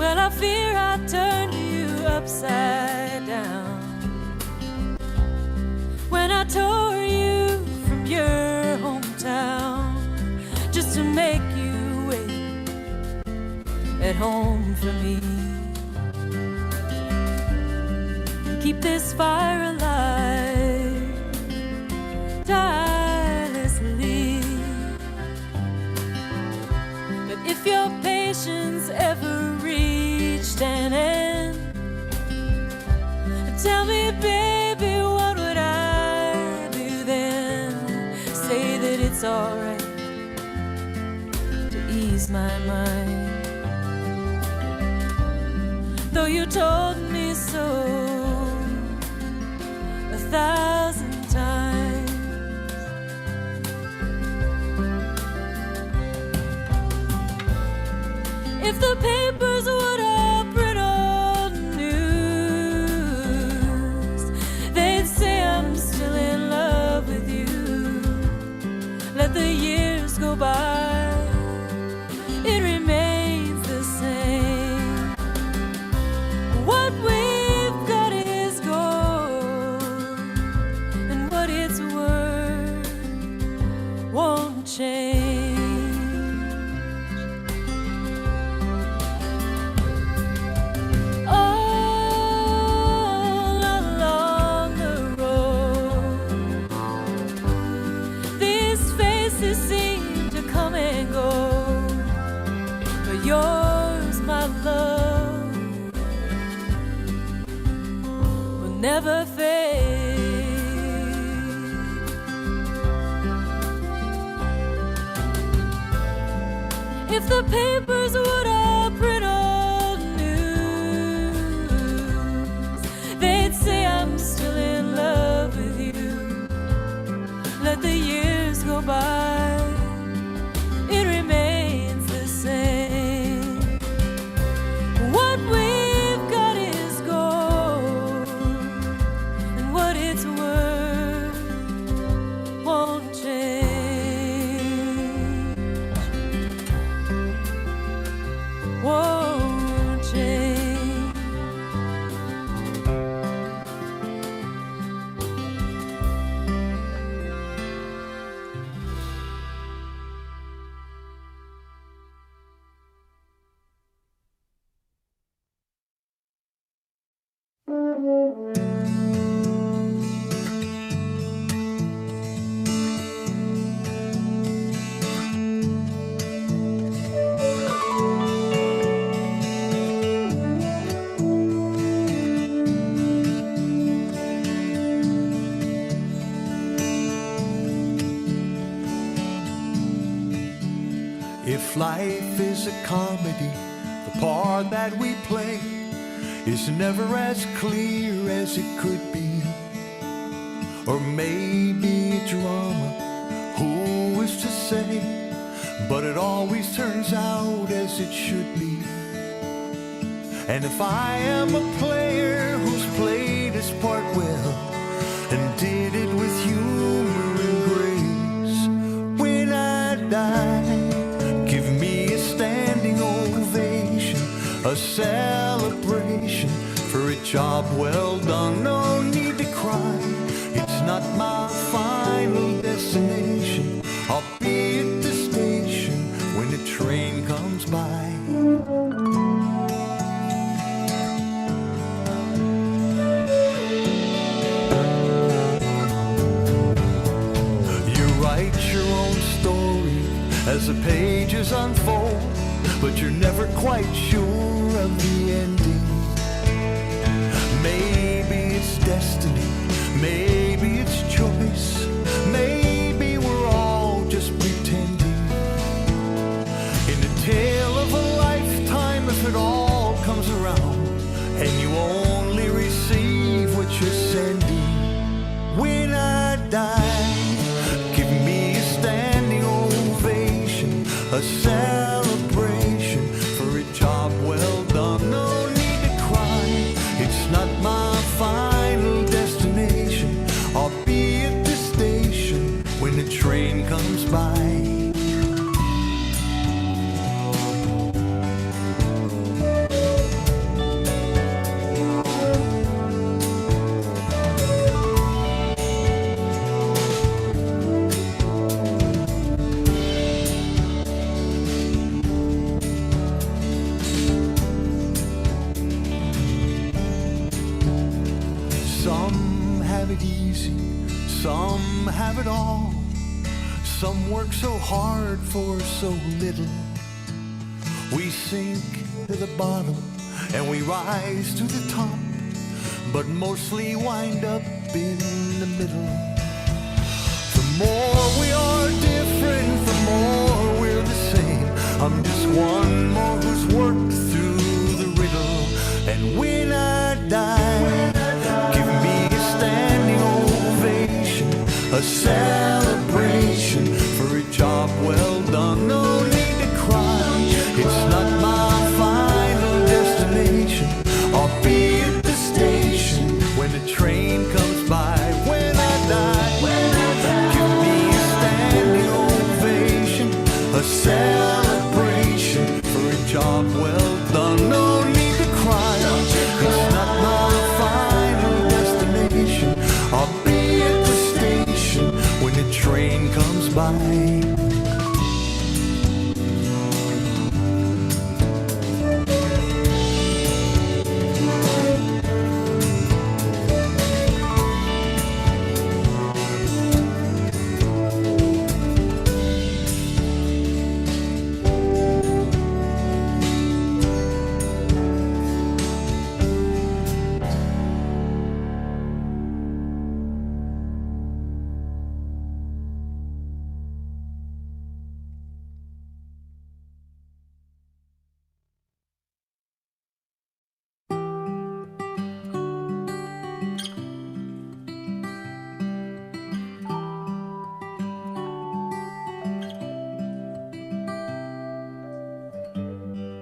Well, I fear I turned you upside down when I tore you from your hometown just to make you wait at home for me and keep this fire alive tirelessly. But if your patience ever reached an end, tell me, baby, what would I do then? Say that it's alright to ease my mind, though you told me so 1,000 times. If the papers would all print old news, they'd say I'm still in love with you. Let the years go by, it remains the same. What we've got is gold, and what it's worth won't change. Yours, my love, will never fade. If the papers would all print old news, they'd say I'm still in love with you. Let the years go by, it remains the same. What we've got is gold, and what it's worth won't change, won't change. If life is a comedy, the part that we play is never as clear as it could be. Or maybe a drama, who is to say? But it always turns out as it should be. And if I am a player who's played his part well and did it with humor and grace, when I die, give me a standing ovation, a celebration for a job well done. No need to cry, it's not my final destination. I'll be at the station when the train comes by. You write your own story as the pages unfold, but you're never quite sure of the ending. Maybe it's destiny, maybe it's choice, maybe we're all just pretending. In the tale of a lifetime, if it all comes around and you only receive what you're sending, when I die, give me a standing ovation, a celebration for a job well done. No need to cry, it's not my final destination. I'll be at the station when the train comes by. easy, some have it all. Some work so hard for so little. We sink to the bottom and we rise to the top, but mostly wind up in the middle. The more we are different, the more we're the same. I'm just one more who's worked through the riddle. And when I die, give me a standing ovation, a celebration for a job well done. No need to cry, it's not my final destination. I'll be at the station when the train comes by. When I die, give me a standing ovation, a celebration for a job well done. No need to cry, it's not my final destination. I'll be at the station when the train comes by.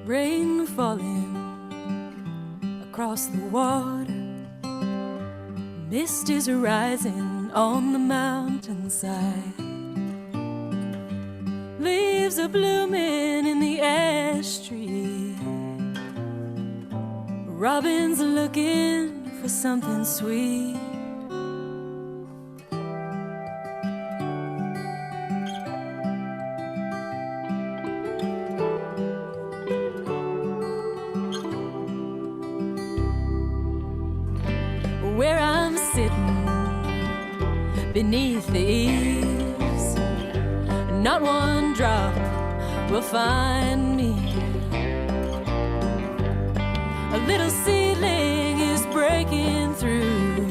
Rain falling across the water, mist is rising on the mountainside. Leaves are blooming in the ash tree. Robins are looking for something sweet. Where I'm sitting beneath the eaves, not one drop will find me. A little seedling is breaking through,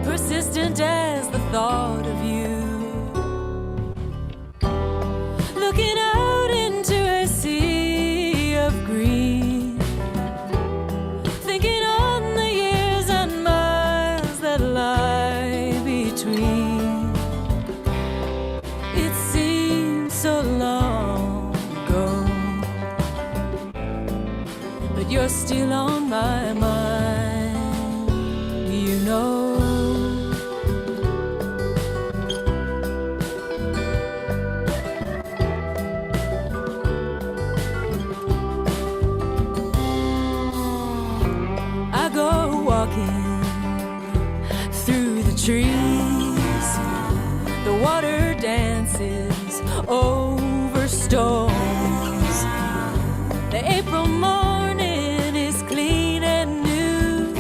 persistent as the thought of you. Looking out into a sea of green, thinking on the years and miles that lie between. It seems so long ago, but you're still on my mind, you know. I go walking through the trees, the water dances over stones. The April morning is clean and new,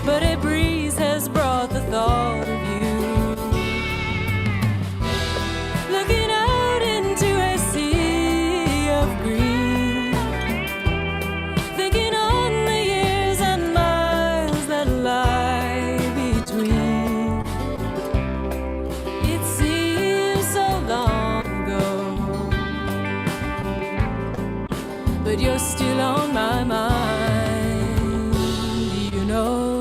but a breeze has brought the thought of you. Looking out into a sea of green, thinking on the years and miles that lie between. It seems so long ago, but you're still on my mind, you know.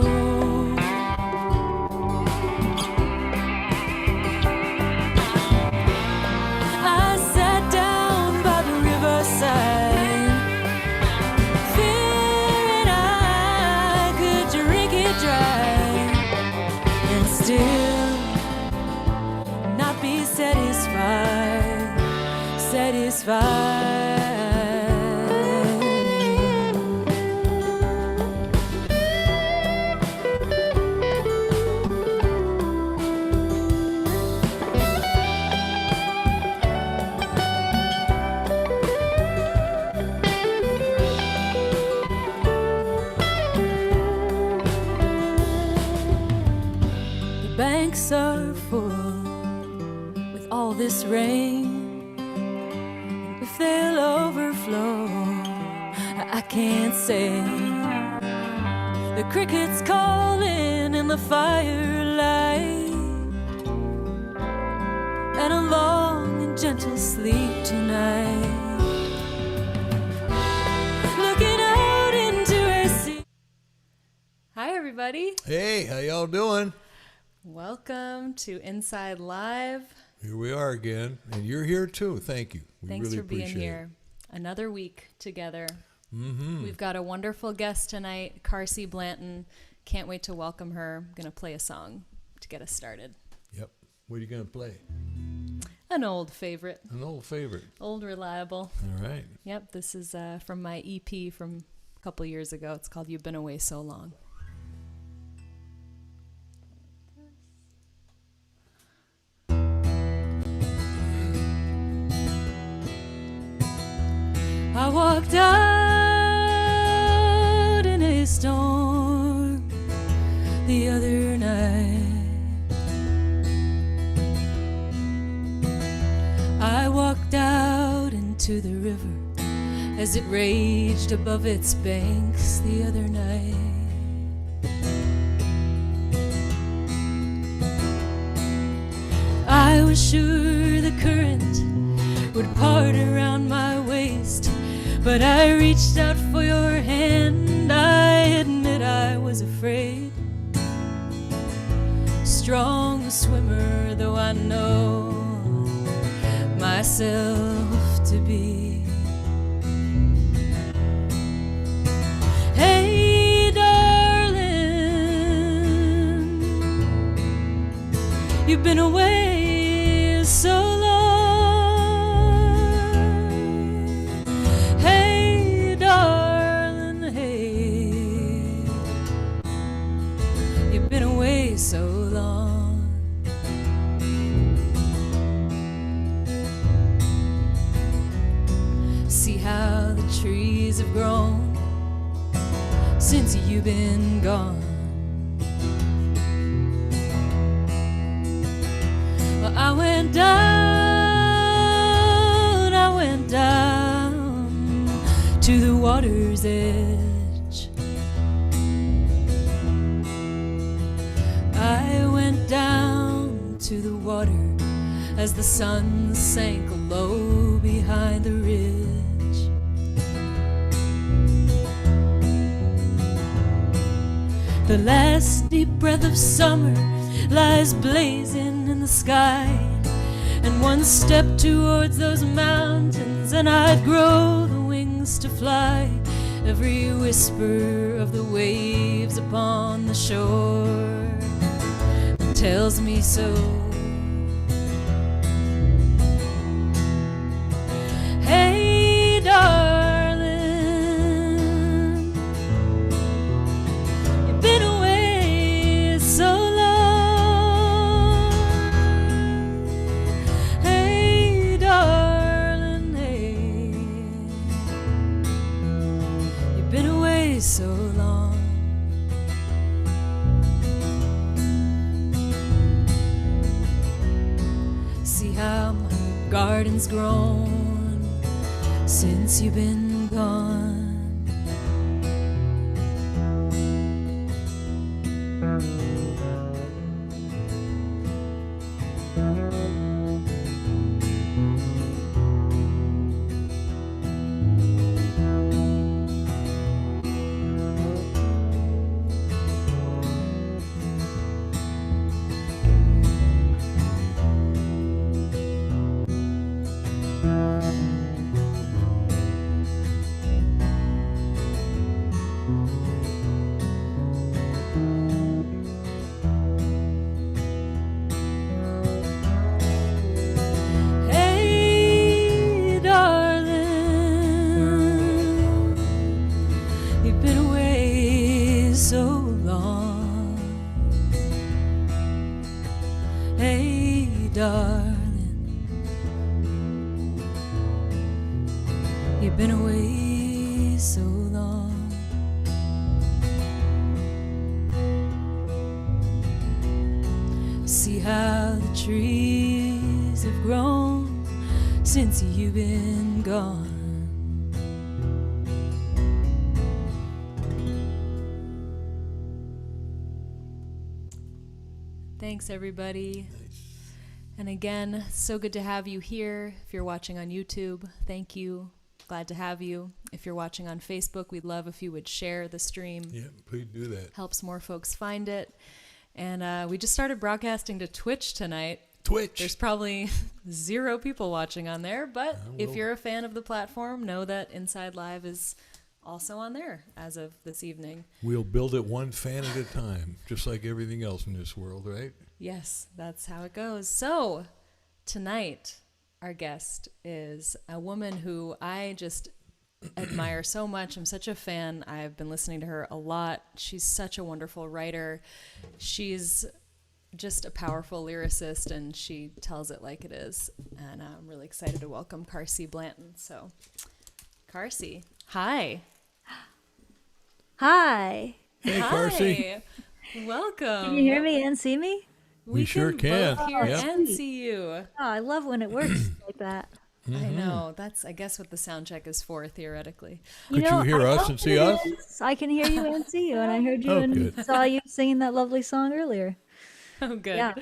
I sat down by the riverside, fearing I could drink it dry and still not be satisfied. this rain, if they'll overflow, I can't say. The crickets calling in the firelight, and a long and gentle sleep tonight. Looking out into a sea. Hi, everybody. Hey, how y'all doing? Welcome to Inside Live. Here we are again, and you're here too. Thank you. We Thanks really for being appreciate here. Another week together. Mm-hmm. We've got a wonderful guest tonight, Carsie Blanton. Can't wait to welcome her. I'm going to play a song to get us started. Yep. What are you going to play? An old favorite. An old favorite. Old reliable. All right. Yep, this is from my EP from a couple years ago. It's called You've Been Away So Long. I walked out in a storm the other night. I walked out into the river as it raged above its banks the other night. I was sure the current would part around my waist, but I reached out for your hand. I admit I was afraid. Strong a swimmer though I know myself to be. Hey darling, you've been away so long. Hey darling, hey, you've been away so long. See how the trees have grown since you've been gone. Well, I went down to the water's edge. I went down to the water as the sun sank low behind the ridge. The last deep breath of summer lies blazing in the sky, and one step towards those mountains and I'd grow the wings to fly. Every whisper of the waves upon the shore tells me so. Hey darling, you've been away so long. Hey darling, hey, you've been away so long. See how my garden's grown since you've been gone. You've been away so long. See how the trees leaves have grown since you've been gone. Thanks, everybody. And again, so good to have you here. If you're watching on YouTube, thank you. Glad to have you. If you're watching on Facebook, we'd love if you would share the stream. Yeah, please do that. Helps more folks find it. And we just started broadcasting to Twitch tonight. Twitch. There's probably 0 people watching on there, but if you're a fan of the platform, know that Inside Live is also on there as of this evening. We'll build it one fan at a time, just like everything else in this world, right? Yes, that's how it goes. So tonight, our guest is a woman who I just admire so much. I'm such a fan. I've been listening to her a lot. She's such a wonderful writer. She's just a powerful lyricist, and she tells it like it is. And I'm really excited to welcome Carsie Blanton. So, Carsie, hi. Hi. Hey, Carsie. Welcome. Can you hear me and see me? We sure can. Both hear Yeah. and see you. Oh, I love when it works like that. I know. That's, I guess, what the sound check is for, theoretically. Could you hear I us know and see what us? it is. I can hear you and see you, and I heard you Oh, and good. saw you singing that lovely song earlier. Oh, good. Yeah.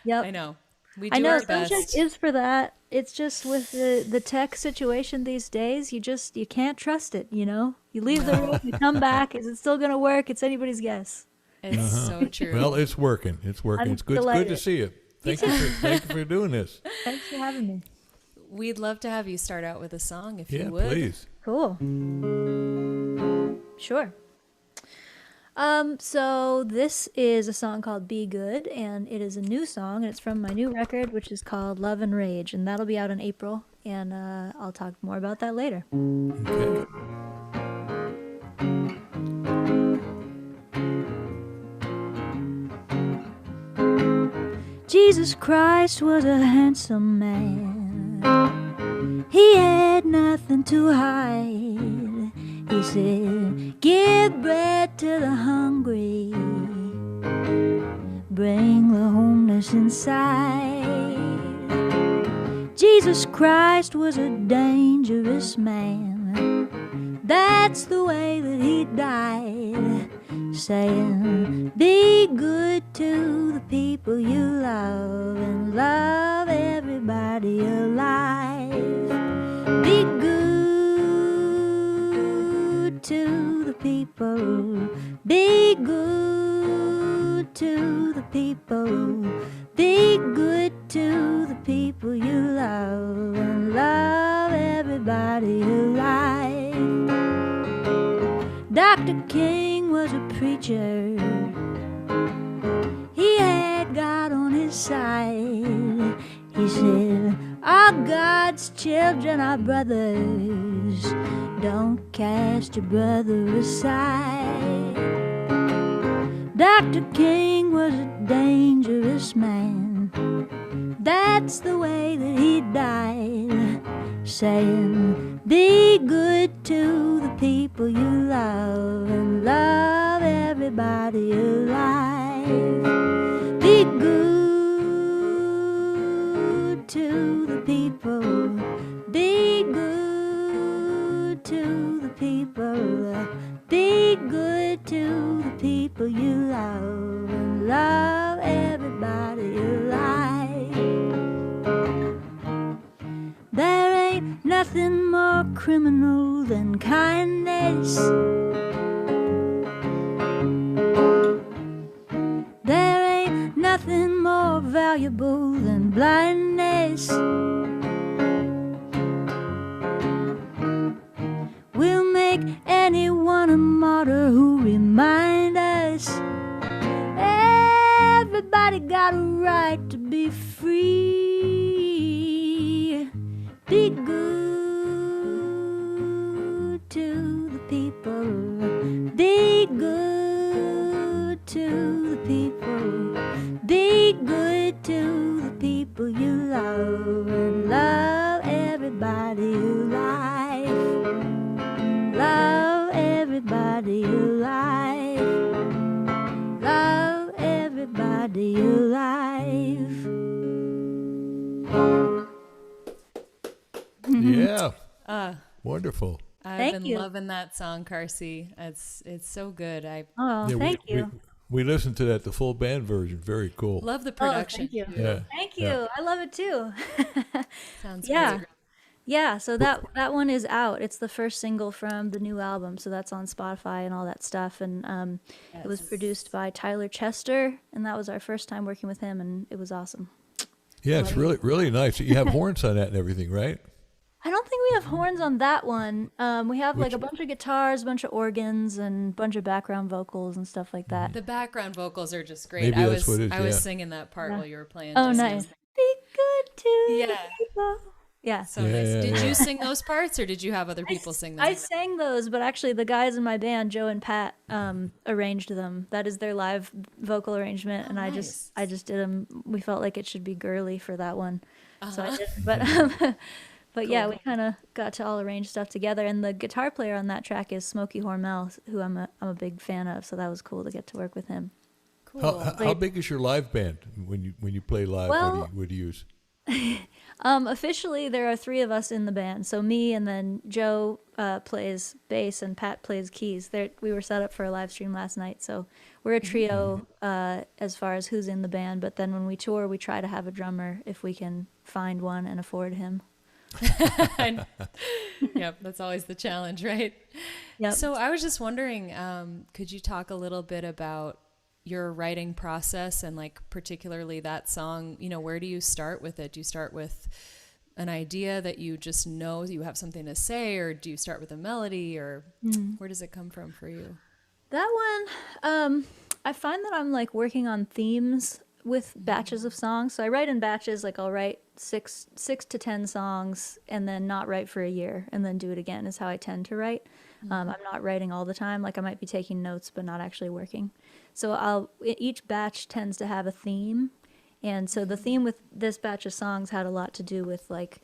Yep. I know. We do I know our sound check best. is for that. It's just with the tech situation these days, you can't trust it, you know? You leave the room, you come back, is it still gonna work? It's anybody's guess. It's so true. Well, it's working. It's working. I'm It's good to delighted. see you. Thank you for doing this. Thanks for having me. We'd love to have you start out with a song if Yeah, you would. please. Cool. Sure. So this is a song called Be Good, and it is a new song, and it's from my new record, which is called Love and Rage, and that'll be out in April, and I'll talk more about that later. Okay. Jesus Christ was a handsome man. He had nothing to hide. He said, give bread to the hungry, bring the homeless inside. Jesus Christ was a dangerous man. That's the way that he died, saying, be good to the people you love and love everybody alive. Be good to the people. Be good to the people. Be good to the people you love and love everybody alive. Dr. King was a preacher. He had God on his side. He said, our God's children are brothers. Don't cast your brother aside. Dr. King was a dangerous man. That's the way that he died, saying, be good to the people you love and love everybody alive. Be good to the people. Be good to the people. Be good to the people you love and love everybody alive. There ain't nothing more criminal than kindness. There ain't nothing more valuable than blindness. We'll make anyone a martyr who remind us everybody got a right to be free. Be good to the people. Be good to the people. Be good to the people you love and love everybody alive. Love everybody alive. Love everybody alive. Yeah. Uh, Wonderful. I've Thank been you. loving that song, Carsie. It's so good. I Oh, Yeah, thank you. we listened to that, the full band version. Very cool. love the Oh, production thank you. too. Yeah. Thank Yeah. you. I love it too. Sounds Yeah. great. Yeah, so Well, that one is out. It's the first single from the new album, so that's on Spotify and all that stuff. And it was produced Yes. by Tyler Chester, and that was our first time working with him, and it was awesome. yeah, it's really, really nice. You have horns on that and everything, right? I don't think we have horns on that one. We have like Which, a bunch of guitars, a bunch of organs, and a bunch of background vocals and stuff like that. The background vocals are just great. Maybe that's what it is, I was yeah. singing that part Yeah. while you were playing. Oh, just now. nice. Be good to Yeah. people. Yeah. So Yeah, nice. yeah, Did yeah. you sing those parts or did you have other people sing them? I sang those, but actually the guys in my band, Joe and Pat, arranged them. That is their live vocal arrangement, and nice. I just did them. We felt like it should be girly for that one, so I did. But but yeah, we kind of got to all arrange stuff together. And the guitar player on that track is Smokey Hormel, who I'm a big fan of. So that was cool to get to work with him. Cool. How big is your live band when you play live? Well- What do you use? Officially, there are 3 of us in the band. So me, and then Joe plays bass, and Pat plays keys. We were set up for a live stream last night, so we're a trio as far as who's in the band. But then when we tour, we try to have a drummer if we can find one and afford him. Yep, that's always the challenge, right? Yep. So I was just wondering, could you talk a little bit about your writing process and like particularly that song? You know, where do you start with it? Do you start with an idea that you just know you have something to say, or do you start with a melody, or where does it come from for you? That one, I find that I'm like working on themes with batches of songs. So I write in batches, like I'll write six to 10 songs and then not write for a year and then do it again is how I tend to write. I'm not writing all the time. Like I might be taking notes, but not actually working. So each batch tends to have a theme. And so the theme with this batch of songs had a lot to do with like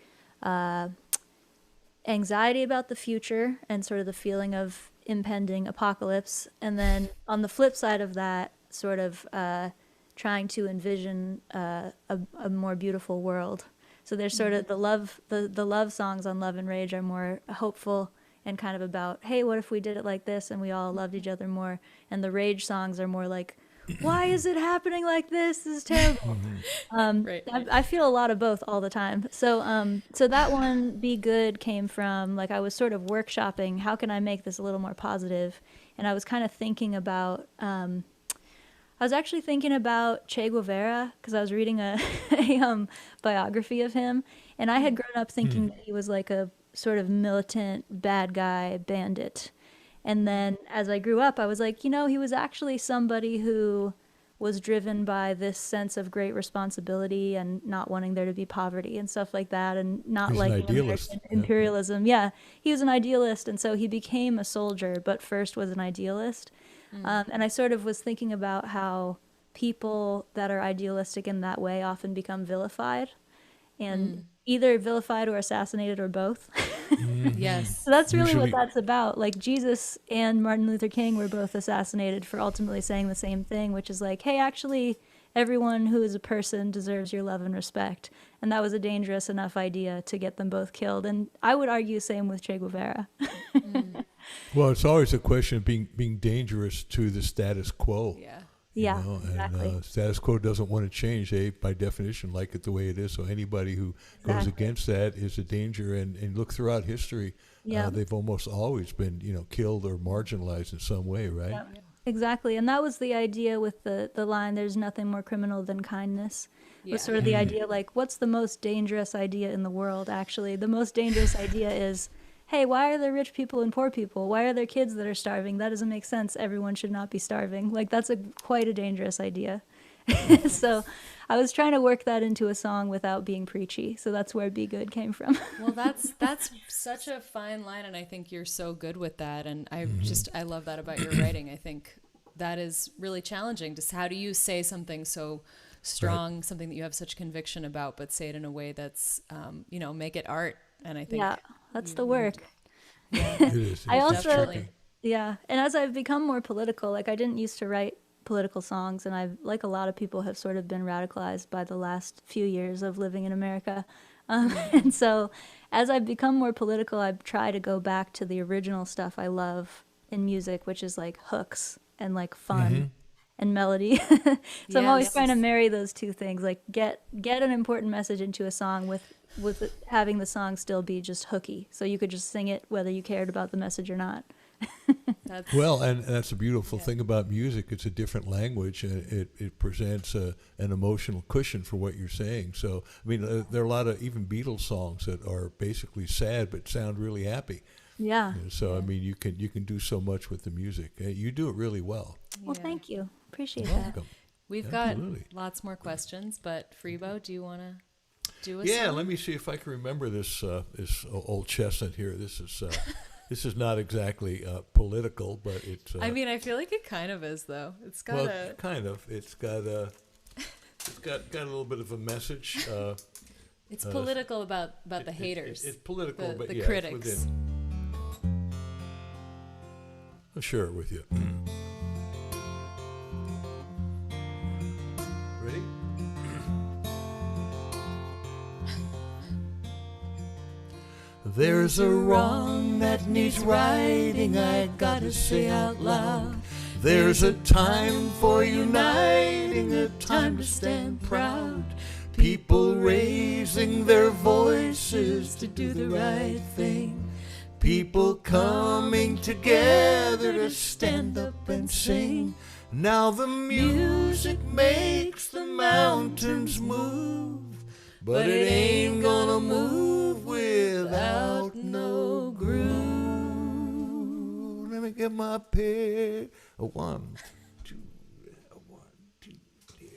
anxiety about the future and sort of the feeling of impending apocalypse. And then on the flip side of that, sort of trying to envision a more beautiful world. So there's sort of the love songs on Love and Rage are more hopeful and kind of about, hey, what if we did it like this and we all loved each other more? And the Rage songs are more like, why is it happening like this? This is terrible. Right. I feel a lot of both all the time. So so that one, Be Good, came from like I was sort of workshopping, how can I make this a little more positive? And I was kind of thinking about I was actually thinking about Che Guevara because I was reading a biography of him, and I had grown up thinking that he was like a sort of militant bad guy bandit. And then as I grew up, I was like, you know, he was actually somebody who was driven by this sense of great responsibility and not wanting there to be poverty and stuff like that, and not He's an liking idealist. American imperialism. Yeah, he was an idealist, and so he became a soldier, but first was an idealist. And I sort of was thinking about how people that are idealistic in that way often become vilified, and either vilified or assassinated or both. Yes. So that's really Usually- what that's about. Like Jesus and Martin Luther King were both assassinated for ultimately saying the same thing, which is like, hey, actually, everyone who is a person deserves your love and respect. And that was a dangerous enough idea to get them both killed. And I would argue same with Che Guevara. Well, it's always a question of being dangerous to the status quo. Yeah. Yeah, And exactly. status quo doesn't want to change. They, by definition, like it the way it is. So anybody who goes Exactly. against that is a danger. And look throughout history, Yeah. they've almost always been, killed or marginalized in some way, right? Yep. Exactly. And that was the idea with the line, there's nothing more criminal than kindness. Yeah. Was sort of the idea like, what's the most dangerous idea in the world, actually? The most dangerous idea is, hey, why are there rich people and poor people? Why are there kids that are starving? That doesn't make sense. Everyone should not be starving. Like, that's quite a dangerous idea. So I was trying to work that into a song without being preachy. So that's where Be Good came from. Well, that's such a fine line, and I think you're so good with that. And I love that about your writing. I think that is really challenging. Just how do you say something so strong, something that you have such conviction about, but say it in a way that's, make it art. And I think Yeah, that's the work. It is. I It's also, tricky. yeah, and as I've become more political, like I didn't used to write political songs, and I've, like a lot of people, have sort of been radicalized by the last few years of living in America. And so as I've become more political, I try to go back to the original stuff I love in music, which is like hooks and like fun and melody. So I'm always trying to marry those two things, like get an important message into a song with having the song still be just hooky, so you could just sing it whether you cared about the message or not. Well, and that's a beautiful thing about music. It's a different language, and it presents an emotional cushion for what you're saying. So, I mean, there are a lot of even Beatles songs that are basically sad but sound really happy. Yeah. So, I mean, you can do so much with the music. You do it really well. Well, thank you. Appreciate You're that. welcome. We've Absolutely. got lots more questions, but Freebo, do you want to do a Yeah, song? let me see if I can remember this old chestnut here. This is not exactly political, but it's. I mean, I feel like it kind of is, though. It's got well, kind of. It's got a little bit of a message. It's political about the haters. It's political, but the yeah, critics. It's within. I'll share it with you. Ready? There's a wrong that needs righting, I gotta say out loud. There's a time for uniting, a time to stand proud. People raising their voices to do the right thing. People coming together to stand up and sing. Now the music makes the mountains move, but it ain't gonna move without no groove. Let me get my pick. A 1, 2, 1, 2, 3.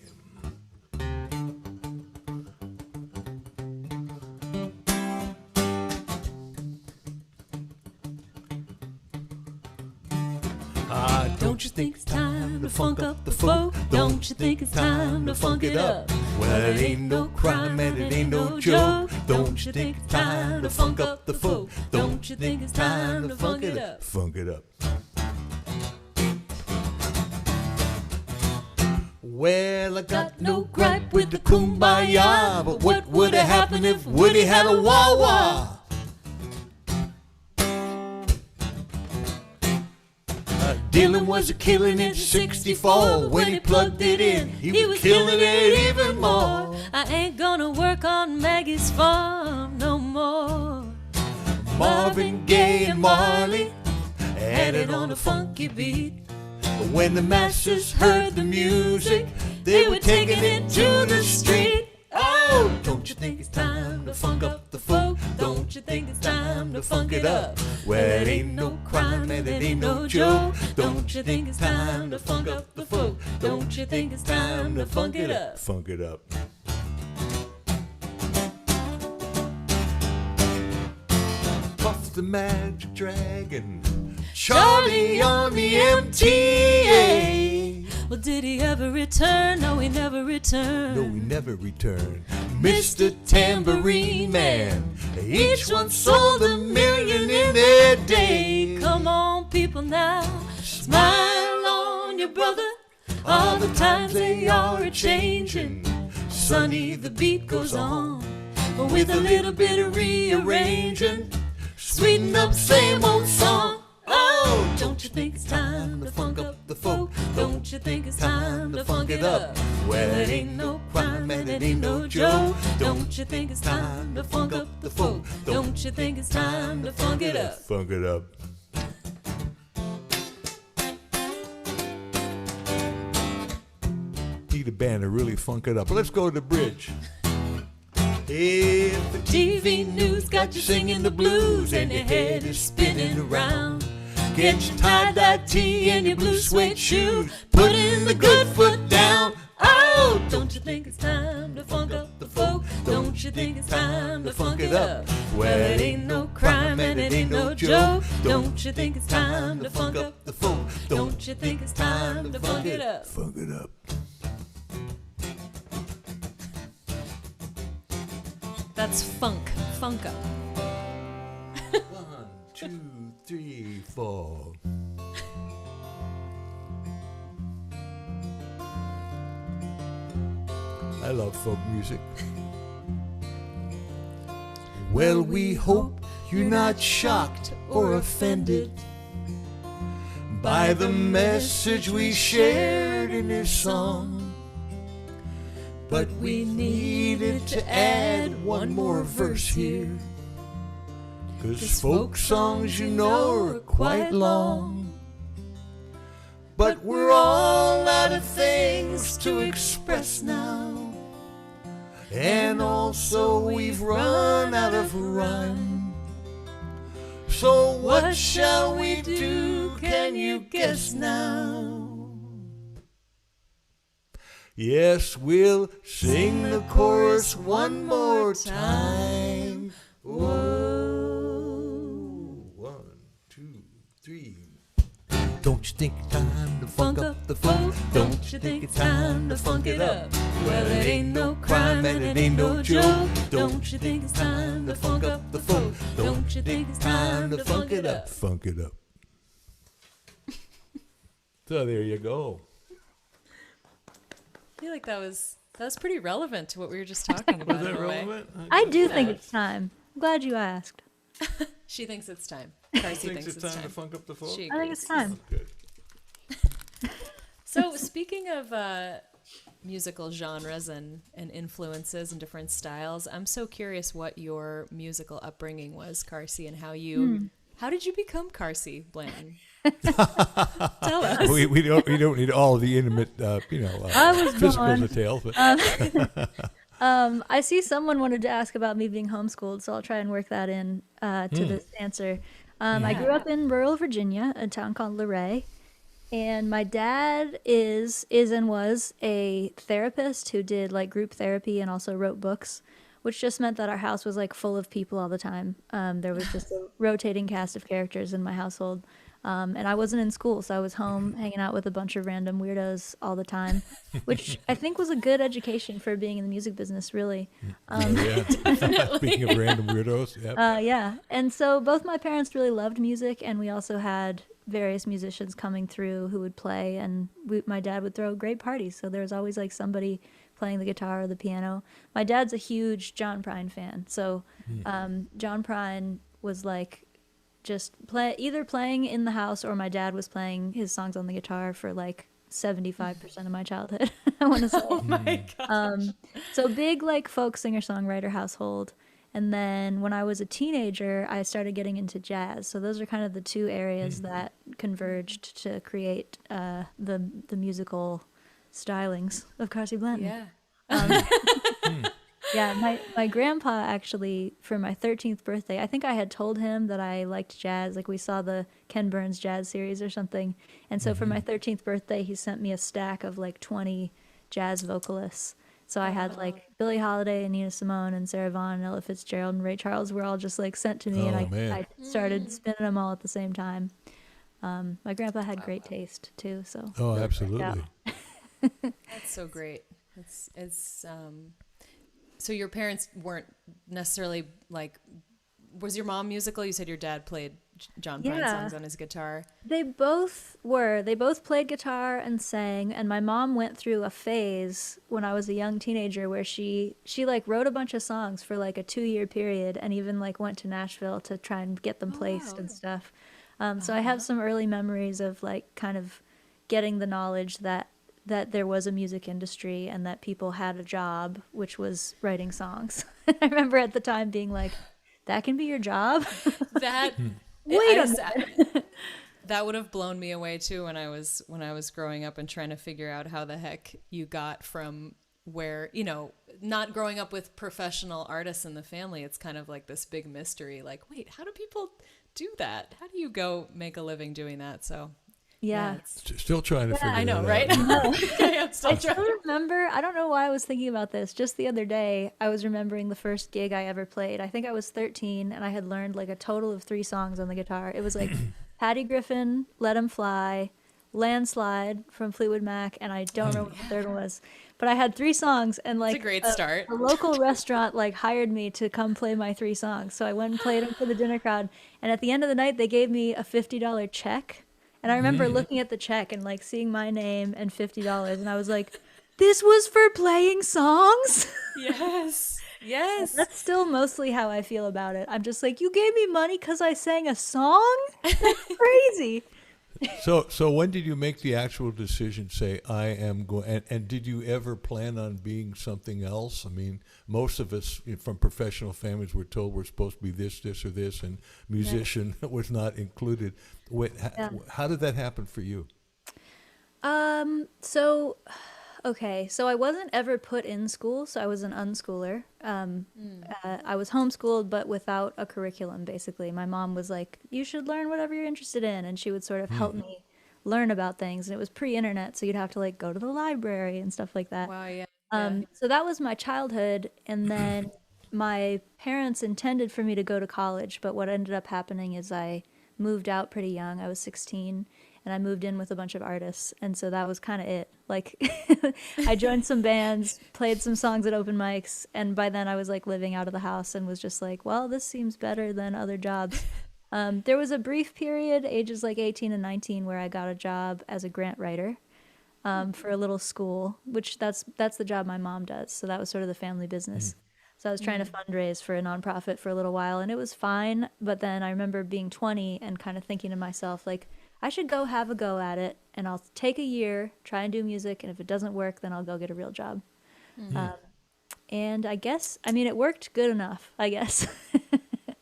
Don't you think it's time to funk up the folk? Don't you think it's time to funk it up? Well, it ain't no crime and it ain't no joke. Don't you think it's time to funk up the folk? Don't you think it's time to funk it up? Funk it up. Well, I got no gripe with the kumbaya, but what would have happened if Woody had a wah-wah? Dylan was a killing in 64. When he plugged it in, he was killing it even more. I ain't gonna work on Maggie's farm no more. Marvin Gaye and Marley added on a funky beat. But when the masses heard the music, they were taking it to the street. Oh, don't you think it's time to funk up the folk? Don't you think it's time to funk it up? Well, it ain't no crime and it ain't no joke. Don't you think it's time to funk up the folk? Don't you think it's time to funk it up? Funk it up. Puff the Magic Dragon, Charlie on the MTA. Well, did he ever return? No, he never returned. No, he never returned. Mr. Tambourine Man, each one sold $1 million in their day. Come on, people now, smile on your brother. All the times they are a-changing. Sonny, the beat goes on with a little bit of rearranging. Sweeten up same old song. Oh, don't you think it's time to funk up the folk? Don't you think it's time to funk it up? Well, it ain't no crime and it ain't no joke. Don't you think it's time to funk up the folk? Don't you think it's time to funk it up? Funk it up. Need a band to really funk it up. Let's go to the bridge. If the TV news got you singing the blues and your head is spinning around, get your tie-dye tee and your blue suede shoes, put in the good foot down. oh, don't you think it's time to funk up the folk? Don't you think it's time to funk it up? Well, it ain't no crime and it ain't no joke. Don't you think it's time to funk up the folk? Don't you think it's time to funk it up? Funk it up. That's funk up. 1, 2, 3, 4. I love folk music. Well, we hope you're not shocked or offended by the message we shared in this song. But we needed to add one more verse here, 'cause folk songs, you know, are quite long. But we're all out of things to express now, and also we've run out of rhyme. So what shall we do? Can you guess now? Yes, we'll sing the chorus one more time. Oh, 1, 2, 3. Don't you think it's time to funk up the funk? Don't you think it's time to funk it up? Well, it ain't no crime and it ain't no joke. Don't you think it's time to funk up the funk? Don't you think it's time to funk it up? Funk it up. So there you go. I feel like that was pretty relevant to what we were just talking about. Was that relevant? I do think it's time. I'm glad you asked. She thinks it's time. Carsie Thinks it's time to funk up the folk? She I think it's agrees. time. Good. So speaking of musical genres and influences and different styles, I'm so curious what your musical upbringing was, Carsie, and how did you become Carsie Blanton? Tell us. We don't need all of the intimate I was physical born. details, but I see someone wanted to ask about me being homeschooled, so I'll try and work that in to this answer. I grew up in rural Virginia, a town called Luray, and my dad is and was a therapist who did like group therapy and also wrote books, which just meant that our house was like full of people all the time. There was just a rotating cast of characters in my household. And I wasn't in school, so I was home hanging out with a bunch of random weirdos all the time, which I think was a good education for being in the music business, really. Speaking of random weirdos, Yeah. And so both my parents really loved music, and we also had various musicians coming through who would play, and my dad would throw great parties, so there was always like somebody playing the guitar or the piano. My dad's a huge John Prine fan, so John Prine was like just either playing in the house, or my dad was playing his songs on the guitar for like 75% of my childhood. I want to say. Oh my gosh. So big like folk singer-songwriter household. And then when I was a teenager, I started getting into jazz. So those are kind of the two areas that converged to create the musical stylings of Carsie Blanton. Yeah. Yeah, my grandpa actually, for my 13th birthday, I think I had told him that I liked jazz, like we saw the Ken Burns jazz series or something. And so for my 13th birthday, he sent me a stack of like 20 jazz vocalists. So I had like Billie Holiday and Nina Simone and Sarah Vaughan and Ella Fitzgerald and Ray Charles were all just like sent to me, and I started spinning them all at the same time. My grandpa had great taste too, so. Oh, absolutely. That's so great. It's so your parents weren't necessarily like, was your mom musical? You said your dad played John Prine songs on his guitar. They both were. They both played guitar and sang, and my mom went through a phase when I was a young teenager where she like wrote a bunch of songs for like a 2-year period, and even like went to Nashville to try and get them placed and stuff. So I have some early memories of like kind of getting the knowledge that there was a music industry and that people had a job, which was writing songs. I remember at the time being like, that can be your job? That Wait a minute. That would have blown me away too when I was growing up and trying to figure out how the heck you got from where, not growing up with professional artists in the family. It's kind of like this big mystery. Like, wait, how do people do that? How do you go make a living doing that? So Yeah. Still trying to figure I know, that right? out. I'm still I trying. still remember, I don't know why I was thinking about this. Just the other day, I was remembering the first gig I ever played. I think I was 13, and I had learned like a total of 3 songs on the guitar. It was like Patty Griffin, Let 'Em Fly, Landslide from Fleetwood Mac, and I don't remember what the third one was. But I had 3 songs, and like It's a great start. a local restaurant like hired me to come play my 3 songs. So I went and played them for the dinner crowd, and at the end of the night, they gave me a $50 check. And I remember looking at the check and like seeing my name and $50, and I was like, "This was for playing songs." Yes. Yes. That's still mostly how I feel about it. I'm just like, you gave me money because I sang a song? That's crazy. So when did you make the actual decision, say, I am going, and did you ever plan on being something else? I mean, most of us from professional families were told we're supposed to be this, or this, and musician was not included. How did that happen for you? So, okay, so I wasn't ever put in school, so I was an unschooler. I was homeschooled, but without a curriculum, basically. My mom was like, you should learn whatever you're interested in, and she would sort of help me learn about things. And it was pre-internet, so you'd have to like go to the library and stuff like that. Wow, yeah. Yeah. So that was my childhood, and then my parents intended for me to go to college, but what ended up happening is I moved out pretty young. I was 16, and I moved in with a bunch of artists, and so that was kind of it. Like, I joined some bands, played some songs at open mics, and by then I was like living out of the house and was just like, well, this seems better than other jobs. There was a brief period, ages like 18 and 19, where I got a job as a grant writer. For a little school, which that's the job my mom does. So that was sort of the family business. So I was trying to fundraise for a nonprofit for a little while, and it was fine. But then I remember being 20 and kind of thinking to myself, like, I should go have a go at it, and I'll take a year, try and do music, and if it doesn't work, then I'll go get a real job. And I guess, I mean, it worked good enough, I guess.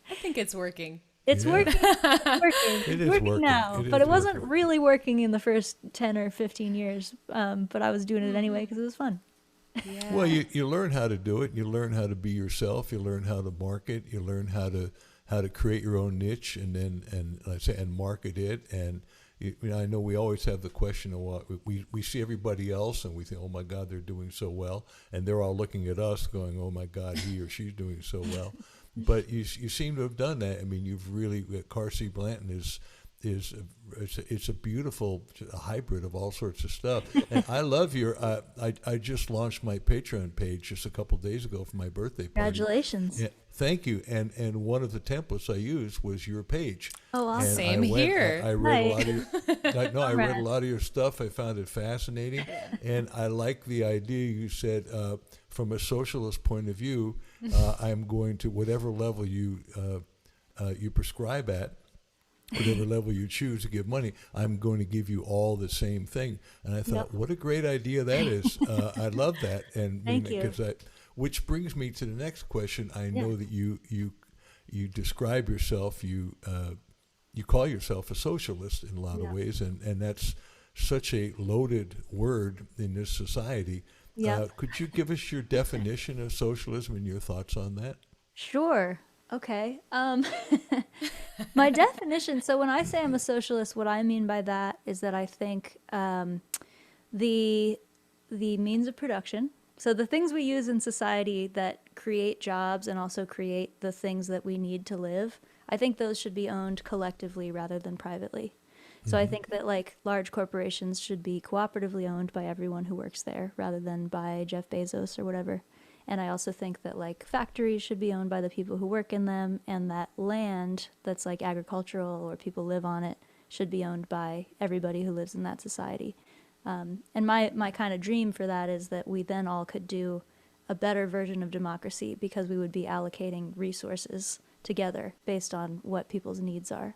I think it's working. It's working. It's working. It It's is working working. now, It but is it wasn't working. really working in the first 10 or 15 years. But I was doing it anyway because it was fun. Yeah. Well, you learn how to do it. You learn how to be yourself. You learn how to market. You learn how to create your own niche, and then and market it. And I know we always have the question of what we see everybody else, and we think, oh my God, they're doing so well, and they're all looking at us, going, oh my God, he or she's doing so well. But you seem to have done that. I mean, you've really Carsie Blanton it's a beautiful hybrid of all sorts of stuff. And I love your. I just launched my Patreon page just a couple of days ago for my birthday party. Congratulations. Yeah, thank you. And one of the templates I used was your page. Oh, awesome. And Same here. I read a lot of Hi. your. I read a Congrats. lot of your stuff. I found it fascinating, and I like the idea you said. From a socialist point of view, I'm going to whatever level you prescribe at, whatever level you choose to give money, I'm going to give you all the same thing. And I thought, what a great idea that is. I love that. And Thank you. which brings me to the next question. I know that you describe yourself, you call yourself a socialist in a lot of ways, and that's such a loaded word in this society. Yeah. Could you give us your definition of socialism and your thoughts on that? Sure. Okay. My definition, so when I say I'm a socialist, what I mean by that is that I think the means of production, so the things we use in society that create jobs and also create the things that we need to live, I think those should be owned collectively rather than privately. So I think that like large corporations should be cooperatively owned by everyone who works there rather than by Jeff Bezos or whatever. And I also think that like factories should be owned by the people who work in them, and that land that's like agricultural or people live on it should be owned by everybody who lives in that society. And my kind of dream for that is that we then all could do a better version of democracy because we would be allocating resources together based on what people's needs are.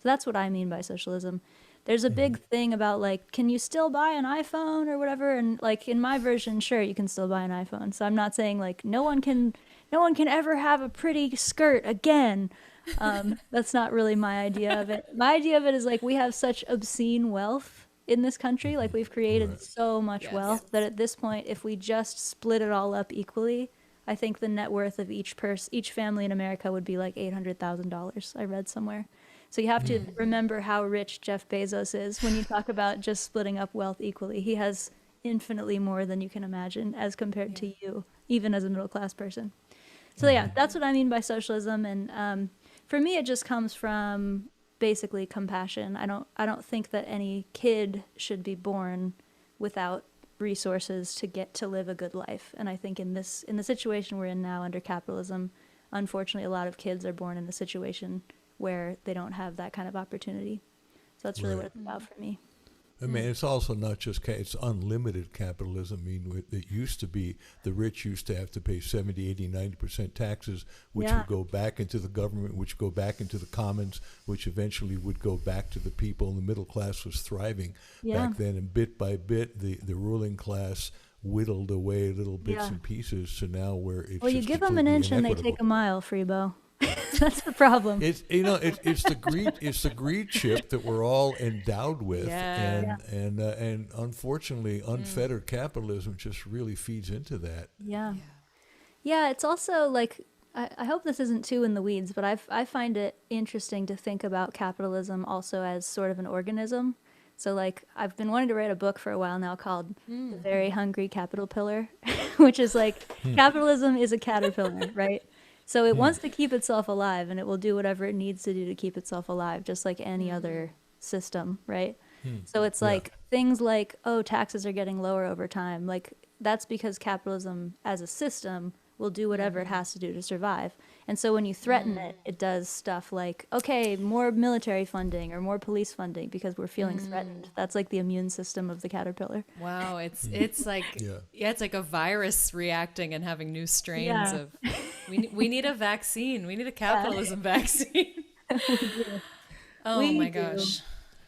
So that's what I mean by socialism. There's a big thing about like, can you still buy an iPhone or whatever? And like in my version, sure, you can still buy an iPhone. So I'm not saying like no one can ever have a pretty skirt again. That's not really my idea of it. My idea of it is like we have such obscene wealth in this country. Like we've created so much wealth that at this point, if we just split it all up equally, I think the net worth of each family in America would be like $800,000. I read somewhere. So you have to remember how rich Jeff Bezos is when you talk about just splitting up wealth equally. He has infinitely more than you can imagine as compared to you, even as a middle-class person. So yeah, that's what I mean by socialism. And for me, it just comes from basically compassion. I don't think that any kid should be born without resources to get to live a good life. And I think in the situation we're in now under capitalism, unfortunately, a lot of kids are born in a situation where they don't have that kind of opportunity. So that's really what it's about for me. I mean, it's also not just it's unlimited capitalism. I mean, it used to be the rich used to have to pay 70, 80, 90% taxes, which Yeah. would go back into the government, which go back into the commons, which eventually would go back to the people. And the middle class was thriving Yeah. back then. And bit by bit, the ruling class whittled away little bits Yeah. and pieces to now where it's Well, you just give them an completely inch and they inequitable. take a mile, Freebo. That's the problem. It's it's the greed chip that we're all endowed with, Yeah. and unfortunately, unfettered capitalism just really feeds into that. Yeah. Yeah, it's also like, I hope this isn't too in the weeds, but I find it interesting to think about capitalism also as sort of an organism. So, like, I've been wanting to write a book for a while now called The Very Hungry Capital Pillar, which is like, capitalism is a caterpillar, right? So it wants to keep itself alive, and it will do whatever it needs to do to keep itself alive, just like any other system, right? So it's Yeah. like things like, oh, taxes are getting lower over time. Like, that's because capitalism as a system will do whatever it has to do to survive. And so when you threaten it, it does stuff like, okay, more military funding or more police funding because we're feeling threatened. That's like the immune system of the caterpillar. Wow, it's like Yeah. it's like a virus reacting and having new strains Yeah. of. We need a vaccine. We need a capitalism vaccine. Oh We my do. gosh.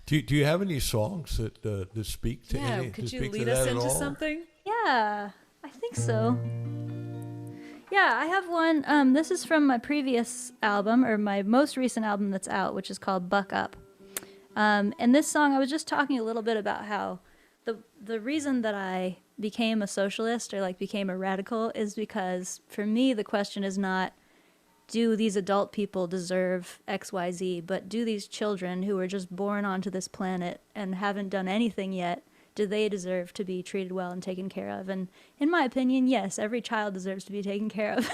Do you have any songs that speak to Yeah, any? could to you speak to lead us that at into all? something? Yeah, I think so. Yeah, I have one. This is from my previous album, or my most recent album that's out, which is called Buck Up. And this song, I was just talking a little bit about how the reason that I became a socialist or like became a radical is because for me the question is not, do these adult people deserve XYZ, but do these children who were just born onto this planet and haven't done anything yet, do they deserve to be treated well and taken care of? And in my opinion, yes, every child deserves to be taken care of.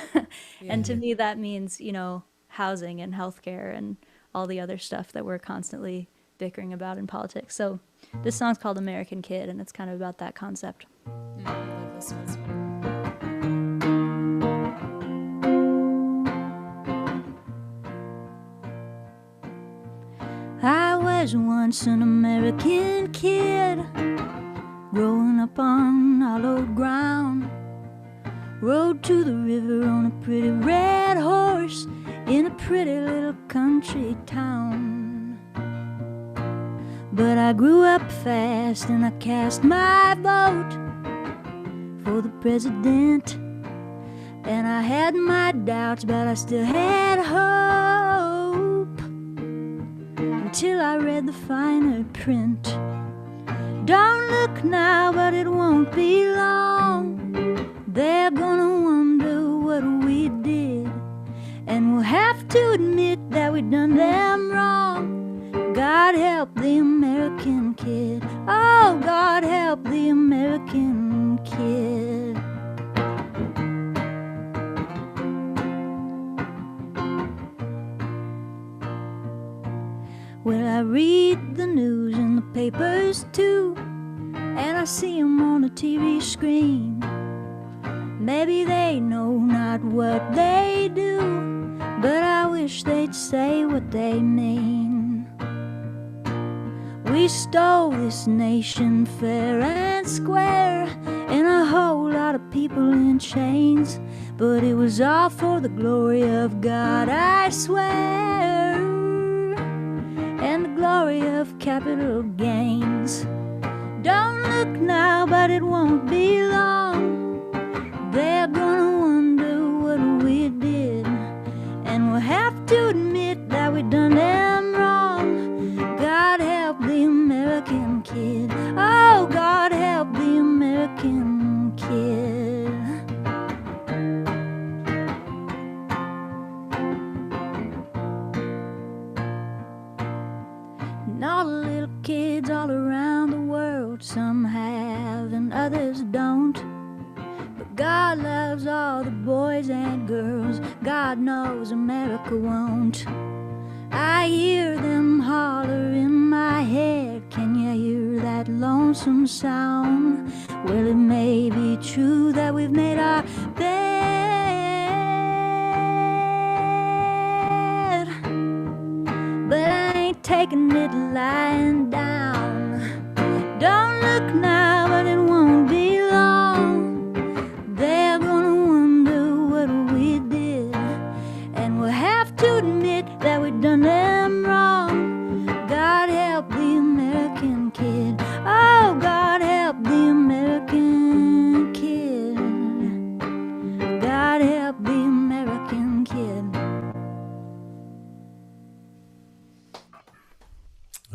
And to me, that means, you know, housing and healthcare and all the other stuff that we're constantly bickering about in politics. So this song's called American Kid, and it's kind of about that concept. I love this one. I was once an American kid, growing up on hallowed ground. Rode to the river on a pretty red horse in a pretty little country town. But I grew up fast and I cast my vote for the president. And I had my doubts, but I still had hope until I read the finer print. Don't look now, but it won't be long. They're gonna wonder what we did, and we'll have to admit that we done them wrong. God help the American kid. Oh, God help the American kid. Well, I read the news in the papers too, and I see 'em on the TV screen. Maybe they know not what they do, but I wish they'd say what they mean. We stole this nation fair and square, and a whole lot of people in chains, but it was all for the glory of God, I swear, and the glory of capital gains. Don't look now, but it won't be long. They're gonna wonder what we did, and we'll have to admit that we done them wrong. God help the American kid. Oh, God help the American kid. And all the little kids all around the world, some have and others don't. But God loves all the boys and girls. God knows America won't. I hear them holler in my head. Can you hear that lonesome sound? Well, it may be true that we've made our bed, but I ain't taking it lying down. Don't look now, but it won't be long. They're gonna wonder what we did, and we'll have to admit that we done them wrong. God help the American kid. Oh, God help the American kid. God help the American kid.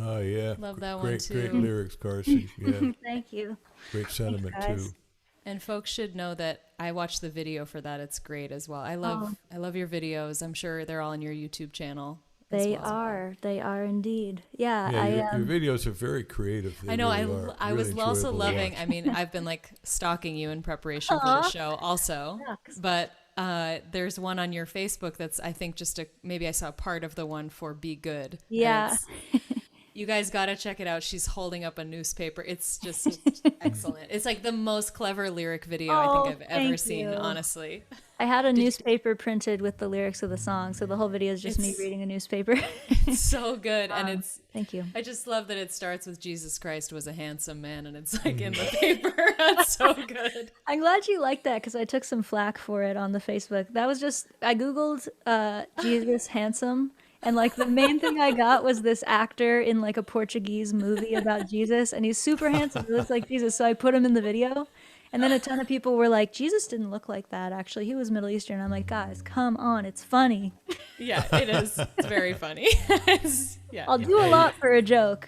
Oh, yeah. Love that one, Great, too. great lyrics, Carsie. Yeah, Thank you. great sentiment, guys. too. And folks should know that I watched the video for that. It's great as well. I love your videos. I'm sure they're all on your YouTube channel. as They well. are. They are indeed. Yeah, Yeah, your videos are very creative. They I know. really are. I Really was also enjoyable to loving. watch. I mean, I've been like stalking you in preparation for the show, also. Shucks. But there's one on your Facebook that's I think just maybe I saw part of the one for Be Good. And Yeah. you guys got to check it out. She's holding up a newspaper. It's just excellent. It's like the most clever lyric video I think I've ever thank seen, you. honestly. I had a newspaper printed with the lyrics of the song, so the whole video is just me It's- reading a newspaper. It's so good. And it's Thank you. I just love that it starts with Jesus Christ was a handsome man, and it's like in the paper. That's so good. I'm glad you liked that because I took some flack for it on the Facebook. That was just, I Googled Jesus handsome, and like the main thing I got was this actor in like a Portuguese movie about Jesus, and he's super handsome. He looks like Jesus, so I put him in the video. And then a ton of people were like, Jesus didn't look like that, actually. He was Middle Eastern. I'm like, guys, come on. It's funny. Yeah, it is. It's very funny. Yeah. I'll do a lot for a joke.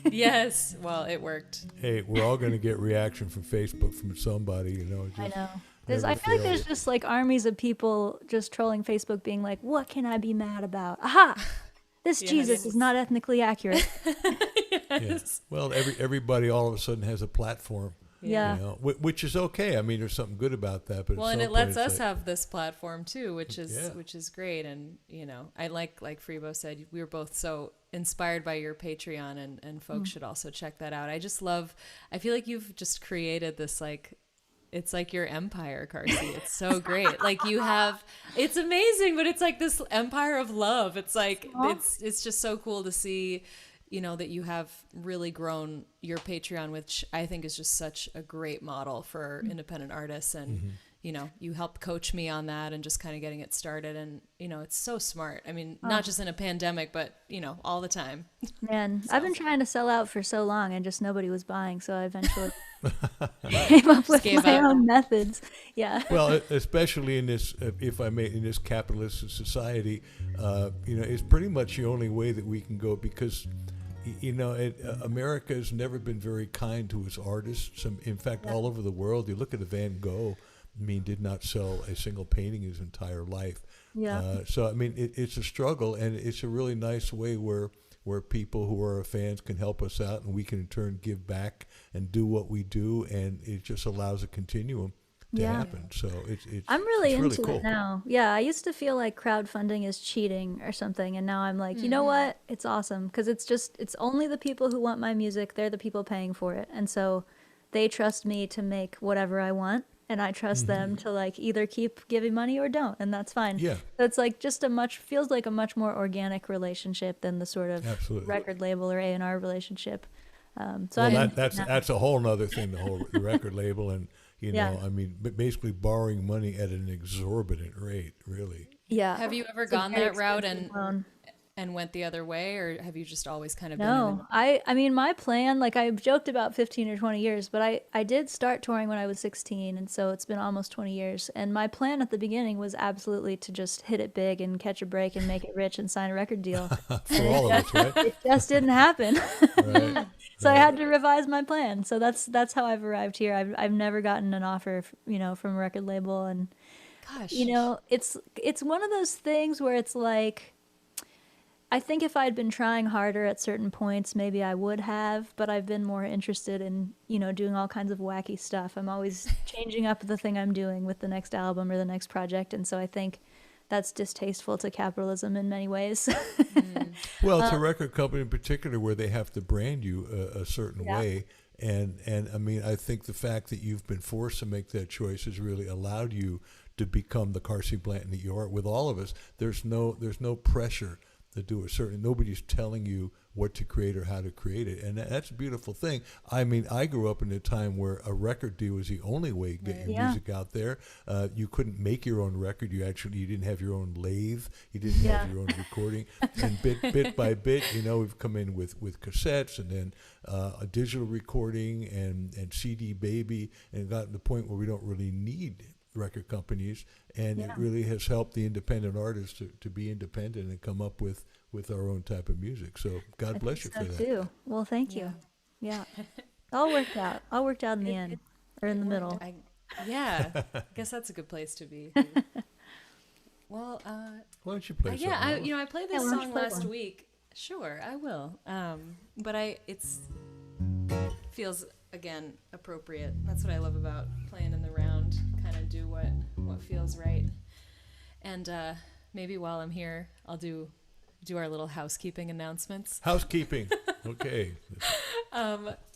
Yes. Well, it worked. Hey, we're all going to get reaction from Facebook from somebody, you know. I just know. never I feel like there's fails. just like armies of people just trolling Facebook being like, what can I be mad about? Aha! This Jesus is not ethnically accurate. Yeah. Well, everybody all of a sudden has a platform. Yeah. You know, which is okay. I mean, there's something good about that. But Well, at and some it lets point us it's like, have this platform too, which is Yeah. great. And you know, I like Freebo said, we were both so inspired by your Patreon, and folks should also check that out. I just love. I feel like you've just created this like. It's like your empire, Carsie. It's so great. Like you have, it's amazing, but it's like this empire of love. It's like, it's just so cool to see, you know, that you have really grown your Patreon, which I think is just such a great model for independent artists. And, you know, you helped coach me on that and just kind of getting it started. And, you know, it's so smart. I mean, not just in a pandemic, but, you know, all the time. Man, I've been trying to sell out for so long and just nobody was buying, so I eventually came up with gave my up. own methods. Yeah. well, especially in this, if I may, in this capitalist society, you know, it's pretty much the only way that we can go because, you know, America has never been very kind to its artists. In fact, all over the world, you look at a Van Gogh. I mean, did not sell a single painting his entire life. Yeah. So I mean, it's a struggle, and it's a really nice way where people who are our fans can help us out, and we can in turn give back and do what we do, and it just allows a continuum to Yeah. happen. So it's I'm really it's into cool. it now. Yeah, I used to feel like crowdfunding is cheating or something, and now I'm like, you know what? It's awesome because it's only the people who want my music. They're the people paying for it, and so they trust me to make whatever I want, and I trust them to like either keep giving money or don't, and that's fine. Yeah. So it's like just feels like a much more organic relationship than the sort of Absolutely. record label or A&R relationship. So Well, I'm that's a whole other thing. The record label, and you know, Yeah. I mean, basically borrowing money at an exorbitant rate, really. yeah. Have you ever It's a gone very that route expensive loan. and went the other way, or have you just always kind of been No, I mean, my plan, like I joked about 15 or 20 years, but I did start touring when I was 16. And so it's been almost 20 years. And my plan at the beginning was absolutely to just hit it big and catch a break and make it rich and sign a record deal. For all of us, right? It just didn't happen. Right. So I had to revise my plan. So that's how I've arrived here. I've never gotten an offer, you know, from a record label. And, Gosh. you know, it's one of those things where it's like, I think if I'd been trying harder at certain points, maybe I would have, but I've been more interested in, you know, doing all kinds of wacky stuff. I'm always changing up the thing I'm doing with the next album or the next project. And so I think that's distasteful to capitalism in many ways. Well, it's a record company in particular where they have to brand you a certain Yeah. way. And I mean, I think the fact that you've been forced to make that choice has really allowed you to become the Carsie Blanton that you are. With all of us, there's no pressure do it. Certainly, nobody's telling you what to create or how to create it, and that's a beautiful thing. I mean, I grew up in a time where a record deal was the only way to get your Yeah. music out there. You couldn't make your own record. You didn't have your own lathe. You didn't Yeah. have your own recording. And bit by bit, we've come in with cassettes, and then a digital recording and CD baby, and gotten to the point where we don't really need record companies, and it really has helped the independent artists to be independent and come up with our own type of music. So God bless you for that. Too. Well, thank you. Yeah. All worked out. All worked out in the end, or in the middle. I guess that's a good place to be. Well, Why don't you play something else? I played this why don't you song play last one? week. Sure, I will. But it's feels again appropriate. That's what I love about playing in the round. Kind of do what feels right. And maybe while I'm here, I'll do our little housekeeping announcements. Housekeeping. Okay.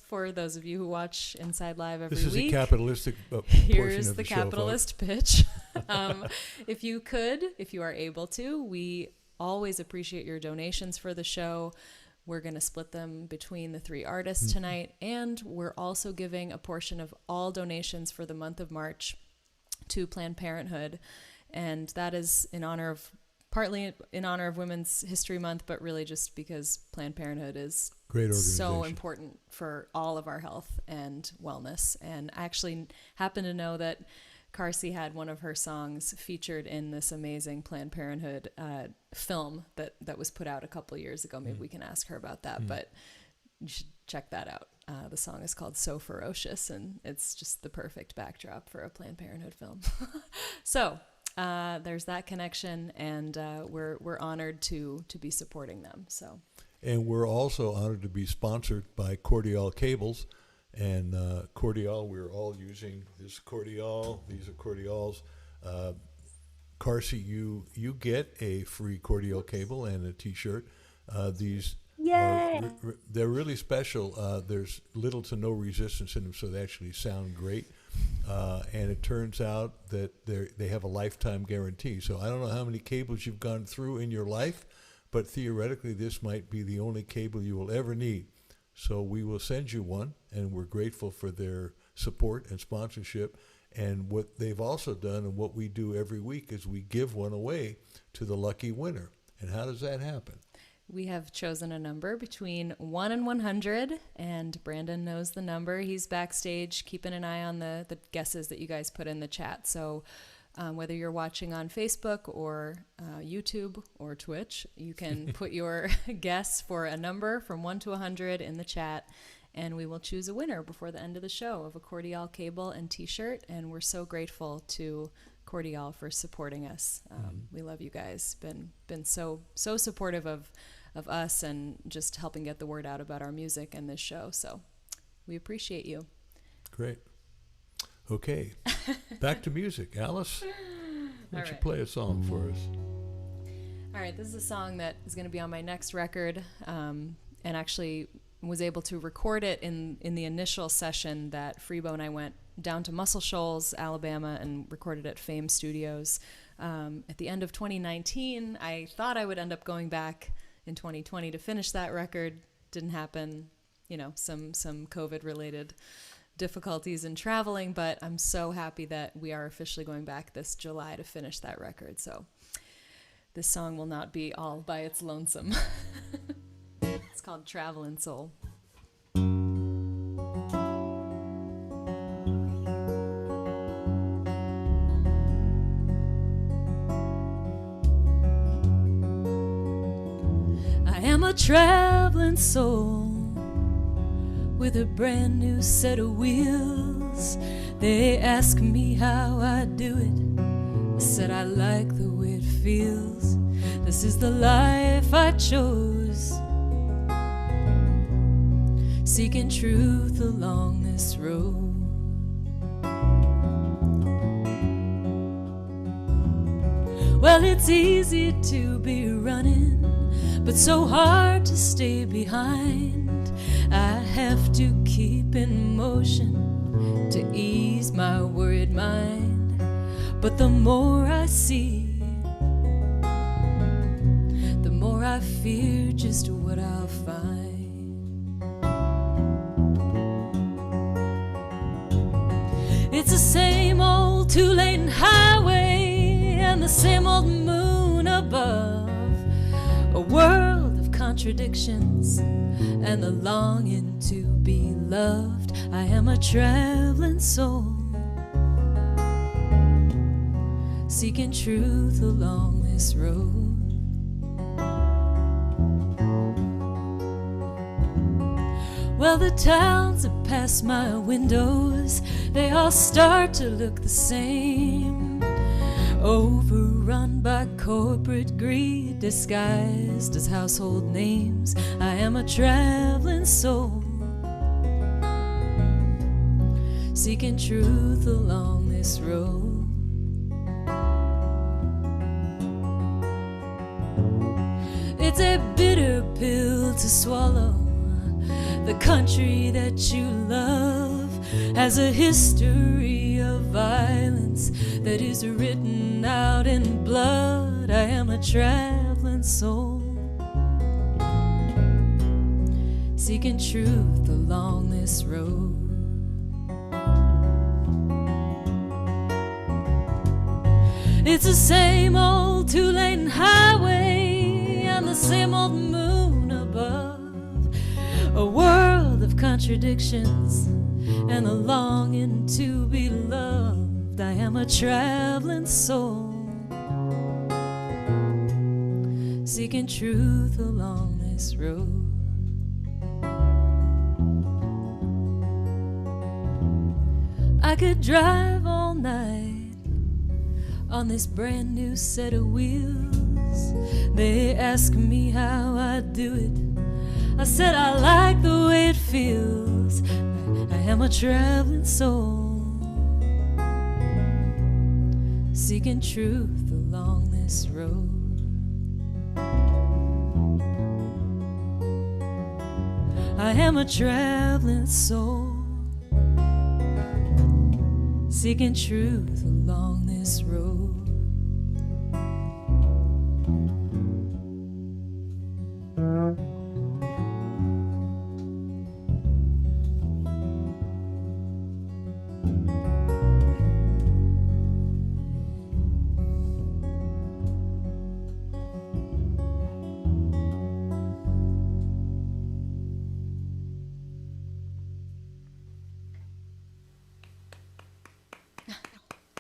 For those of you who watch Inside Live every This is week. a capitalistic portion Here's of the the show, capitalist pitch. If you are able to, we always appreciate your donations for the show. We're going to split them between the three artists tonight, and we're also giving a portion of all donations for the month of March to Planned Parenthood, and that is partly in honor of Women's History Month, but really just because Planned Parenthood is Great organization. so important for all of our health and wellness. And I actually happen to know that Carsie had one of her songs featured in this amazing Planned Parenthood film that was put out a couple years ago. Maybe we can ask her about that, but you should check that out. The song is called So Ferocious, and it's just the perfect backdrop for a Planned Parenthood film. So there's that connection, and we're honored to be supporting them. So, And we're also honored to be sponsored by Cordial Cables. And Cordial, we're all using this Cordial. These are Cordials. Carsie, you get a free Cordial cable and a T-shirt. These Yay! they're really special. There's little to no resistance in them, so they actually sound great. And it turns out that they have a lifetime guarantee. So I don't know how many cables you've gone through in your life, but theoretically this might be the only cable you will ever need. So we will send you one, and we're grateful for their support and sponsorship. And what they've also done, and what we do every week, is we give one away to the lucky winner. And how does that happen? we have chosen a number between 1 and 100, and Brandon knows the number. He's backstage keeping an eye on the guesses that you guys put in the chat. So whether you're watching on Facebook or YouTube or Twitch, you can put your guess for a number from 1 to 100 in the chat, and we will choose a winner before the end of the show of a Cordial cable and t-shirt. And we're so grateful to Cordial for supporting us. We love you guys. Been so supportive of us and just helping get the word out about our music and this show. So we appreciate you. Great. Okay, back to music. Alice, why don't you play a song for us? All right, this is a song that is going to be on my next record, and actually was able to record it in the initial session that Freebo and I went down to Muscle Shoals, Alabama, and recorded at Fame Studios. At the end of 2019, I thought I would end up going back in 2020 to finish that record. Didn't happen, some COVID-related difficulties in traveling, but I'm so happy that we are officially going back this July to finish that record. So this song will not be all by its lonesome. It's called Travelin' Soul. I am a traveling soul with a brand new set of wheels. They ask me how I do it. I said I like the way it feels. This is the life I chose, seeking truth along this road. Well, it's easy to be running, but so hard to stay behind. I have to keep in motion to ease my worried mind. But the more I see, the more I I fear just what I'll find. It's the same old two-lane highway and the same old moon above, a world of contradictions and the longing to be loved. I am a traveling soul, seeking truth along this road. Well, the towns that pass my windows, they all start to look the same, overrun by corporate greed disguised as household names. I am a traveling soul, seeking truth along this road. It's a bitter pill to swallow. The country that you love has a history of violence that is written out in blood. I am a traveling soul, seeking truth along this road. It's the same old two-lane highway and the same old moon above, a world of contradictions and a longing to be loved. I am a traveling soul, seeking truth along this road. I could drive all night on this brand new set of wheels. They ask me how I do it. I said I like the way it feels. I am a traveling soul, seeking truth along this road. I am a traveling soul, seeking truth along this road.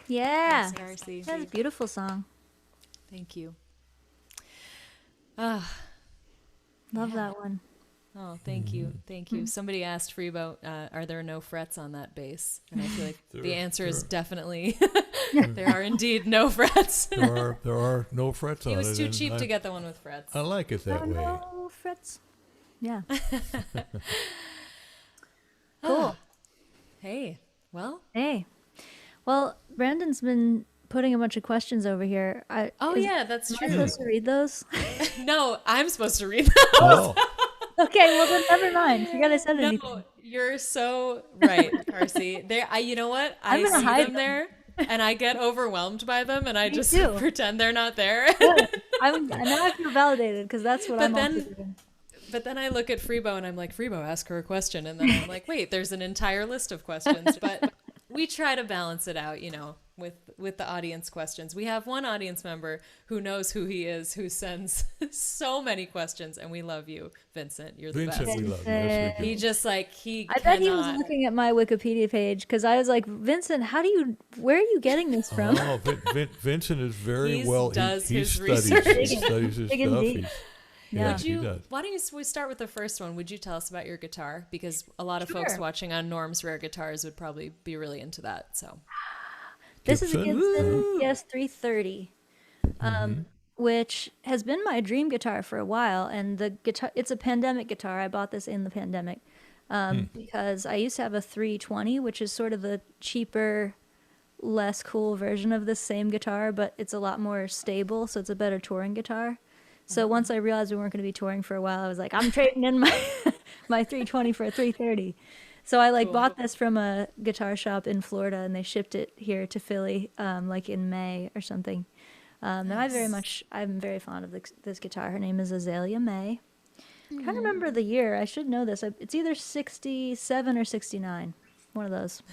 Yeah, Thanks, Carsie. that's a beautiful song. Thank you. Love that one. Oh, thank you. Thank you. Somebody asked Freebo, are there no frets on that bass? And I feel like the answer is definitely there are indeed no frets. There are no frets on it. He was too and cheap to get the one with frets. I like it that way. No frets. Yeah. Cool. Hey, well. Hey. Well, Brandon's been putting a bunch of questions over here. Yeah, that's Am I true. supposed to read those? No, I'm supposed to read them. Oh, Okay, well then never mind. Forget I said anything. No, you're so right, Carsie. You know what? I I'm gonna see hide them them. there, and I get overwhelmed by them, and I Me just too. pretend they're not there. Good. Now I feel validated because that's what But I'm also then- doing. But then I look at Freebo, and I'm like, Freebo, ask her a question, and then I'm like, wait, there's an entire list of questions. But we try to balance it out, with the audience questions. We have one audience member who knows who he is, who sends so many questions, and we love you, Vincent. You're the Vincent, best. we love you. Yes, we do. He just he I bet he was cannot- looking at my Wikipedia page because I was like, Vincent, where are you getting this from? Oh, Vincent is very He's well. does He his studies. research. He studies his Digging stuff. deep. He's- Yeah. yes, he does. Why don't we start with the first one? Would you tell us about your guitar? Because a lot of folks Sure. watching on Norm's Rare Guitars would probably be really into that. So This is a Gibson? Gibson ES330, which has been my dream guitar for a while. And the guitar, it's a pandemic guitar. I bought this in the pandemic because I used to have a 320, which is sort of the cheaper, less cool version of this same guitar, but it's a lot more stable, so it's a better touring guitar. So once I realized we weren't going to be touring for a while, I was like, I'm trading in my my 320 for a 330. So I bought this from a guitar shop in Florida, and they shipped it here to Philly in May or something. And I'm very fond of this guitar. Her name is Azalea May. I'm trying to remember the year. I should know this. It's either 67 or 69. One of those.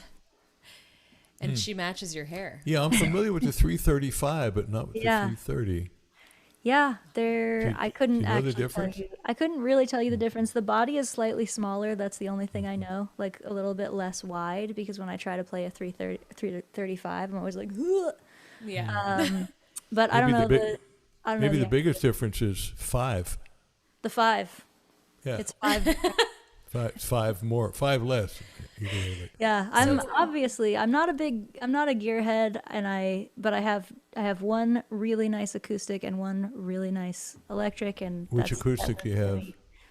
And she matches your hair. Yeah, I'm familiar with the 335, but not with the 330. Yeah, I couldn't do you know the actually difference? tell you. I couldn't really tell you the difference. The body is slightly smaller. That's the only thing I know. Like a little bit less wide, because when I try to play a 335, I'm always like, ugh. Yeah. But I don't know. I don't know. Maybe the biggest difference is 5. The 5. Yeah, It's 5. 5 more, 5 less. Either way. Yeah, I'm not a gearhead, but I have one really nice acoustic and one really nice electric. And Which acoustic do you have?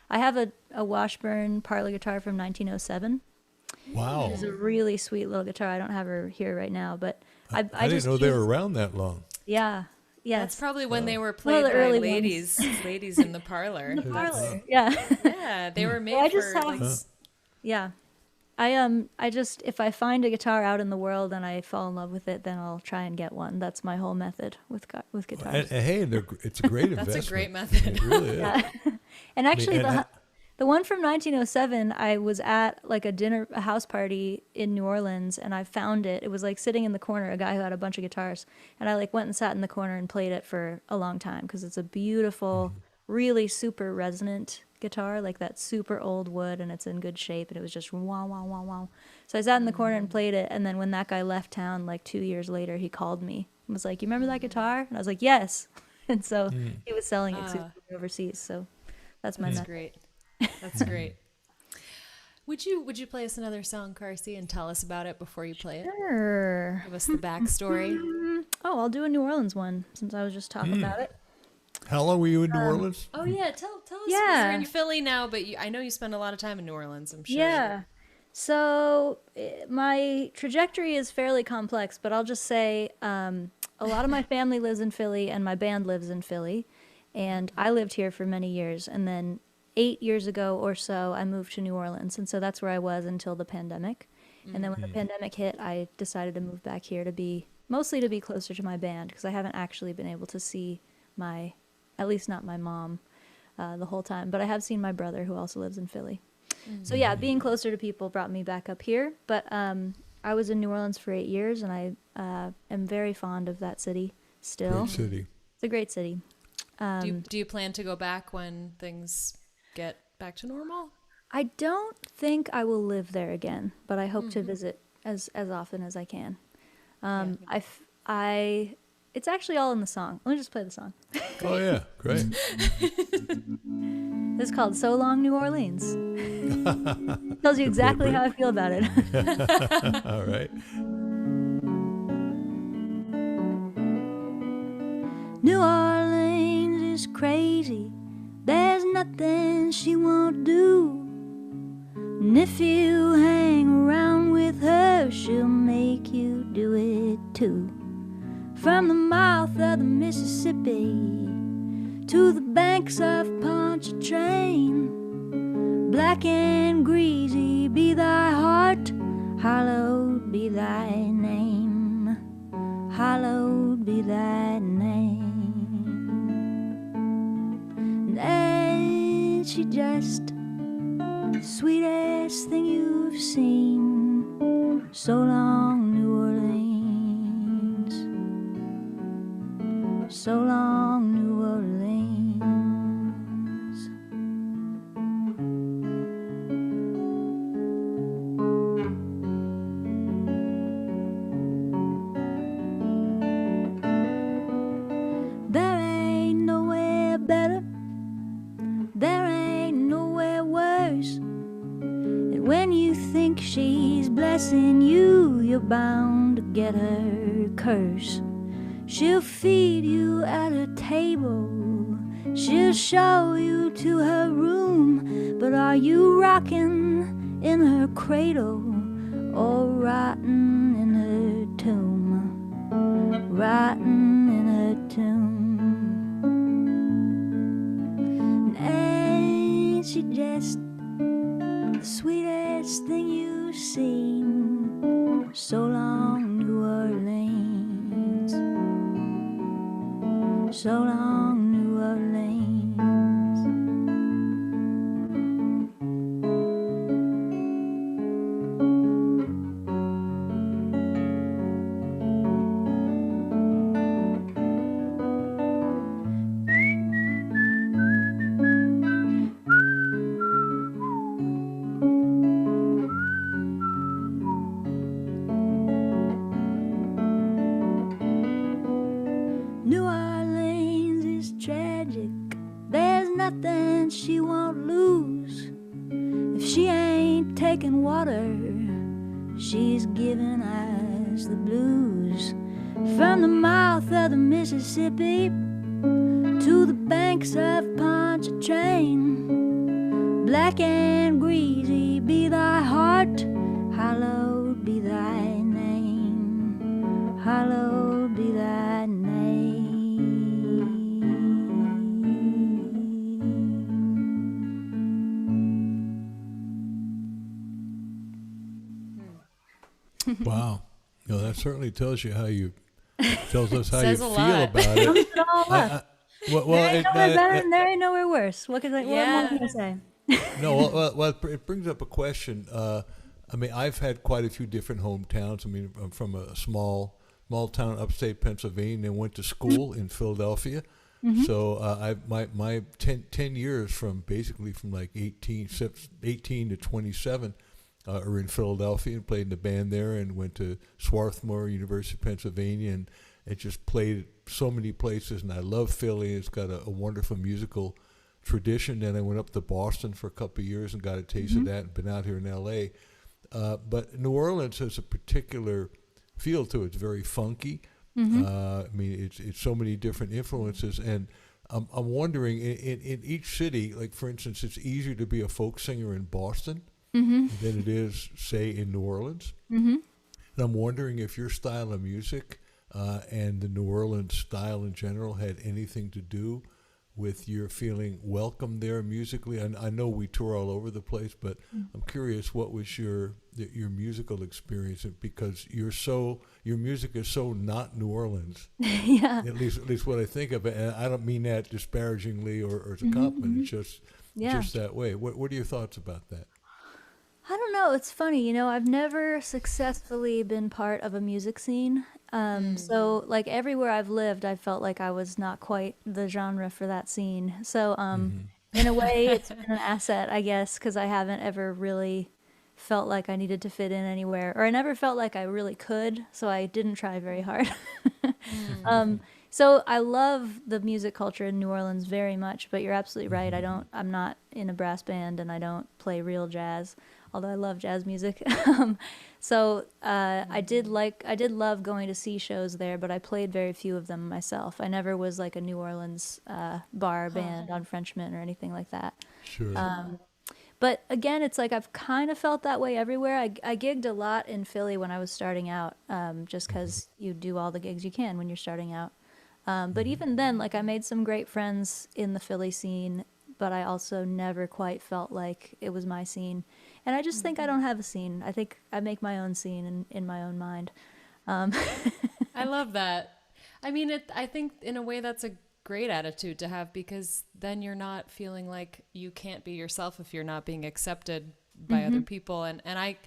I have a Washburn parlor guitar from 1907. Wow. It's a really sweet little guitar. I don't have her here right now, but I didn't just know they use- were around that long. Yeah. Yes. That's probably when they were One played of the by early ladies in the parlor. parlor. Yeah. Yeah, they were made I for just have- like, Yeah. I just, if I find a guitar out in the world and I fall in love with it, then I'll try and get one. That's my whole method with guitars. And hey, it's a great investment. That's a great method. It really is. And actually, and the one from 1907, I was at like a house party in New Orleans, and I found it. It was like sitting in the corner, a guy who had a bunch of guitars, and I like went and sat in the corner and played it for a long time, because it's a beautiful, really super resonant guitar, like that super old wood, and it's in good shape, and it was just wow, wow, wow, wow. So I sat in the corner and played it, and then when that guy left town, like 2 years later, he called me and was like, "You remember that guitar?" And I was like, "Yes." And so he was selling it overseas, so that's my That's method. great. That's great. Would you play us another song, Carsie, and tell us about it before you play it? Sure. Give us the backstory. Oh, I'll do a New Orleans one, since I was just talking about it. How long were you in New Orleans? Oh yeah, tell us. 'Cause Yeah. You're in Philly now, but I know you spend a lot of time in New Orleans. I'm sure. Yeah. So my trajectory is fairly complex, but I'll just say a lot of my family lives in Philly, and my band lives in Philly, and I lived here for many years, and then 8 years ago or so, I moved to New Orleans, and so that's where I was until the pandemic. And then when the pandemic hit, I decided to move back here mostly to be closer to my band, because I haven't actually been able to see at least not my mom, the whole time. But I have seen my brother, who also lives in Philly. So yeah, being closer to people brought me back up here. But I was in New Orleans for 8 years, and I am very fond of that city still. Great city. It's a great city. Do you plan to go back when things get back to normal? I don't think I will live there again, but I hope to visit as often as I can. It's actually all in the song. Let me just play the song. Oh yeah, great. This is called "So Long, New Orleans." Tells you exactly how I feel about it. All right. New Orleans is crazy. There's nothing she won't do. And if you hang around with her, she'll make you do it too. From the mouth of the Mississippi to the banks of Pontchartrain, black and greasy be thy heart, hallowed be thy name, hallowed be thy name. And ain't she just the sweetest thing you've seen? So long, New Orleans. So long, New Orleans. There ain't nowhere better, there ain't nowhere worse. And when you think she's blessing you, you're bound to get her curse. She'll feed you at her table, she'll show you to her room, but are you rocking in her cradle or rotting in her tomb? Rotting in her tomb. And ain't she just the sweetest thing you've seen? So long, New Orleans. So long, New Orleans. New Orleans is tragic. There's nothing she won't lose. If she ain't taking water, she's giving us the blues. From the mouth of the Mississippi to the banks of Pontchartrain, black and greasy be thy heart, hallowed be thy name, hallowed be thy name. Wow. You know, that certainly tells you how you tells us how you Says feel a lot. about it. It's all up. Well, There ain't nowhere better and there ain't nowhere worse. What could I, what more Yeah. can I say? no, well, it brings up a question. I mean, I've had quite a few different hometowns. I mean, I'm from a small town upstate Pennsylvania and went to school in Philadelphia. So my 10 years from basically from like 18 to 27 are in Philadelphia, and played in the band there, and went to Swarthmore, University of Pennsylvania, and just played so many places. And I love Philly. It's got a wonderful musical tradition. Then I went up to Boston for a couple of years and got a taste of that, and been out here in L.A. But New Orleans has a particular feel to it. It's very funky. I mean, it's so many different influences, and I'm wondering in each city, like for instance, it's easier to be a folk singer in Boston than it is, say, in New Orleans. And I'm wondering if your style of music and the New Orleans style in general had anything to do with your feeling welcome there musically. And I know we tour all over the place, but I'm curious, what was your musical experience? Because your music is so not New Orleans. Yeah. At least what I think of it, and I don't mean that disparagingly or as a compliment. It's just that way. What are your thoughts about that? I don't know. It's funny, you know, I've never successfully been part of a music scene. So like everywhere I've lived, I felt like I was not quite the genre for that scene. So in a way, it's been an asset, I guess, because I haven't ever really felt like I needed to fit in anywhere, or I never felt like I really could, so I didn't try very hard. So I love the music culture in New Orleans very much, but you're absolutely right. I'm not in a brass band, and I don't play real jazz, although I love jazz music. So I did love going to see shows there, but I played very few of them myself. I never was like a New Orleans bar band on Frenchman or anything like that. Sure. But again, it's like I've kind of felt that way everywhere. I gigged a lot in Philly when I was starting out, just because you do all the gigs you can when you're starting out. But even then, like I made some great friends in the Philly scene, but I also never quite felt like it was my scene. And I just think I don't have a scene. I think I make my own scene in my own mind. I love that. I mean, I think in a way that's a great attitude to have, because then you're not feeling like you can't be yourself if you're not being accepted by other people. And I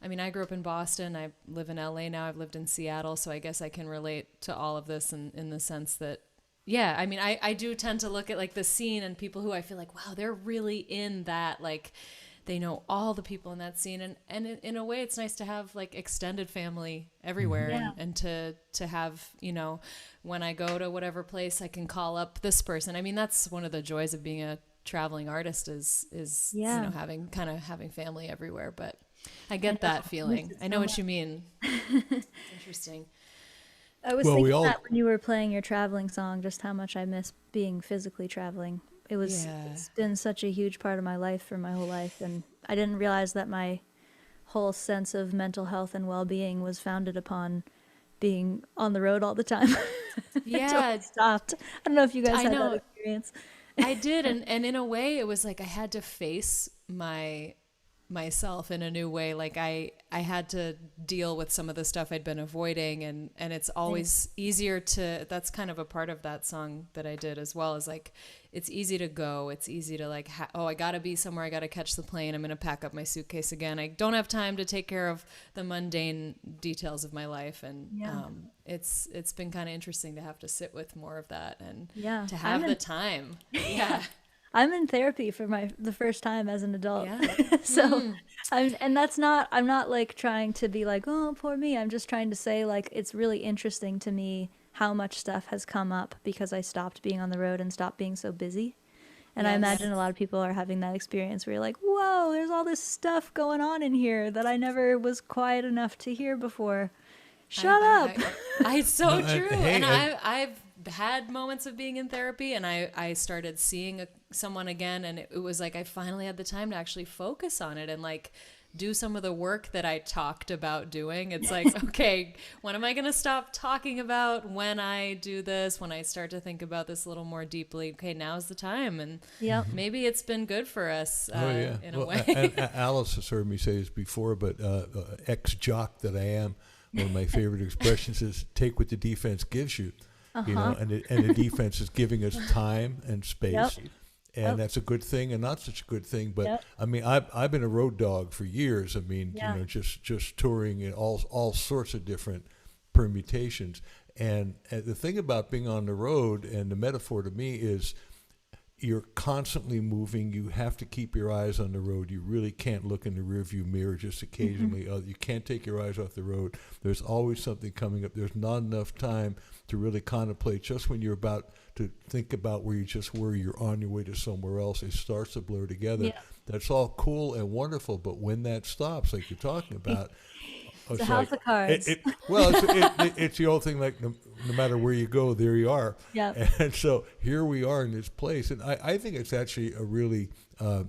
mean, I grew up in Boston. I live in LA now. I've lived in Seattle. So I guess I can relate to all of this in the sense that, yeah, I mean, I do tend to look at like the scene and people who I feel like, wow, they're really in that, like they know all the people in that scene. And in a way, it's nice to have like extended family everywhere and to have, you know, when I go to whatever place, I can call up this person. I mean, that's one of the joys of being a traveling artist is you know, having family everywhere. But I get that feeling. I know what you mean. It's interesting. I was thinking that when you were playing your traveling song, just how much I miss being physically traveling. It's been such a huge part of my life for my whole life, and I didn't realize that my whole sense of mental health and well-being was founded upon being on the road all the time. Yeah. It stopped. I don't know if you guys had that experience. I did, and in a way it was like I had to face my myself in a new way. Like I had to deal with some of the stuff I'd been avoiding, and it's always easier to, that's kind of a part of that song that I did as well, is like, it's easy to go. It's easy to like, I gotta be somewhere. I gotta catch the plane. I'm gonna pack up my suitcase again. I don't have time to take care of the mundane details of my life. And it's been kind of interesting to have to sit with more of that and to have the time. Yeah. I'm in therapy for the first time as an adult. Yeah. So I'm not like trying to be like, oh, poor me. I'm just trying to say, like, it's really interesting to me how much stuff has come up because I stopped being on the road and stopped being so busy. And I imagine a lot of people are having that experience where you're like, whoa, there's all this stuff going on in here that I never was quiet enough to hear before. Shut up. It's so true. And I've had moments of being in therapy, and I started seeing someone again, and it was like I finally had the time to actually focus on it and like do some of the work that I talked about doing. It's like, okay, when am I going to stop talking about when I do this, when I start to think about this a little more deeply? Okay, now's the time. And maybe it's been good for us in a way. Alice has heard me say this before, but ex-jock that I am, one of my favorite expressions is take what the defense gives you. You know, and the defense is giving us time and space, and that's a good thing and not such a good thing. But I mean, I've been a road dog for years. I mean, you know, just touring in all sorts of different permutations. And the thing about being on the road, and the metaphor to me is, you're constantly moving. You have to keep your eyes on the road. You really can't look in the rearview mirror just occasionally. You can't take your eyes off the road. There's always something coming up. There's not enough time to really contemplate. Just when you're about to think about where you just were, you're on your way to somewhere else. It starts to blur together. That's all cool and wonderful, but when that stops, like you're talking about, it's a house of cards. It's the old thing, like no matter where you go, there you are. Yeah. And so here we are in this place, and I think it's actually a really, I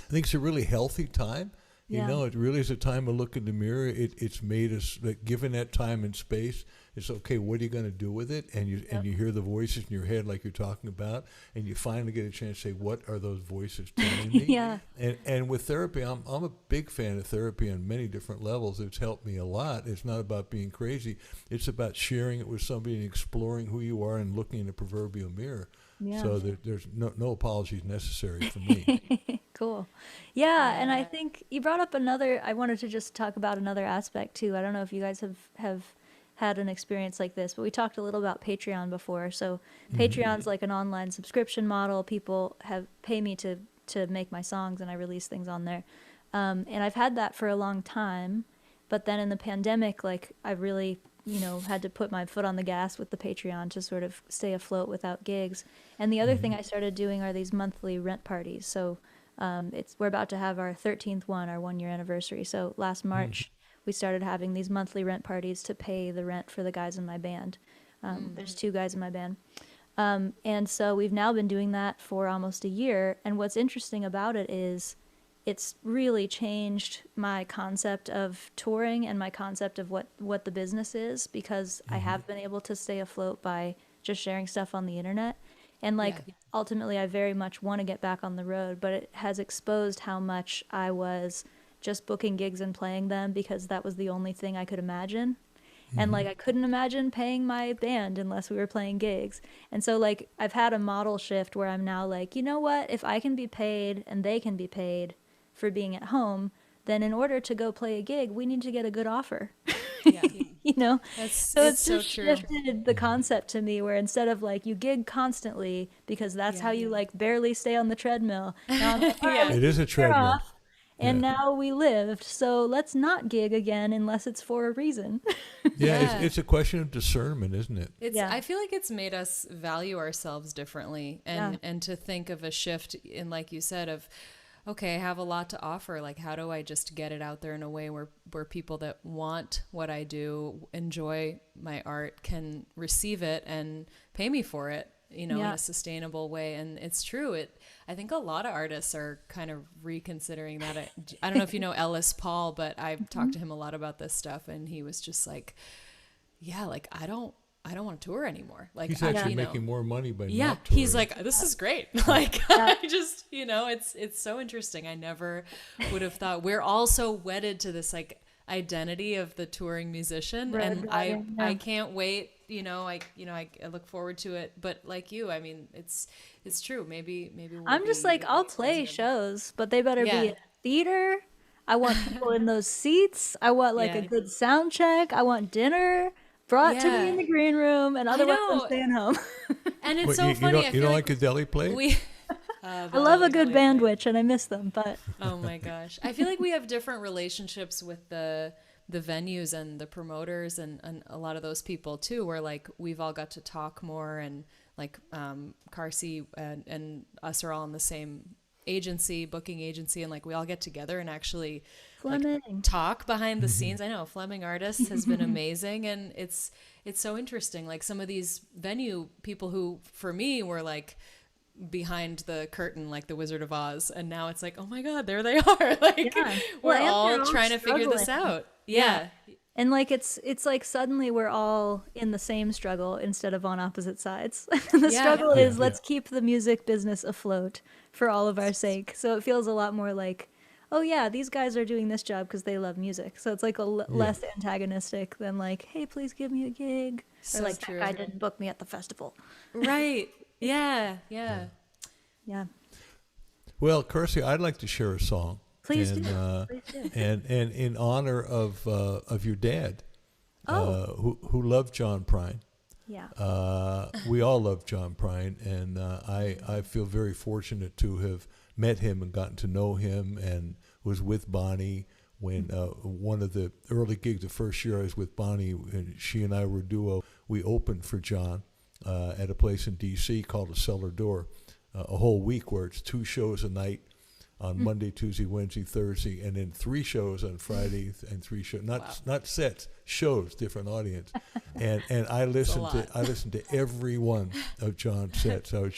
think it's a really healthy time. You know, it really is a time to look in the mirror. It's made us, like, given that time and space, it's okay, what are you going to do with it? And you hear the voices in your head like you're talking about, and you finally get a chance to say, what are those voices telling me? And with therapy, I'm a big fan of therapy on many different levels. It's helped me a lot. It's not about being crazy. It's about sharing it with somebody and exploring who you are and looking in the proverbial mirror. So there's no apologies necessary for me. Cool. Yeah, and I think you brought up I wanted to just talk about another aspect too. I don't know if you guys have had an experience like this, but we talked a little about Patreon before. So Patreon's like an online subscription model. People pay me to make my songs, and I release things on there. And I've had that for a long time, but then in the pandemic, like, I really, had to put my foot on the gas with the Patreon to sort of stay afloat without gigs. And the other thing I started doing are these monthly rent parties. So we're about to have our 13th one, our 1-year anniversary. So last March, we started having these monthly rent parties to pay the rent for the guys in my band. There's 2 guys in my band. And so we've now been doing that for almost a year. And what's interesting about it is it's really changed my concept of touring and my concept of what the business is, because I have been able to stay afloat by just sharing stuff on the internet. And ultimately, I very much want to get back on the road, but it has exposed how much I was just booking gigs and playing them because that was the only thing I could imagine. And like, I couldn't imagine paying my band unless we were playing gigs. And so, like, I've had a model shift where I'm now like, you know what, if I can be paid and they can be paid for being at home, then in order to go play a gig, we need to get a good offer. So it's just shifted the concept to me, where instead of like, you gig constantly because that's how you like barely stay on the treadmill. Now I'm like, it is a treadmill. And now we lived, so let's not gig again unless it's for a reason. It's a question of discernment, isn't it? I feel like it's made us value ourselves differently, and to think of a shift in, like you said, of, okay, I have a lot to offer. Like, how do I just get it out there in a way where people that want what I do, enjoy my art, can receive it and pay me for it, in a sustainable way. And it's true. I think a lot of artists are kind of reconsidering that. I don't know if you know Ellis Paul, but I've talked to him a lot about this stuff, and he was just like, I don't I don't want to tour anymore. Like, He's I, actually you know, making more money by yeah, not touring. he's like, this is great. Like, I just, you know, it's so interesting. I never would have thought. We're all so wedded to this like identity of the touring musician, Road and dogging, I yeah. can't wait. You know, I look forward to it. But like you, I mean, it's true. Maybe we'll I'm just be like, I'll as play good. shows, but they better Yeah. be in a theater. I want people in those seats. I want like a Yeah. good sound check. I want dinner brought to me Yeah. in the green room, and otherwise I'm know. staying home. And it's Wait, so you funny. I don't, feel you don't like like a deli plate? we. I love a good bandwidth, and I miss them. But Oh my gosh. I feel like we have different relationships with the venues and the promoters and a lot of those people too, where like we've all got to talk more, and like Carsie and us are all in the same booking agency, and like we all get together and actually like Fleming. talk behind the scenes. I know Fleming Artists has been amazing, and it's so interesting. Like some of these venue people who for me were like behind the curtain like the Wizard of Oz, and now it's like, oh my god, there they are. Like Yeah. we're Well, and all they're all trying to figure this struggling. out. Yeah. And like it's like suddenly we're all in the same struggle instead of on opposite sides. The Yeah. struggle Yeah, is yeah. let's keep the music business afloat for all of our sake. So it feels a lot more like, oh yeah, these guys are doing this job because they love music. So it's like less antagonistic than like, hey, please give me a gig. So or like, true. that guy didn't book me at the festival. Right. Yeah. Yeah. Yeah. Well, Carsie, I'd like to share a song. Please and, do. Please do. And in honor of your dad, Oh. who loved John Prine. Yeah. We all love John Prine, and I feel very fortunate to have met him and gotten to know him, and was with Bonnie when one of the early gigs, the first year I was with Bonnie, and she and I were a duo. We opened for John at a place in D.C. called the Cellar Door, a whole week where it's 2 shows a night on Monday, Tuesday, Wednesday, Thursday, and then 3 shows on Friday, and 3 shows, not sets, shows, different audience. And I listened to every one of John's sets. I was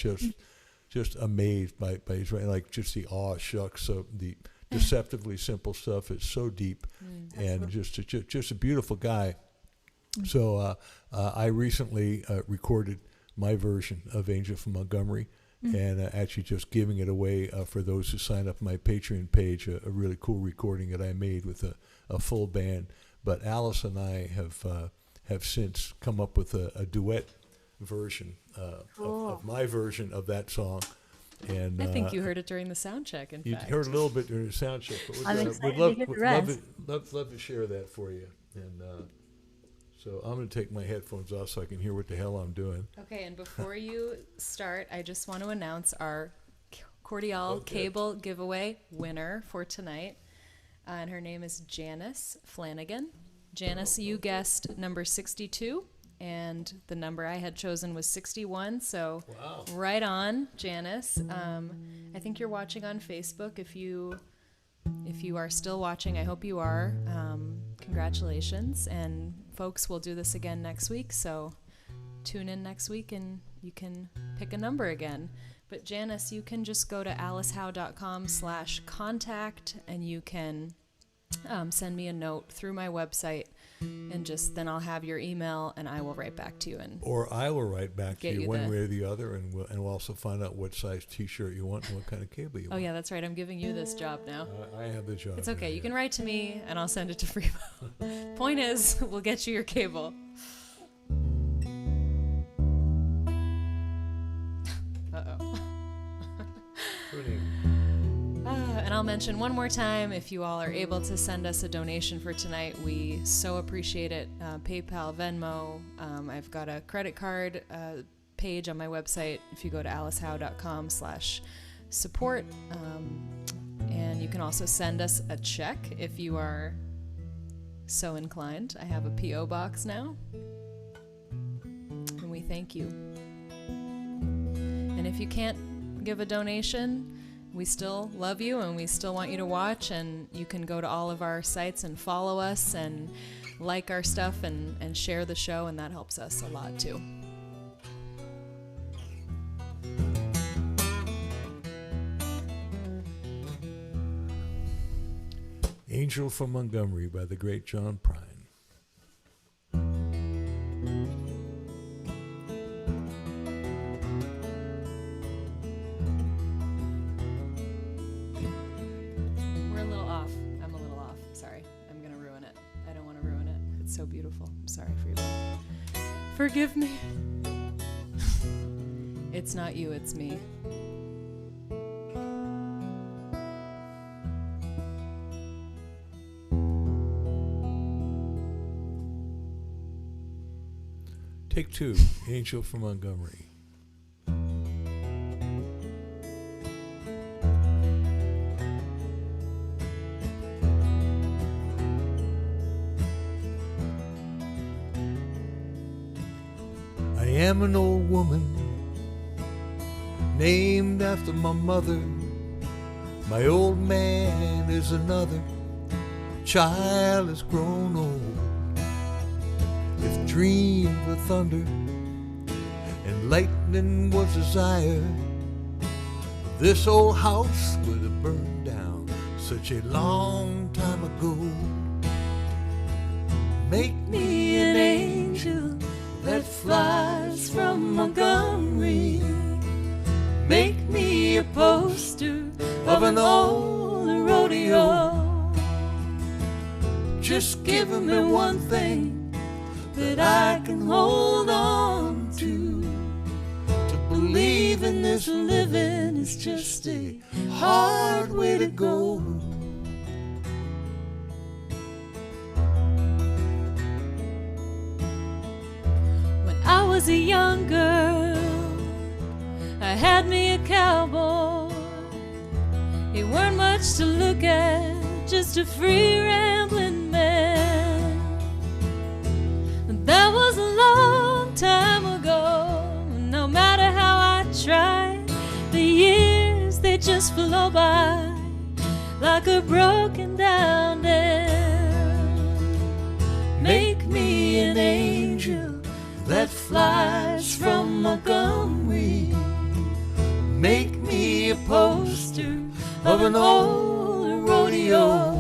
just amazed by his writing, like just the aw shucks of the deceptively simple stuff. It's so deep, and just a beautiful guy. So I recently recorded my version of Angel from Montgomery, and actually just giving it away for those who sign up my Patreon page, a really cool recording that I made with a full band. But Alice and I have since come up with a duet version of my version of that song. And I think you heard it during the sound check, in you fact. heard a little bit during the sound check, but I'm we'd excited love, to hear the we'd rest. love to share that for you. And so I'm going to take my headphones off so I can hear what the hell I'm doing. Okay, and before you start, I just want to announce our Cordial Cable giveaway winner for tonight. And her name is Janice Flanagan. Janice, you guessed number 62, and the number I had chosen was 61. So right on, Janice. I think you're watching on Facebook. If you are still watching, I hope you are. Congratulations. And folks, we'll do this again next week. So tune in next week and you can pick a number again. But Janice, you can just go to alicehowe.com/contact, and you can send me a note through my website, and then I'll have your email and I will write back to you. Or I will write back to Get you you one the- way or the other, and we'll also find out what size T-shirt you want and what kind of cable you Oh want. yeah, that's right. I'm giving you this job now. I have the job. It's okay. yeah, You can yeah. write to me and I'll send it to Freebo. Point is, we'll get you your cable. Uh-oh. Pretty. And I'll mention one more time, if you all are able to send us a donation for tonight, we so appreciate it. PayPal, Venmo. I've got a credit card page on my website. If you go to alicehowe.com/support. And you can also send us a check if you are so inclined. I have a P.O. box now. And we thank you. And if you can't give a donation, we still love you and we still want you to watch, and you can go to all of our sites and follow us and like our stuff and share the show, and that helps us a lot too. Angel from Montgomery by the great John Prine. It's so beautiful. I'm sorry, Freebo. Forgive me. It's not you, it's me. Take two, Angel from Montgomery. I am an old woman, named after my mother. My old man is another, child has grown old. If dreams were thunder and lightning was desire, this old house would have burned down such a long time ago. Make me an angel that flies from Montgomery. Make me a poster of an old rodeo. Just give me one thing that I can hold on to. To believe in this living is just a hard way to go. When I was a young girl, I had me a cowboy. He weren't much to look at, just a free rambling man. That was a long time ago. No matter how I tried, the years they just flow by like a broken down dam. Make me an angel that flies from Montgomery. Make me a poster of an old rodeo.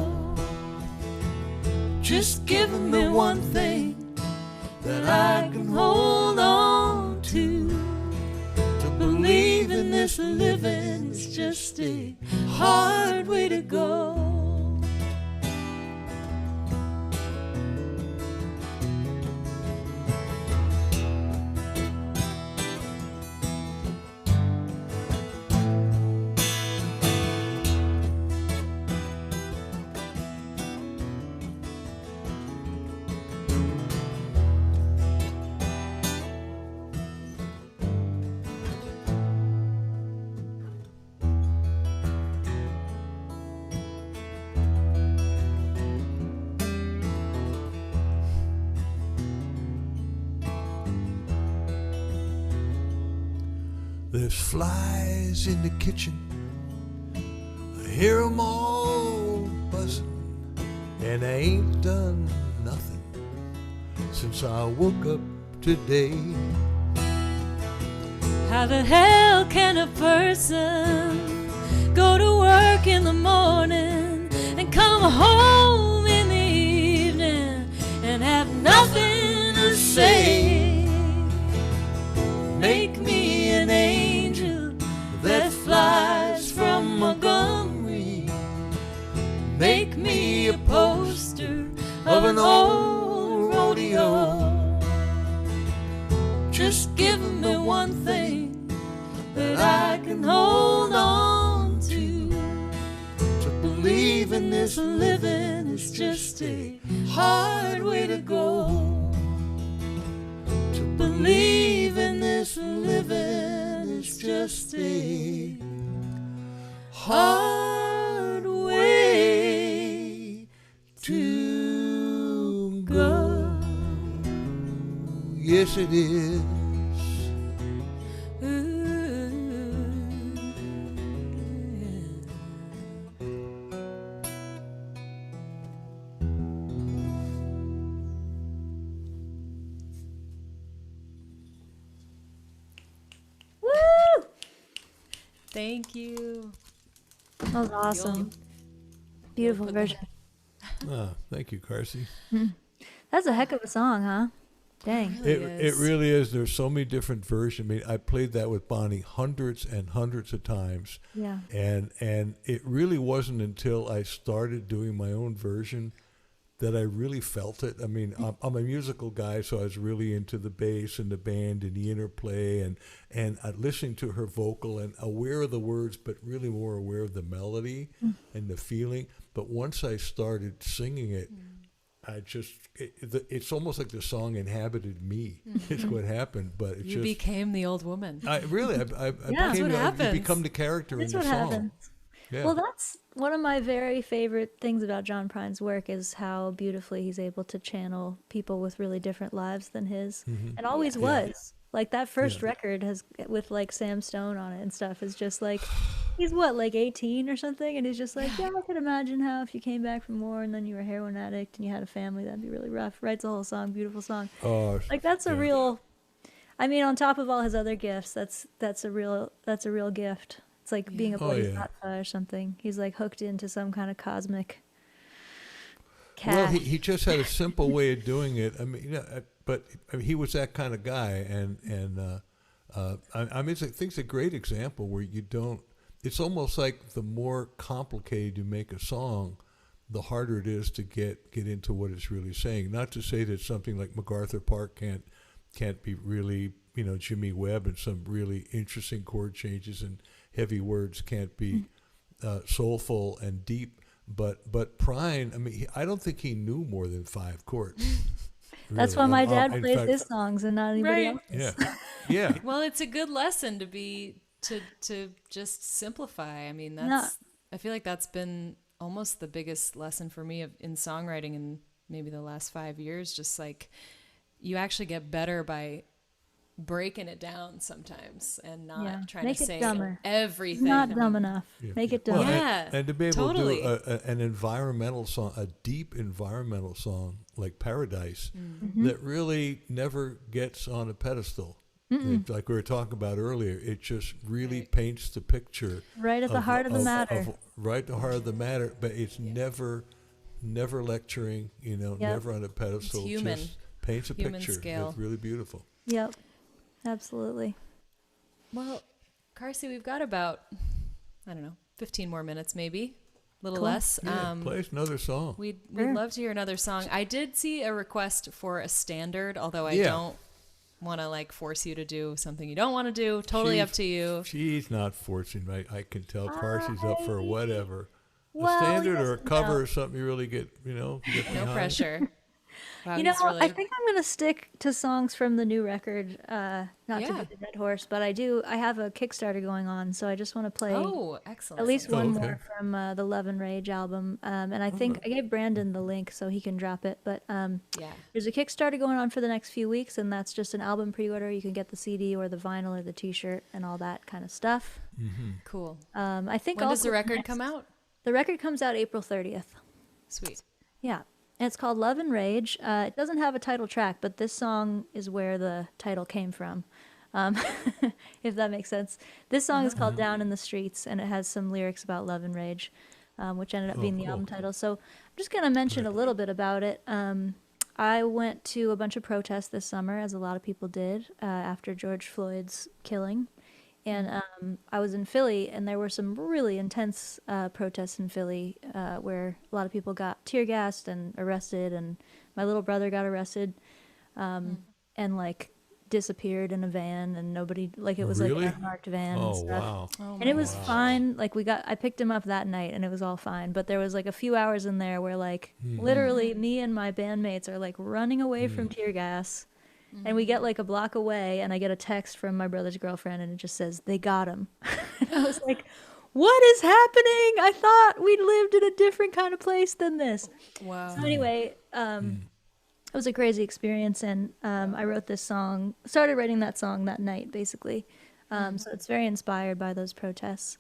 Just give me one thing that I can hold on to. To believe in this living is just a hard way to go. There's flies in the kitchen, I hear 'em all buzzing, and I ain't done nothing since I woke up today. How the hell can a person go to work in the morning and come home in the evening and have nothing to say? Make me an angel that flies from Montgomery. Make me a poster of an old rodeo. Just give me one thing that I can hold on to. To believe in this living is just a hard way to go. To believe in this living is just a hard way to go. Yes, it is. Thank you. That was awesome. Beautiful version. Thank you, Carsie. That's a heck of a song, huh? Dang. It really is. There's so many different versions. I mean, I played that with Bonnie hundreds and hundreds of times. Yeah. And it really wasn't until I started doing my own version that I really felt it. I mean, I'm a musical guy, so I was really into the bass and the band and the interplay and listening to her vocal and aware of the words, but really more aware of the melody and the feeling. But once I started singing it, it's almost like the song inhabited me. It's what happened, but it You became the old woman. I That's what happens. you become the character That's in the what song. happens. Yeah. Well, that's one of my very favorite things about John Prine's work is how beautifully he's able to channel people with really different lives than his, and always was. Like that first record has with like Sam Stone on it and stuff is just like he's what, like 18 or something, and he's just like, yeah, I could imagine how if you came back from war and then you were a heroin addict and you had a family, that'd be really rough. Writes a whole song, beautiful song. Like that's a real. I mean, on top of all his other gifts, that's a real gift. It's like being a bodhisattva or something. He's like hooked into some kind of cosmic cash. Well, he just had a simple way of doing it. I mean, but I mean, he was that kind of guy, and I mean, I think it's a great example where you don't. It's almost like the more complicated you make a song, the harder it is to get into what it's really saying. Not to say that something like MacArthur Park can't be really, Jimmy Webb and some really interesting chord changes and heavy words can't be soulful and deep, but Prine, I mean, I don't think he knew more than 5 chords. That's why my dad plays his songs and not anybody else's. Yeah. Well, it's a good lesson to just simplify. I mean, I feel like that's been almost the biggest lesson for me in songwriting in maybe the last 5 years. Just like you actually get better by breaking it down sometimes and not trying to say everything. Not dumb enough. Make it dumb. Well, and to be able to do an environmental song, a deep environmental song like Paradise that really never gets on a pedestal. Like we were talking about earlier, it just really paints the picture. Right at the heart of the matter. Right at the heart of the matter, but it's never lecturing, never on a pedestal. It's human. Just paints a Human picture. scale. It's really beautiful. Yep. Absolutely. Well, Carsie, we've got about, 15 more minutes maybe, a little Cool. less. Play us another song. We'd love to hear another song. I did see a request for a standard, although I don't want to like force you to do something you don't want to do. Totally up to you. She's not forcing. I can tell Carsie's up for whatever. Well, a standard yes or a and cover no. or something you really get, get No behind. pressure. Wow, You know, he's really- I think I'm gonna stick to songs from the new record. Not to be the dead horse, but I have a Kickstarter going on, so I just want to play excellent. at least one okay. more from the Love and Rage album. And I think I gave Brandon the link so he can drop it. But there's a Kickstarter going on for the next few weeks, and that's just an album pre-order. You can get the CD or the vinyl or the T-shirt and all that kind of stuff. Cool. I think When does also the record come out? The record comes out April 30th. Sweet. Yeah. And it's called Love and Rage. It doesn't have a title track, but this song is where the title came from, if that makes sense. This song is called Down in the Streets, and it has some lyrics about love and rage, which ended up being the album title. So I'm just going to mention a little bit about it. I went to a bunch of protests this summer, as a lot of people did, after George Floyd's killing. And I was in Philly, and there were some really intense protests in Philly where a lot of people got tear gassed and arrested, and my little brother got arrested and like disappeared in a van, and nobody, like, it was Really? like an unmarked van and stuff. Wow. And it was fine. Like, I picked him up that night, and it was all fine. But there was like a few hours in there where like literally me and my bandmates are like running away from tear gas. And we get like a block away, and I get a text from my brother's girlfriend, and it just says, "They got him." And I was like, what is happening? I thought we lived in a different kind of place than this. Wow. So anyway, it was a crazy experience, and I wrote this song, started writing that song that night, basically. So it's very inspired by those protests.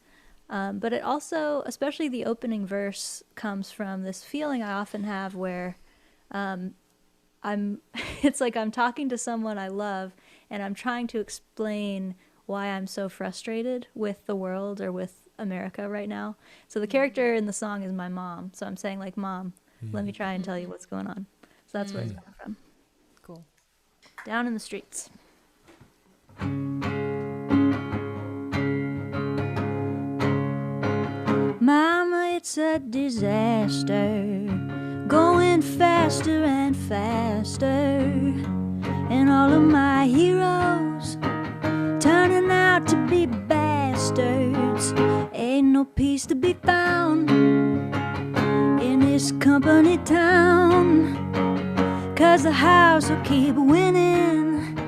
But it also, especially the opening verse, comes from this feeling I often have where it's like I'm talking to someone I love, and I'm trying to explain why I'm so frustrated with the world or with America right now. So the character in the song is my mom. So I'm saying like, Mom, let me try and tell you what's going on. So that's where it's coming from. Cool. Down in the Streets. Mama, it's a disaster going faster and faster, and all of my heroes turning out to be bastards. Ain't no peace to be found in this company town, 'cause the house will keep winning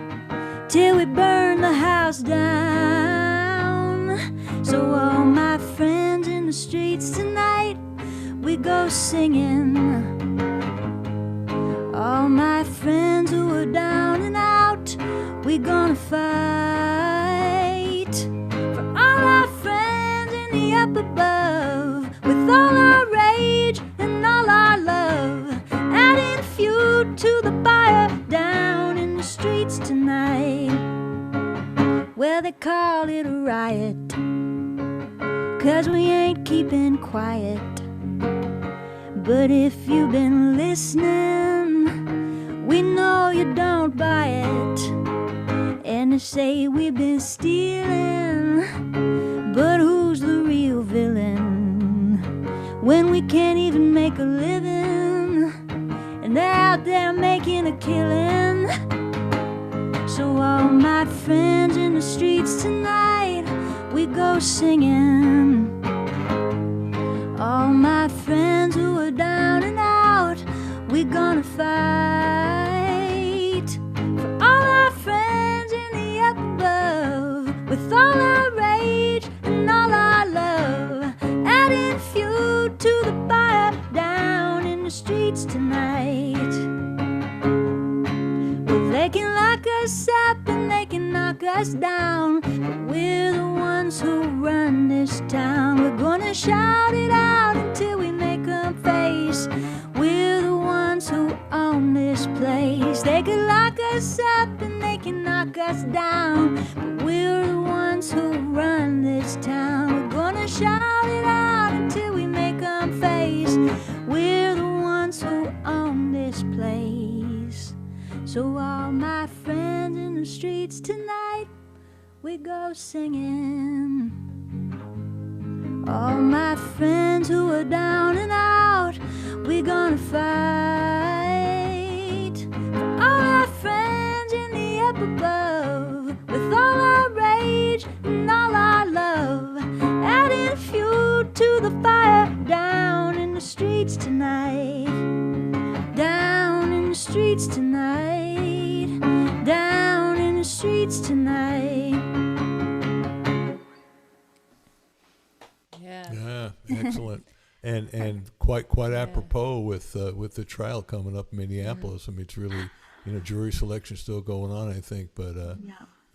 till we burn the house down. So all my friends in the streets tonight, we go singing. All my friends who are down and out, we gonna fight for all our friends in the up above, with all our rage and all our love, adding fuel to the fire down in the streets tonight. Well, they call it a riot, 'cause we ain't keeping quiet. But if you've been listening, we know you don't buy it. And they say we've been stealing, but who's the real villain when we can't even make a living and they're out there making a killing? So all my friends in the streets tonight, we go singing. All my friends who are down and out, we're gonna fight for all our friends in the up above, with all our rage and all our love, adding fuel to the fire down in the streets tonight. Well, they can lock us up and they can knock us down, but we're the ones who run this town. We're gonna shout it out until we make them face. We're the ones who own this place. They can lock us up and they can knock us down, but we're the ones who run this town. We're gonna shout it out until we make them face. We're the ones who own this place. So all my friends in the streets tonight, we go singing. All my friends who are down and out, we're gonna fight for all our friends in the up above, with all our rage and all our love, adding fuel to the fire down in the streets tonight. Down in the streets tonight. Down in the streets tonight. Yeah, excellent. And quite apropos with the trial coming up in Minneapolis. I mean, it's really, jury selection still going on, I think, but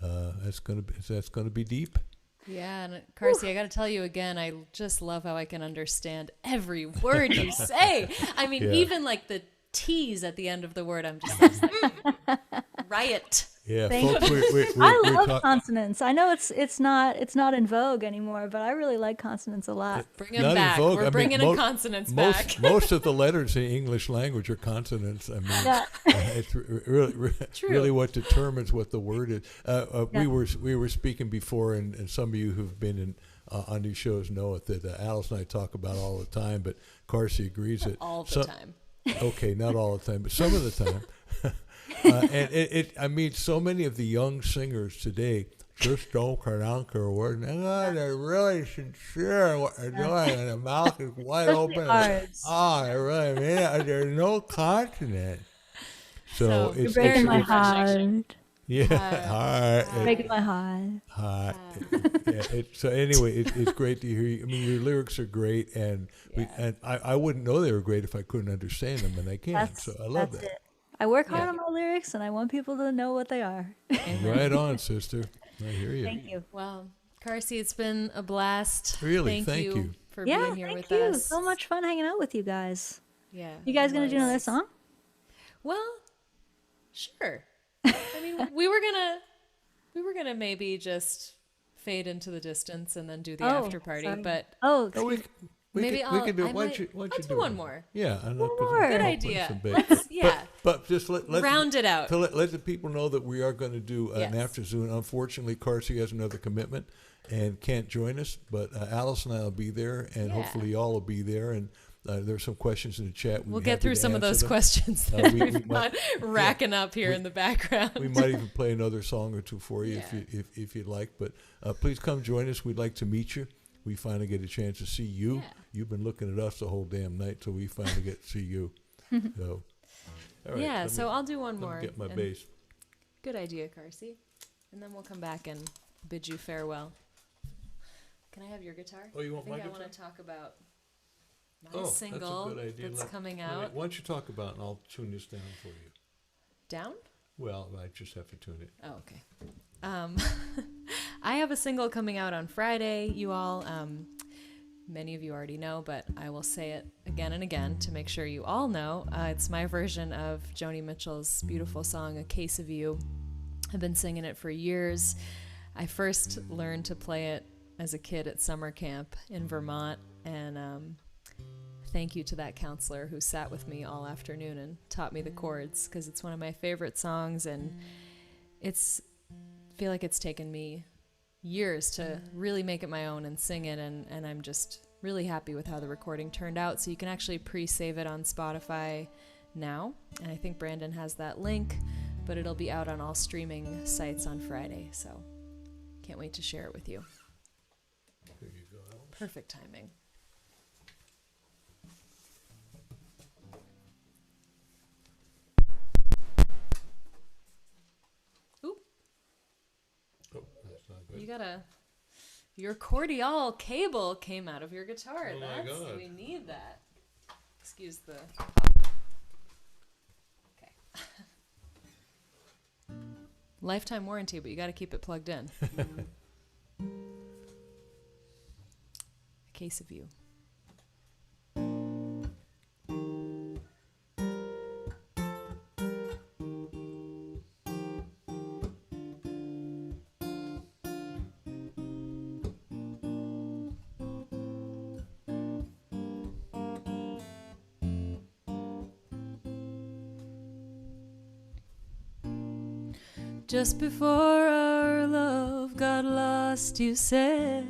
that's gonna be deep. Yeah, and Carsie, I got to tell you again, I just love how I can understand every word you say. I mean, even like the T's at the end of the word, I'm just like, riot. Yeah, Thank folks, I love consonants. I know it's not in vogue anymore, but I really like consonants a lot. Bring them back. We're bringing consonants back. Most of the letters in the English language are consonants. I mean, it's really what determines what the word is. We were speaking before, and some of you who've been on these shows know it, that Alice and I talk about all the time, but Carsie agrees that all the time. Okay, not all the time, but some of the time. And I mean, so many of the young singers today just don't pronounce their words. They're really sincere what they're doing, and the mouth is wide open. I really mean it. There's no consonant. So it's breaking my heart. Yeah, breaking my heart. So anyway, it's great to hear you. I mean, your lyrics are great, and I wouldn't know they were great if I couldn't understand them, and I can. So I love that. It. I work hard on my lyrics, and I want people to know what they are. Right on, sister. I hear you. Thank you. Well, Carsie, it's been a blast. Really, thank you for being here with us. Thank you. So much fun hanging out with you guys. Yeah. You guys gonna do another song? Well, sure. I mean, we were gonna maybe just fade into the distance and then do the after party, but maybe we can do it. Why don't you do one more? Yeah, one more. Good idea. Let's, but just let round it out. To let the people know that we are going to do an afternoon. Unfortunately, Carsie has another commitment and can't join us, but Alice and I will be there, and hopefully y'all will be there. And There's some questions in the chat. We'll get through some of those questions that we've got racking up here in the background. We might even play another song or two for you if you'd like. But please come join us. We'd like to meet you. We finally get a chance to see you. Yeah. You've been looking at us the whole damn night till we finally get to see you. So, all right, Yeah, so I'll do one let me more. get my and- bass. Good idea, Carsie. And then we'll come back and bid you farewell. Can I have your guitar? Oh, you want I my think I guitar? want to talk about my Oh, single that's a good idea. that's coming Wait, out. why don't you talk about it and I'll tune this down for you. Down? Well, I just have to tune it. Oh, okay. I have a single coming out on Friday. You all, many of you already know, but I will say it again and again to make sure you all know. It's my version of Joni Mitchell's beautiful song, A Case of You. I've been singing it for years. I first learned to play it as a kid at summer camp in Vermont, and thank you to that counselor who sat with me all afternoon and taught me the chords, because it's one of my favorite songs, and I feel like it's taken me years to really make it my own and sing it, and I'm just really happy with how the recording turned out. So you can actually pre-save it on Spotify now, and I think Brandon has that link, but it'll be out on all streaming sites on Friday, so can't wait to share it with you. Here you go, Alice. Perfect timing. Oop, Oh, that's not good. you gotta... Your cordial cable came out of your guitar. Oh my God. We need that. Excuse the... Okay. Lifetime warranty, but you gotta keep it plugged in. A Case of You. Just before our love got lost, you said,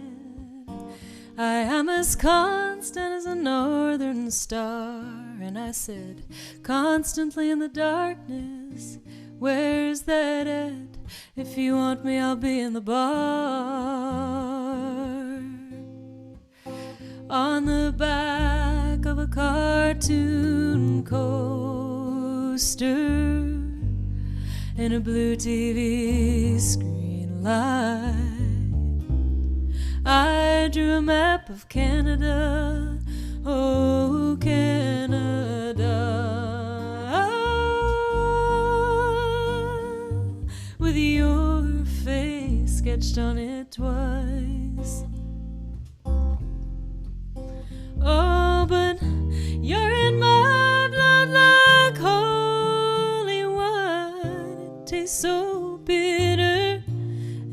I am as constant as a northern star. And I said, constantly in the darkness, where's that at? If you want me, I'll be in the bar. On the back of a cartoon coaster, in a blue TV screen light, I drew a map of Canada, oh Canada, with your face sketched on it twice. Oh, but you're in my blood like holy wine. It tastes so bitter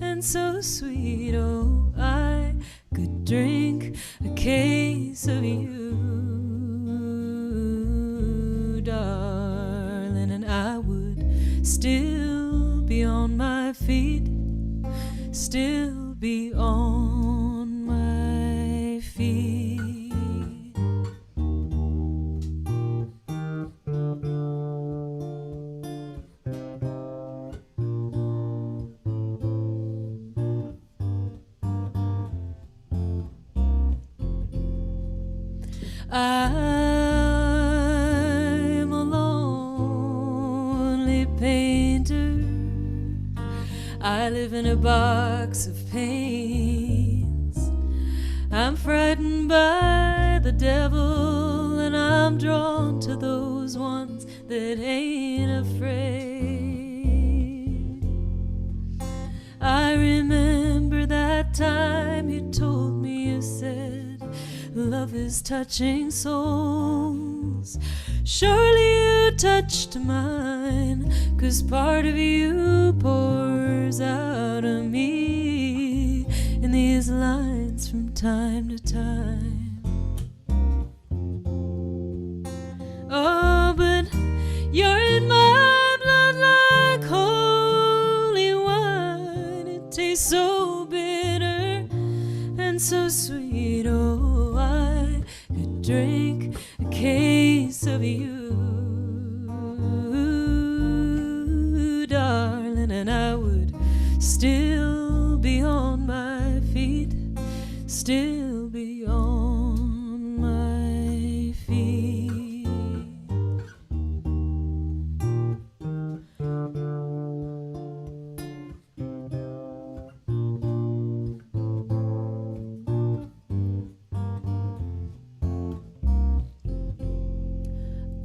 and so sweet. Oh, I could drink a case of you, darling, and I would still be on my feet, still be on my feet. I'm a lonely painter. I live in a box of pains. I'm frightened by the devil, and I'm drawn to those ones that ain't afraid. I remember that time you told me, you said, love is touching souls. Surely you touched mine, 'cause part of you pours out of me in these lines from time to time. Oh, but you're in my blood like holy wine. It tastes so bitter and so sweet. Oh, I could drink drink a case of you, darling, and I would still be on my feet, still be on my feet.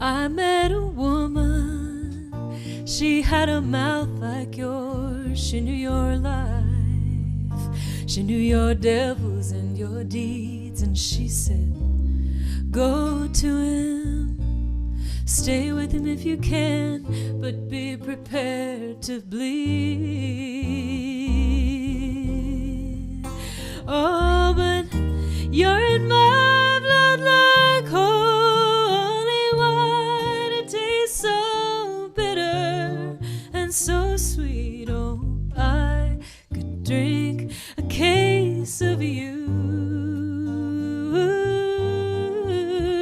I met a woman, she had a mouth like yours. She knew your life, she knew your devils and your deeds. And she said, go to him, stay with him if you can, but be prepared to bleed. Oh, but you're in my blood like holy wine. It tastes so bitter and so sweet. Oh, I could drink a case of you,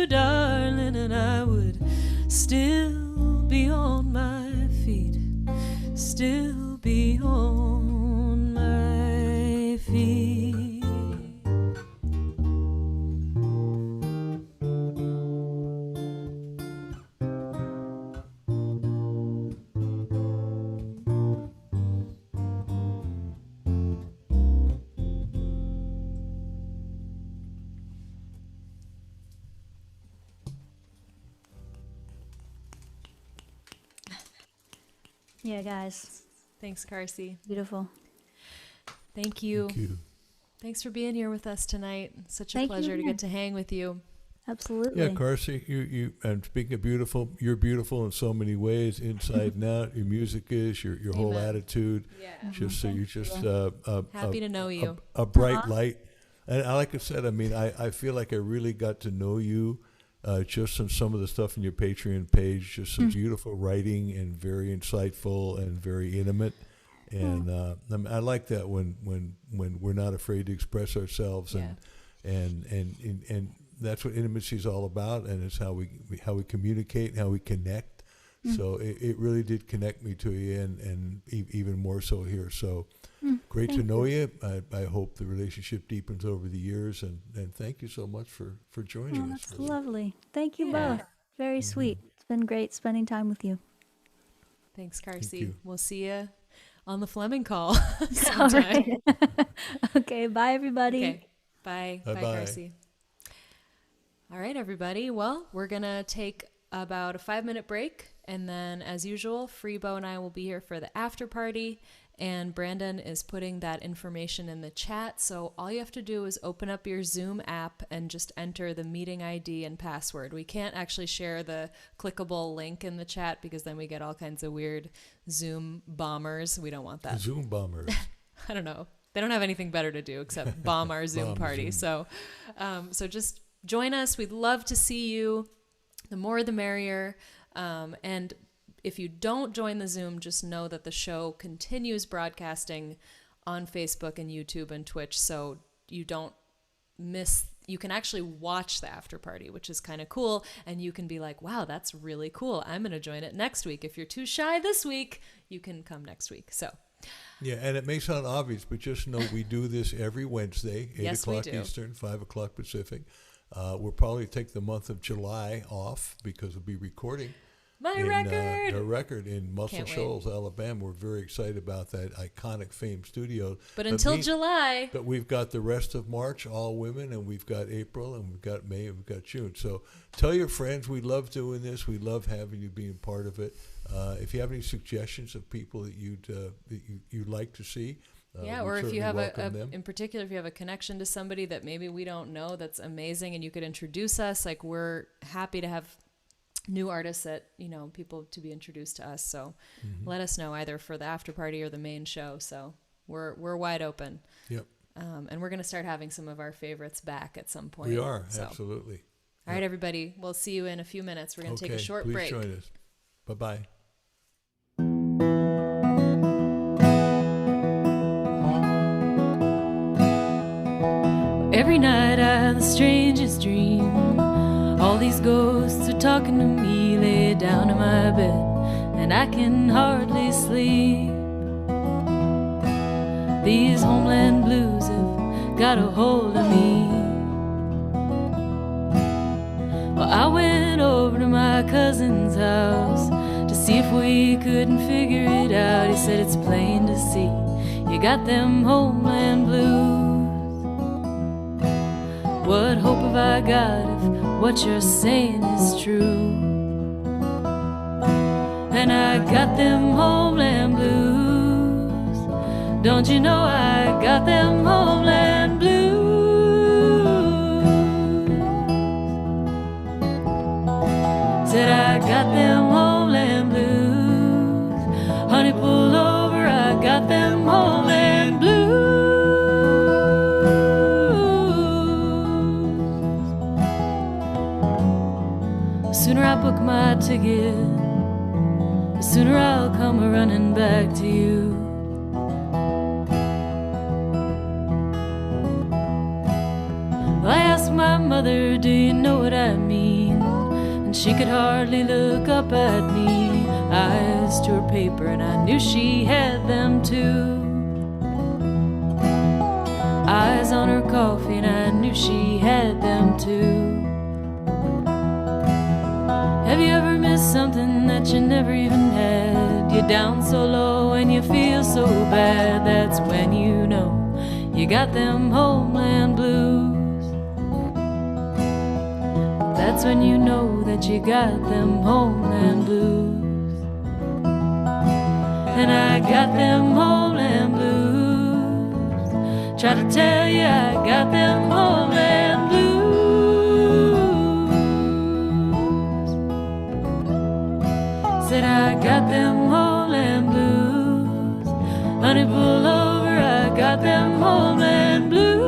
darling, and I would still be on my feet, still be on my feet. Yeah, guys. Thanks, Carsie. Beautiful. Thank you. Thank you. Thanks for being here with us tonight. Such a Thank you, pleasure to yeah. get to hang with you. Absolutely. Yeah, Carsie, you and speaking of beautiful, you're beautiful in so many ways, inside and out. Your music is, your whole Amen. attitude. Yeah. Just so Thank you're just Happy to know you. a bright light. And like I said, I mean, I feel like I really got to know you just on some of the stuff in your Patreon page. Just some beautiful writing and very insightful and very intimate. And I like that when we're not afraid to express ourselves, and that's what intimacy is all about, and it's how we communicate and how we connect. So it really did connect me to you, and even more so here. So great to know you. I hope the relationship deepens over the years, and thank you so much for joining us. That's lovely. Thank you Yeah. both. Very sweet. It's been great spending time with you. Thanks, Carsie. you. We'll see you on the Fleming call All sometime. right. Okay, bye everybody. Okay. Bye. Bye, Bye-bye. Carsie. All right, everybody. Well, we're going to take about a 5-minute break. And then, as usual, Freebo and I will be here for the after party. And Brandon is putting that information in the chat. So all you have to do is open up your Zoom app and just enter the meeting ID and password. We can't actually share the clickable link in the chat because then we get all kinds of weird Zoom bombers. We don't want that. Zoom bombers. I don't know. They don't have anything better to do except bomb our Zoom Bomb party. Zoom. So just join us. We'd love to see you. The more the merrier. And if you don't join the Zoom, just know that the show continues broadcasting on Facebook and YouTube and Twitch. So you don't miss, you can actually watch the after party, which is kind of cool. And you can be like, wow, that's really cool. I'm going to join it next week. If you're too shy this week, you can come next week. So Yeah, and it may sound obvious, but just know we do this every Wednesday, 8 Yes, we o'clock do. Eastern, 5 o'clock Pacific. We'll probably take the month of July off because we'll be recording my a record. record in Muscle Can't wait. Shoals, Alabama. We're very excited about that iconic famed studio. But until we- July, But we've got the rest of March, all women, and we've got April, and we've got May, and we've got June. So tell your friends we love doing this. We love having you being part of it. If you have any suggestions of people that you'd like to see, yeah, we or if you certainly have welcome them. in particular, if you have a connection to somebody that maybe we don't know that's amazing and you could introduce us, like we're happy to have new artists that, people to be introduced to us. So let us know either for the after party or the main show. So we're wide open. Yep, And we're going to start having some of our favorites back at some point. we are, So, absolutely. all right, everybody. We'll see you in a few minutes. We're going to take a short please break. join us. Bye-bye. Every night I have the strangest dream. All the these ghosts are talking to me, lay down in my bed, and I can hardly sleep. These homeland blues have got a hold of me. Well, I went over to my cousin's house to see if we couldn't figure it out. He said it's plain to see you got them homeland blues. What hope have I got if what you're saying is true? And I got them homeland blues. Don't you know I got them homeland blues? Said I got them homeland blues. Honey, pull over, I got them homeland blues. The sooner I book my ticket, the sooner I'll come running back to you. Well, I asked my mother, do you know what I mean? And she could hardly look up at me. Eyes to her paper, and I knew she had them too. Eyes on her coffee, and I knew she had them too. Have you ever missed something that you never even had? You're down so low and you feel so bad. That's when you know you got them homeland blues. That's when you know that you got them homeland blues. And I got them homeland blues. Try to tell you I got them homeland blues. Said I got them homeland blues. Honey, pull over, I got them homeland blues.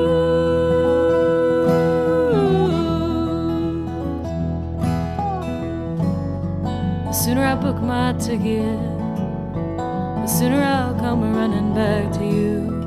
The sooner I book my ticket, the sooner I'll come running back to you.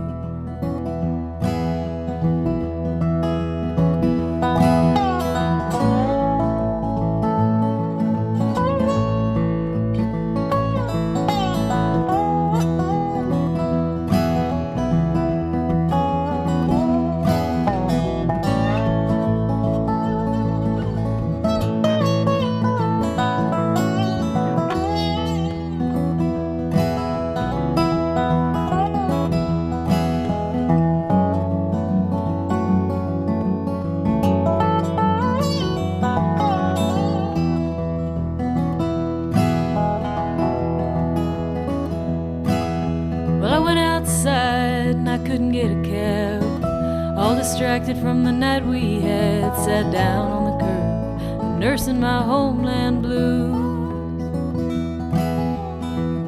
Distracted from the night we had, sat down on the curb, nursing my homeland blues.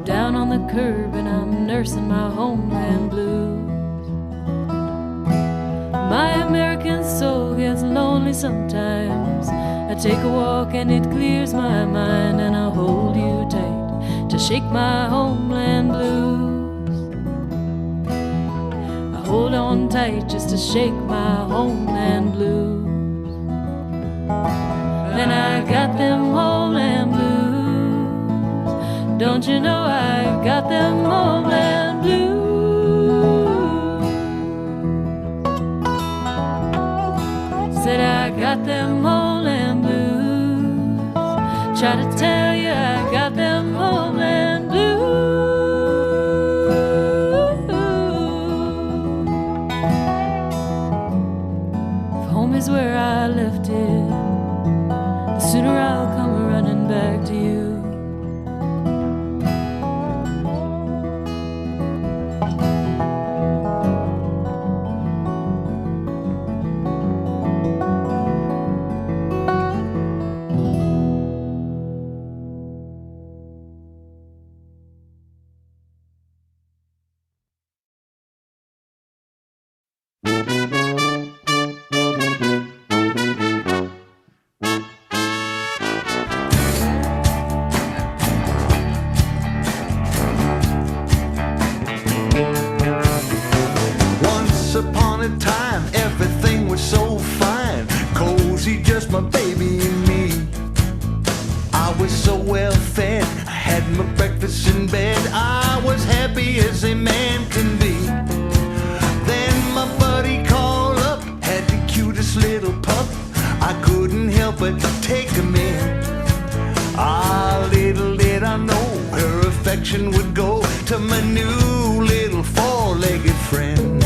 Down on the curb and I'm nursing my homeland blues. My American soul gets lonely sometimes. I take a walk and it clears my mind, and I hold you tight to shake my homeland blues. Hold on tight just to shake my homeland blues. And I got them homeland blues. Don't you know I got them homeland blues? Said I got them homeland blues. Try to tell you I got them homeland blues. Is where I left it, the sooner I'll come running back to you. but take 'em in. Ah, little did I know her affection would go to my new little four-legged friend.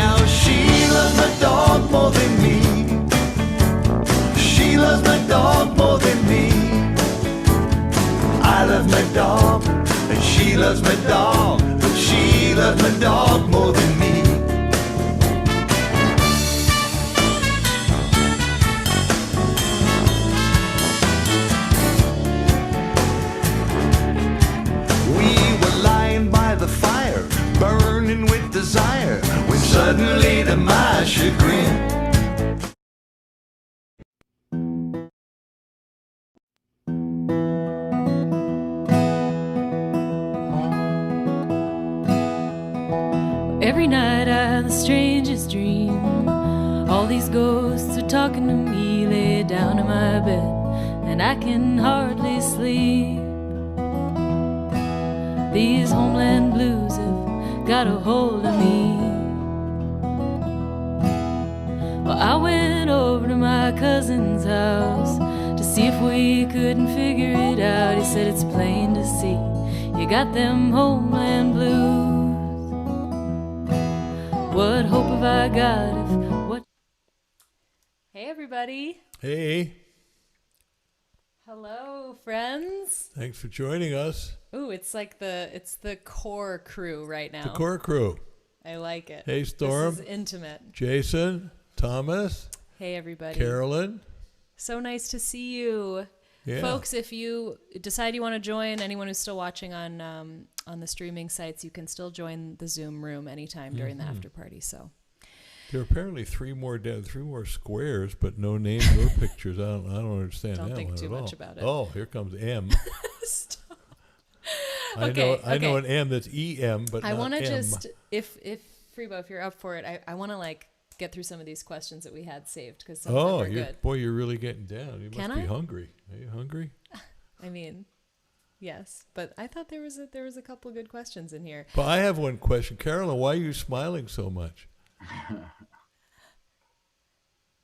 Now she loves my dog more than me. She loves my dog more than me. I love my dog, and she loves my dog, but she loves my dog more than me. We were lying by the fire, burning with desire, when suddenly, to my chagrin, every night I have the strangest dream. All these ghosts are talking to me. Lay down in my bed and I can hardly sleep. These homeland blues have got a hold of me. Well, I went over to my cousin's house to see if we couldn't figure it out. He said it's plain to see you got them homeland blues. What hope have I got if what? Hey, everybody. Hey, Hello, friends. thanks for joining us. Ooh, it's the core crew right now. The core crew. I like it. Hey, Storm. This is intimate. Jason, Thomas, Hey, everybody. Carolyn. So nice to see you. Yeah. Folks, if you decide you want to join, anyone who's still watching on the streaming sites, you can still join the Zoom room anytime during the after party. So There are apparently three more squares, but no names or pictures. I don't understand Don't that think one too at much all. about it. Oh, here comes M. Stop. I know an M that's EM, but I not want to M. just, if Freebo, if you're up for it, I want to like get through some of these questions that we had saved because some of them are good. You're really getting down. You Can must be I? hungry. Are you hungry? I mean, yes, but I thought there was a couple good questions in here. But I have one question. Carolyn, why are you smiling so much?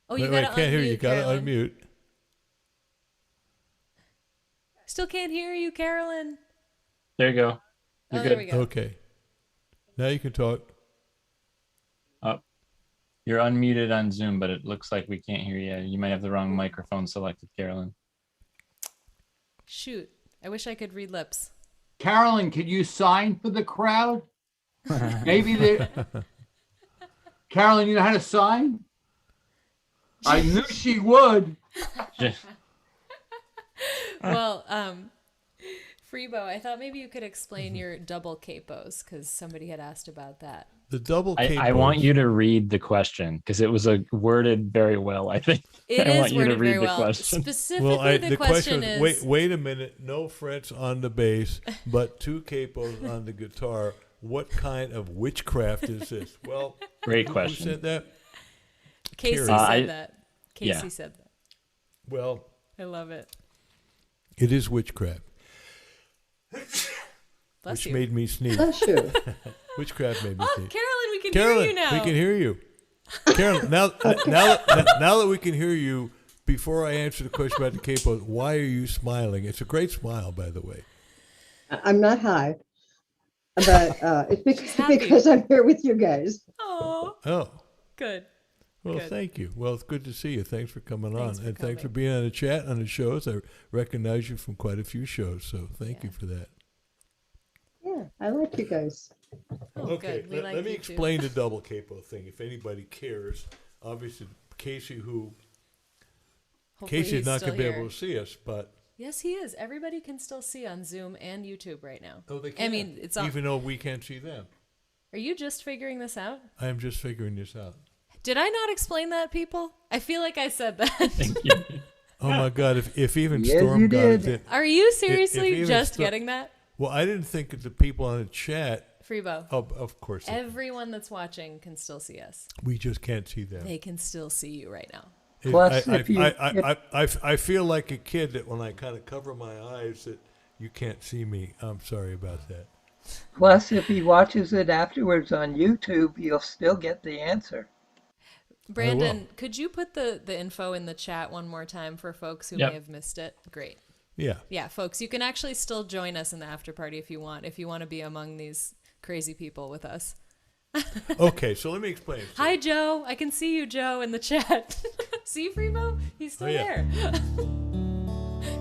Oh, you Wait, gotta can't hear you. unmute, You gotta Carolyn. unmute. Still can't hear you, Carolyn. There you go. Oh, You're there we good. go. Okay. Now you can talk. You're unmuted on Zoom, but it looks like we can't hear you. You might have the wrong microphone selected, Carolyn. Shoot, I wish I could read lips. Carolyn, could you sign for the crowd? Maybe they. Carolyn, you know how to sign? I knew she would. Well, Freebo, I thought maybe you could explain your double capos because somebody had asked about that. The double I want you to read the question because it was worded very well, I think. It I is want you to worded read very the well. question. Specifically, the question is. wait a minute. No frets on the bass, but two capos on the guitar. What kind of witchcraft is this? Well, Great who question. said that? Casey Carrie. said that. Casey yeah. said that. Well, I love it. it is witchcraft, Bless which you. made me sneeze. Bless you. Witchcraft made me Oh, sneeze. Carolyn, we can Carolyn, hear you now. we can hear you. Carolyn, now that we can hear you, before I answer the question about the capos, why are you smiling? It's a great smile, by the way. I'm not high, but it's happy. because I'm here with you guys. Oh, Oh, good. well, Good. thank you. Well, it's good to see you. Thanks for coming Thanks on. for And thanks for coming. being on the chat, on the shows. I recognize you from quite a few shows, so thank you for that. Yeah, I like you guys. Oh, good. We like let me you too. explain the double capo thing, if anybody cares. Obviously, Casey, Hopefully Casey's he's not still going to be here. able to see us, but Yes, he is. Everybody can still see on Zoom and YouTube right now. oh, they can. I mean, it's on. Even though we can't see them. Are you just figuring this out? I am just figuring this out. Did I not explain that, people? I feel like I said that. Oh my God! If even Yes, Storm you got it, did. then, Are you seriously even just Storm- getting that? well, I didn't think that the people on the chat. Freebo. Oh, of course, Everyone that's watching can still see us. we just can't see them. They can still see you right now. Plus, I feel like a kid that when I kind of cover my eyes that you can't see me. I'm sorry about that. Plus, if he watches it afterwards on YouTube, you'll still get the answer. Brandon, could you put the info in the chat one more time for folks who may have missed it? Great. Yeah. Yeah, folks, you can actually still join us in the after party if you want to be among these crazy people with us. Okay, so let me explain. Hi, Joe. I can see you, Joe, in the chat. See, Freebo? He's still there.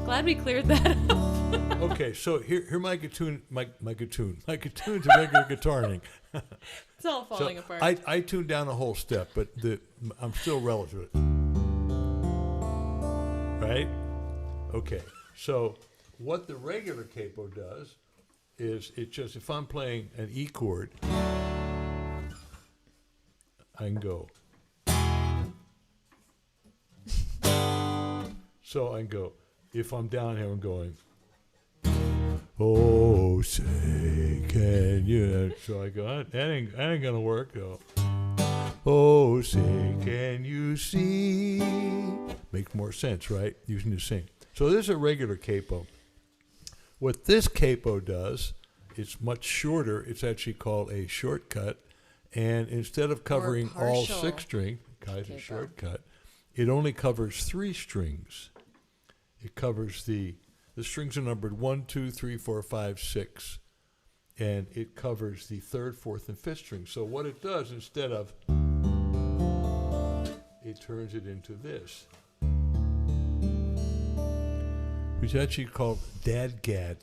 Glad we cleared that up. Okay, so here my gatoon, my gatoon's a regular guitar thing. It's all falling apart. I tuned down a whole step, but I'm still relative. Right? Okay. So what the regular capo does is it just, if I'm playing an E chord, I can go. So I can go. If I'm down here, I'm going. Oh, say, can you? So I go, that ain't gonna work though. Oh, say, can you see? Makes more sense, right? Using the sing. So this is a regular capo. What this capo does, it's much shorter. It's actually called a shortcut. And instead of covering all 6 string, Kaiser shortcut, it only covers 3 strings. It covers the strings are numbered 1, 2, 3, 4, 5, 6. And it covers the 3rd, 4th, and 5th strings. So what it does, instead of, it turns it into this, which is actually called dadgad.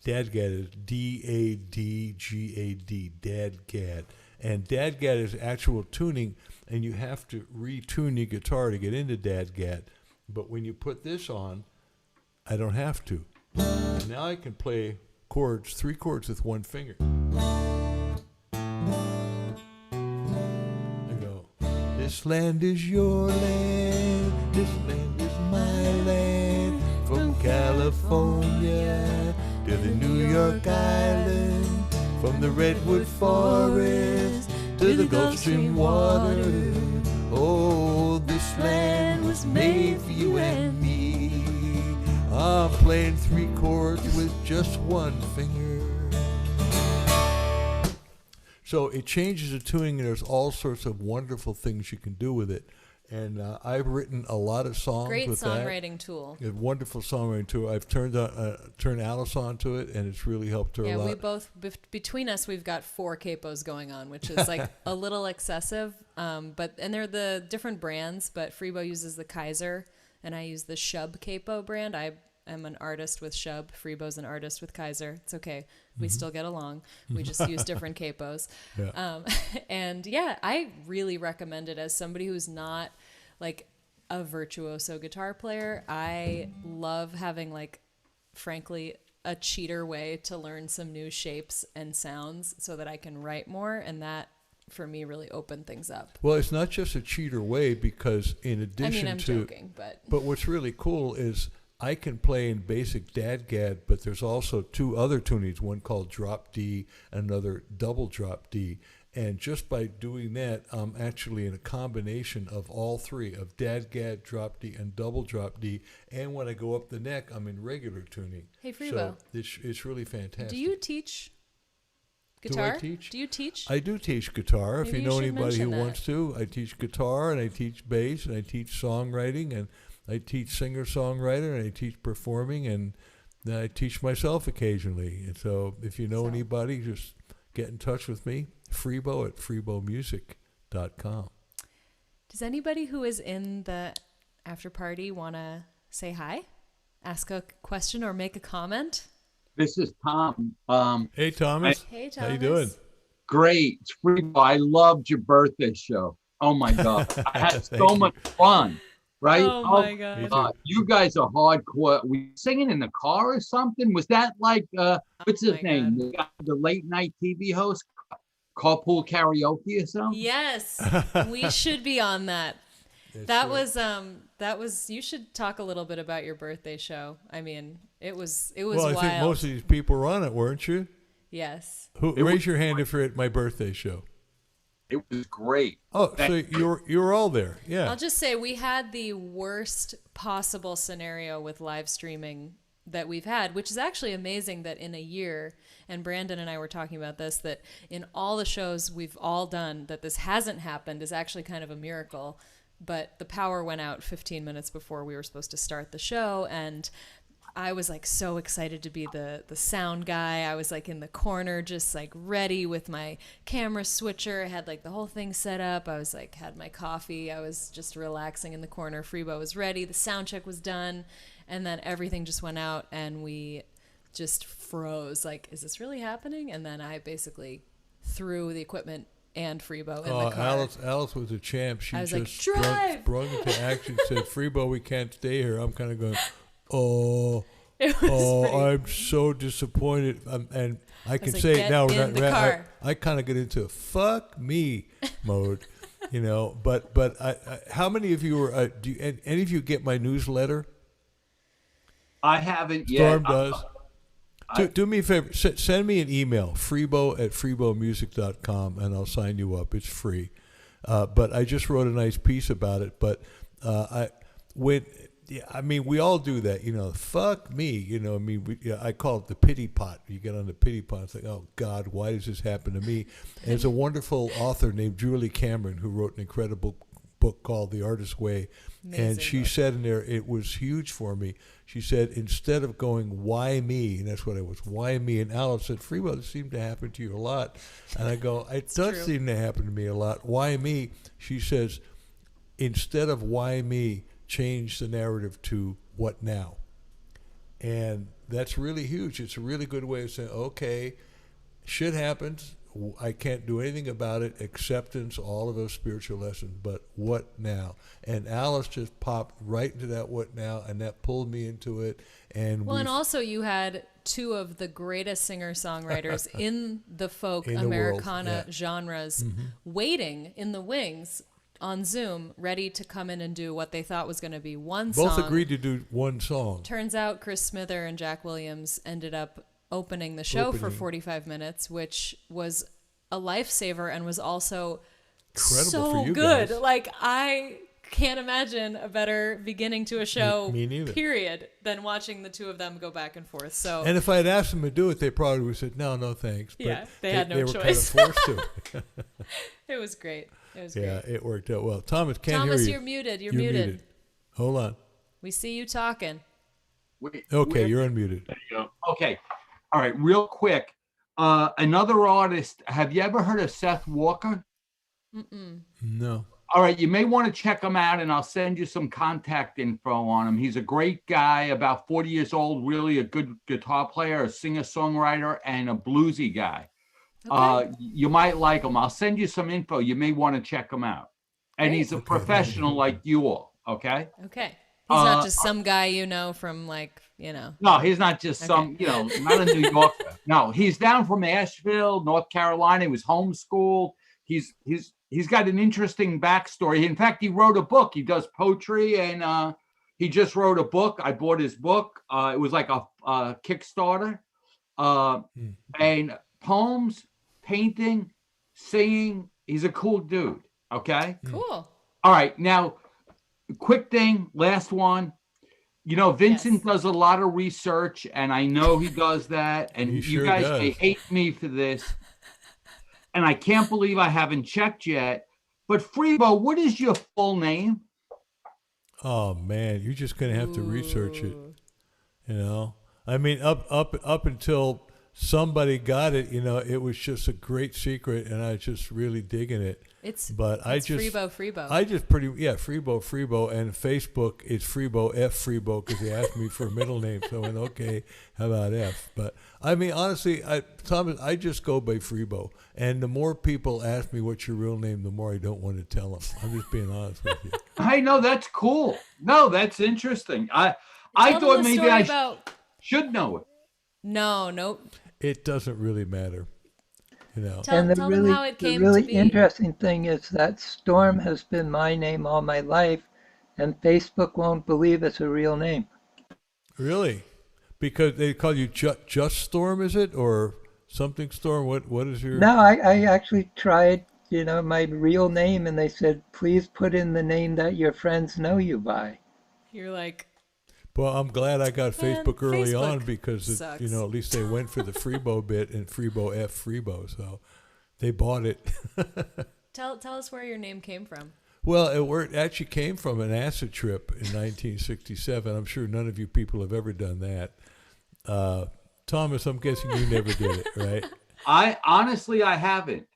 Dadgad is D-A-D-G-A-D, dadgad. And dadgad is actual tuning, and you have to retune your guitar to get into dadgad. But when you put this on, I don't have to. Now I can play chords, 3 chords with 1 finger. I go, this land is your land, this land is my land, from California to the New York Island, from the Redwood Forest to the Gulf Stream water. Oh, this land was made for you and me. I'm playing 3 chords with just 1 finger. So it changes the tuning, and there's all sorts of wonderful things you can do with it. And I've written a lot of songs with that. Great songwriting tool. A wonderful songwriting tool. I've turned Alice onto it, and it's really helped her a lot. Yeah, we both, between us, we've got 4 capos going on, which is like a little excessive. And they're the different brands, but Freebo uses the Kaiser, and I use the Shub capo brand. I am an artist with Shub. Freebo's an artist with Kaiser. It's okay. We still get along. We just use different capos. Yeah. And yeah, I really recommend it as somebody who's not like a virtuoso guitar player. I love having, like, frankly, a cheater way to learn some new shapes and sounds so that I can write more, and that for me really opened things up. Well, it's not just a cheater way, because in addition I'm joking, but what's really cool is I can play in basic dadgad, but there's also 2 other tunings, one called drop D, another double drop D. And just by doing that, I'm actually in a combination of all 3, of dadgad, drop D, and double drop D. And when I go up the neck, I'm in regular tuning. Hey, Freebo. So it's really fantastic. Do you teach guitar? Do I teach? Do you teach? I do teach guitar. Maybe if you you know should anybody who mention that. wants to, I teach guitar, and I teach bass, and I teach songwriting, and I teach singer-songwriter, and I teach performing, and I teach myself occasionally. And so if you know anybody, just get in touch with me, Freebo at freebomusic.com. Does anybody who is in the after party want to say hi, ask a question, or make a comment? This is Tom. Hey, Thomas. Hey, Thomas. How you doing? Great. It's Freebo. I loved your birthday show. Oh, my God. I had so much fun. Right? Oh, my God. You guys are hardcore. Were you singing in the car or something? Was that like, what's his name? The late night TV host, Carpool Karaoke or something? Yes. We should be on that. That was, you should talk a little bit about your birthday show. I mean, it was well, wild. I think most of these people were on it, weren't you? Yes. Raise your hand if you're at my birthday show. It was great. Oh, so you were all there. Yeah. I'll just say we had the worst possible scenario with live streaming we've had, which is actually amazing that in a year, and Brandon and I were talking about this, that in all the shows we've all done, that this hasn't happened is actually kind of a miracle. But the power went out 15 minutes before we were supposed to start the show, and I was like so excited to be the sound guy. I was like in the corner just like ready with my camera switcher. I had like the whole thing set up. I was like had my coffee. I was just relaxing in the corner. Freebo was ready. The sound check was done. And then everything just went out and we just froze. Like, is this really happening? And then I basically threw the equipment and Freebo in the car. Alice was a champ. She I was just like, drive! sprung into action, said, Freebo, we can't stay here. I'm kind of going, oh, It was I'm so disappointed. And I can like, say "Get it now. in the car." I kind of get into fuck me mode, you know. But how many of you are, do any of you get my newsletter? I haven't Storm yet. does. Do me a favor. Send me an email, freebo@freebomusic.com, and I'll sign you up. It's free. But I just wrote a nice piece about it. But we all do that, you know. Fuck me, you know. I mean, I call it the pity pot. You get on the pity pot, it's like, oh God, why does this happen to me? And there's a wonderful author named Julie Cameron who wrote an incredible book called The Artist's Way. Amazing And she book. said in there, it was huge for me. She said, instead of going, why me? And that's what it was, why me? And Alice said, Freebo, this seemed to happen to you a lot. And I go, it does true. seem to happen to me a lot. Why me? She says, instead of why me, change the narrative to what now? And that's really huge. It's a really good way of saying, okay, shit happens. I can't do anything about it. Acceptance, all of those spiritual lessons, but what now? And Alice just popped right into that what now, and that pulled me into it. And Well, and also you had two of the greatest singer-songwriters in the folk In the world, Americana yeah. genres waiting in the wings on Zoom, ready to come in and do what they thought was going to be one both song. agreed to do one song. Turns out Chris Smither and Jack Williams ended up opening the show for Opening. 45 minutes, which was a lifesaver and was also Incredible so for you good. guys. Like, I can't imagine a better beginning to a show, Me neither. period, than watching the two of them go back and forth. So And if I had asked them to do it, they probably would have said, no thanks. But Yeah, they had no they were choice. kind of forced to. it was great. It was Yeah, great. it worked out well. Thomas, can't Thomas, hear you. you're muted. You're muted. Hold on. We see you talking. Okay, you're unmuted. Okay. All right, real quick. Another artist, have you ever heard of Seth Walker? No. All right, you may want to check him out, and I'll send you some contact info on him. He's a great guy, about 40 years old, really a good guitar player, a singer-songwriter, and a bluesy guy. Okay. You might like him. I'll send you some info. You may want to check him out. And Great. he's a professional like you all, okay? Okay. He's not just some guy you know from, like, you know. No, he's not just some, not a New Yorker. No, he's down from Asheville, North Carolina. He was homeschooled. He's got an interesting backstory. In fact, he wrote a book. He does poetry, and he just wrote a book. I bought his book. It was like a Kickstarter. And poems, painting, singing. He's a cool dude. Okay. Cool. All right. Now, quick thing, last one. Vincent does a lot of research, and I know he does that. And He you sure guys does. may hate me for this. And I can't believe I haven't checked yet. But Freebo, what is your full name? Oh man, you're just gonna have to research it. You know, I mean, up until somebody got it, it was just a great secret, and I was just really digging it. It's Freebo. Freebo. Freebo, and Facebook is Freebo F Freebo because he asked me for a middle name, so I went, okay, how about F? But I mean, honestly, Thomas, I just go by Freebo, and the more people ask me what's your real name, the more I don't want to tell them. I'm just being honest with you. I know, that's cool. No, that's interesting. I Tell them thought the maybe story I about... should know it. No, nope. It doesn't really matter, Tell them how it came the really to be. interesting thing is that Storm has been my name all my life, and Facebook won't believe it's a real name. Really? Because they call you just Storm, is it, or something Storm? What is your? No, I actually tried, my real name, and they said, please put in the name that your friends know you by. You're like, Well, I'm glad I got Man, Facebook early Facebook on because, sucks. at least they went for the Freebo bit and Freebo F Freebo. So they bought it. Tell us where your name came from. Well, it actually came from an acid trip in 1967. I'm sure none of you people have ever done that. Thomas, I'm guessing you never did it, right? I haven't.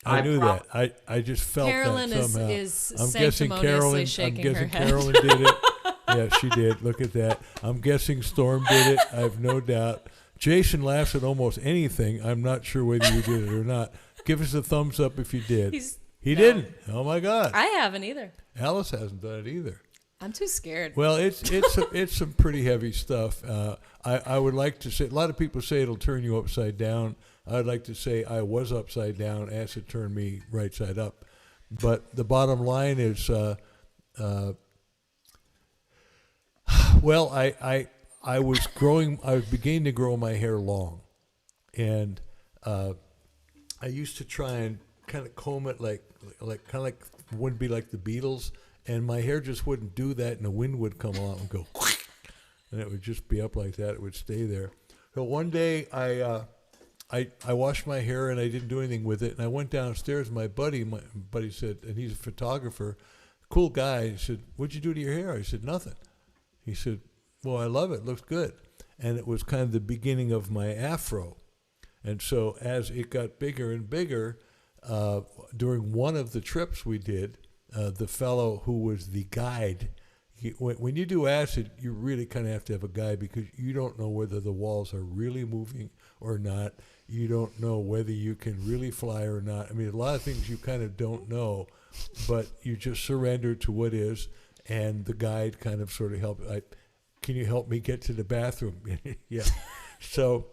I knew that. I just felt Carolyn that somehow. is I'm guessing sanctimoniously shaking her head. Carolyn did it. Yeah, she did. Look at that. I'm guessing Storm did it. I have no doubt. Jason laughs at almost anything. I'm not sure whether you did it or not. Give us a thumbs up if you did. He didn't. Oh my God. I haven't either. Alice hasn't done it either. I'm too scared. Well, it's some pretty heavy stuff. I would like to say, a lot of people say it'll turn you upside down. I'd like to say I was upside down, acid turned me right side up. But the bottom line is, well, I was beginning to grow my hair long, and I used to try and kind of comb it like wouldn't be like the Beatles, and my hair just wouldn't do that, and the wind would come along and go, and it would just be up like that. It would stay there. So one day I washed my hair and I didn't do anything with it, and I went downstairs. My buddy said, and he's a photographer, cool guy. He said, "What'd you do to your hair?" I said, "Nothing." He said, "Well, I love it. It looks good." And it was kind of the beginning of my afro. And so as it got bigger and bigger, during one of the trips we did, the fellow who was the guide, when you do acid, you really kind of have to have a guide because you don't know whether the walls are really moving or not. You don't know whether you can really fly or not. I mean, a lot of things you kind of don't know, but you just surrender to what is, and the guide kind of sort of helped. Can you help me get to the bathroom? Yeah. So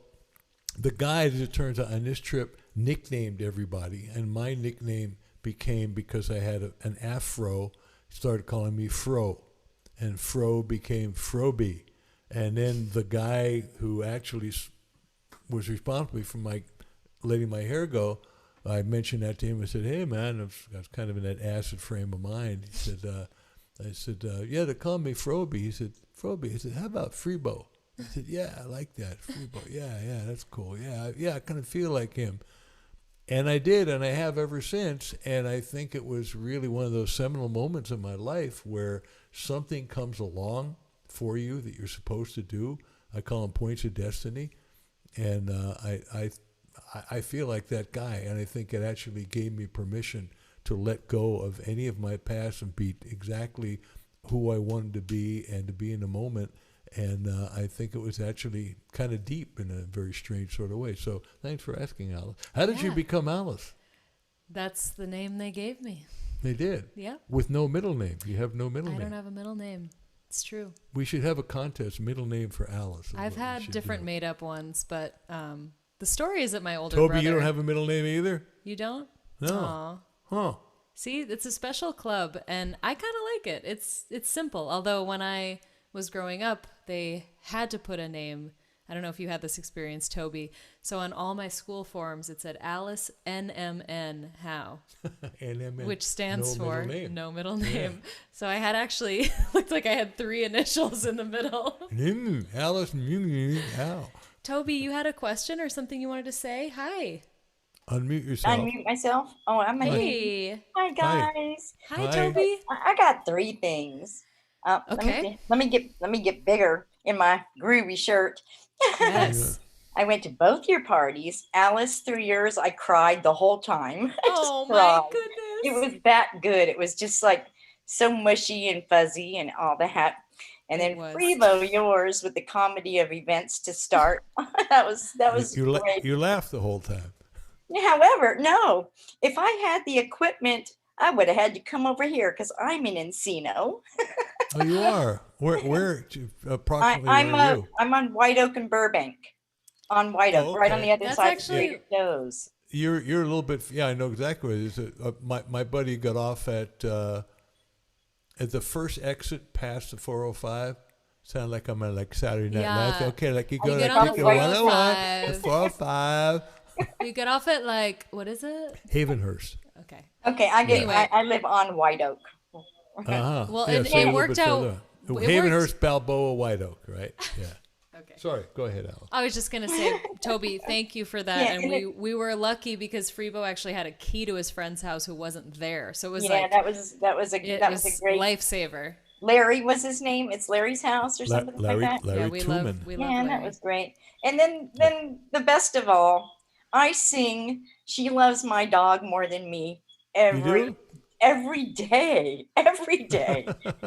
the guide, as it turns out, on this trip, nicknamed everybody, and my nickname became, because I had an afro, started calling me Fro, and Fro became Froby. And then the guy who actually was responsible for letting my hair go, I mentioned that to him. I said, "Hey, man," I was kind of in that acid frame of mind. He said, I said, "Yeah, they call me Froby." He said, "Froby." He said, "How about Freebo?" I said, "Yeah, I like that. Freebo. Yeah, that's cool. Yeah, I kind of feel like him." And I did, and I have ever since. And I think it was really one of those seminal moments in my life where something comes along for you that you're supposed to do. I call them points of destiny. And I feel like that guy, and I think it actually gave me permission to let go of any of my past and be exactly who I wanted to be and to be in the moment. And I think it was actually kind of deep in a very strange sort of way. So thanks for asking, Alice. How did you become Alice? That's the name they gave me. They did? Yeah. With no middle name. You have no middle name. I don't have a middle name. It's true. We should have a contest, middle name for Alice. I've had different made-up ones, but the story is that my older Toby, brother... you don't have a middle name either? You don't? No. Aw. Huh. See, it's a special club, and I kind of like it. It's simple. Although when I was growing up, they had to put a name. I don't know if you had this experience, Toby. So on all my school forms, it said Alice NMN Howe, NMN, which stands for no middle name. Yeah. So I had actually looked like I had 3 initials in the middle. Alice Howe. Toby, you had a question or something you wanted to say? Hi. Unmute yourself. Unmute myself. Oh, I'm Hey. Hi guys. Hi, Toby. I got 3 things. Okay. Let me get bigger in my groovy shirt. Yes. I went to both your parties. Alice, through yours, I cried the whole time. Oh my goodness. It was that good. It was just like so mushy and fuzzy and all that. And then Freebo, yours, with the comedy of events to start. that was great. You laughed the whole time. However, no, if I had the equipment, I would have had to come over here because I'm in Encino. Oh, you are? Where approximately are you? I'm on White Oak and Burbank. On White Oak, right on the other side of Trader Joe's. You're a little bit, yeah, I know exactly what it is. My buddy got off at the first exit past the 405. Sound like I'm on like Saturday Night Live. Okay, like you go like on the 101, the 405. You get off at like, what is it? Havenhurst. Okay. Okay, I live on White Oak. Uh-huh. Well, yeah, it worked out. Havenhurst, Balboa, White Oak, right? Yeah. Okay. Sorry, go ahead, Alice. I was just gonna say, Toby, thank you for that. Yeah, and we were lucky because Freebo actually had a key to his friend's house who wasn't there, so it was that was a great lifesaver. Larry was his name. It's Larry's house or something like that. Larry Truman. We love Yeah, Larry. that was great. And then the best of all, I sing "She Loves My Dog More Than Me" every day,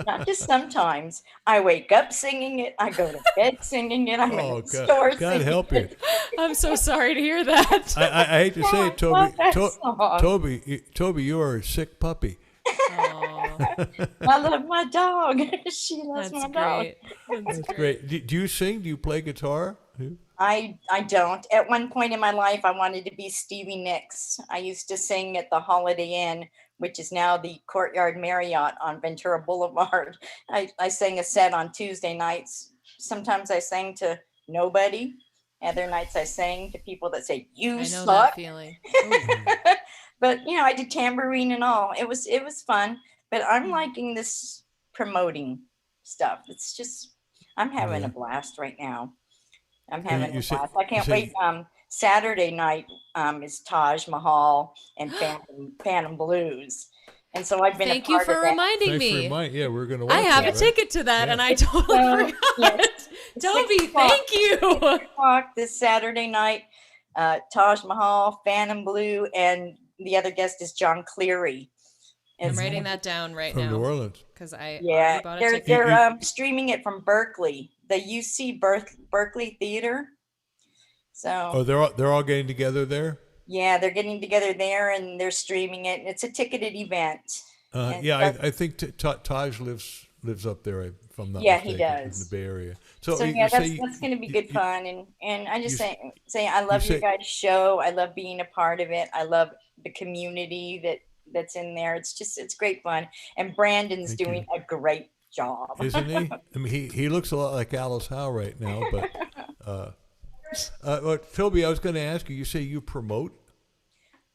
not just sometimes. I wake up singing it. I go to bed singing it. I'm in the store God singing help you. it. I'm so sorry to hear that. I hate to say it, love that Toby. song. Toby, you are a sick puppy. I love my dog. She loves my dog. That's great. Do you sing? Do you play guitar? I don't. At one point in my life, I wanted to be Stevie Nicks. I used to sing at the Holiday Inn, which is now the Courtyard Marriott on Ventura Boulevard. I sang a set on Tuesday nights. Sometimes I sang to nobody. Other nights I sang to people that say, "You I know suck." that feeling. But I did tambourine and all. It was fun. But I'm liking this promoting stuff. It's just I'm having a blast right now. I'm having a blast. I can't wait. Saturday night is Taj Mahal and Phantom Blues. And so I've been Thank you for reminding me. Yeah, we're going to watch I have that, a ticket to that, and I totally forgot. Yes. Toby, thank you. 6 o'clock this Saturday night. Taj Mahal, Phantom Blue, and the other guest is John Cleary. I'm writing that down right from now. New Orleans. Because I already bought a ticket. They're streaming it from Berkeley, the UC Berkeley Theater. So they're all getting together there. Yeah, they're getting together there and they're streaming it. It's a ticketed event. I think Taj lives up there. If I'm not mistaken, he does in the Bay Area. So that's going to be good fun. And I just say I love your guys' show. I love being a part of it. I love the community that's in there. It's great fun. And Brandon's doing a great job, isn't he? I mean, he looks a lot like Alice Howe right now. But Toby, I was going to ask you. You say you promote?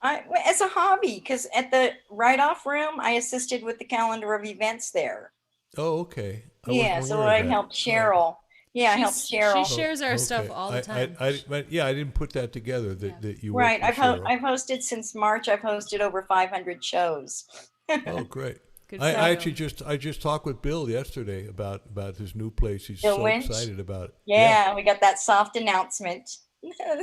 As a hobby, because at the write-off room, I assisted with the calendar of events there. Oh, okay. So I helped Cheryl. Yeah, I helped Cheryl. She shares our stuff all the time. I didn't put that together that you right. I've hosted since March. I've hosted over 500 shows. Oh, great. I just talked with Bill yesterday about his new place. He's Bill so Winch? excited about it. Yeah, we got that soft announcement.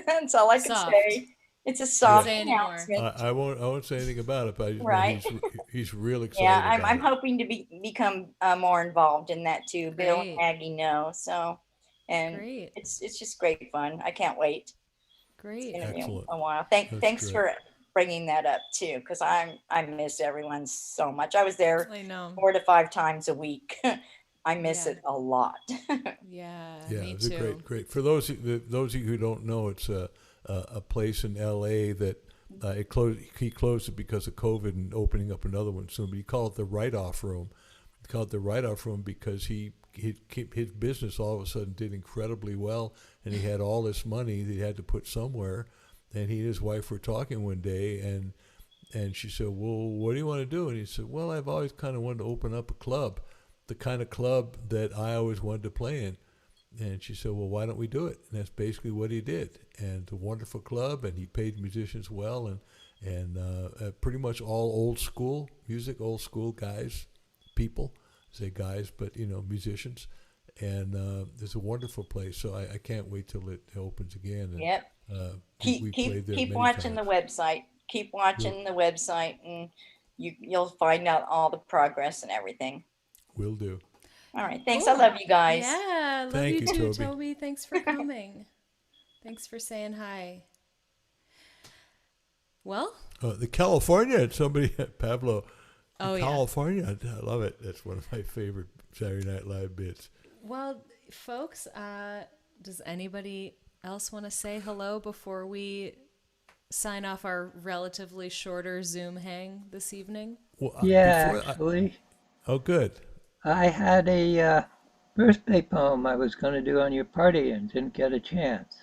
That's all I can say. It's a soft announcement. I won't say anything about it, but he's really excited. Yeah, I'm hoping to become more involved in that too. Great. Bill and Maggie know so, and Great. it's just great fun. I can't wait. Great. It's gonna be Excellent. a while. Thanks for bringing that up too, because I miss everyone so much. I was there 4 to 5 times a week. I miss it a lot. Yeah, me it's too. Great. For those of you who don't know, it's a place in L.A. that he closed it because of COVID and opening up another one soon. But he called it the write-off room. He called it the write-off room because his business all of a sudden did incredibly well, and he had all this money that he had to put somewhere. And he and his wife were talking one day, and she said, "Well, what do you want to do?" And he said, "Well, I've always kind of wanted to open up a club, the kind of club that I always wanted to play in." And she said, "Well, why don't we do it?" And that's basically what he did. And it's a wonderful club, and he paid musicians well, and pretty much all old school music, old school guys, people, say guys, but musicians. And it's a wonderful place. So I can't wait till it opens again. And, yep. Keep watching the website. Keep watching the website, and you'll find out all the progress and everything. Will do. All right. Thanks. Cool. I love you guys. Yeah, love Thank you you, too, Toby. Thanks for coming. Thanks for saying hi. Well, the California, somebody, Pablo. Oh, California, I love it. That's one of my favorite Saturday Night Live bits. Well, folks, does anybody else want to say hello before we sign off our relatively shorter Zoom hang this evening? Well, actually. Oh, good. I had a birthday poem I was going to do on your party and didn't get a chance.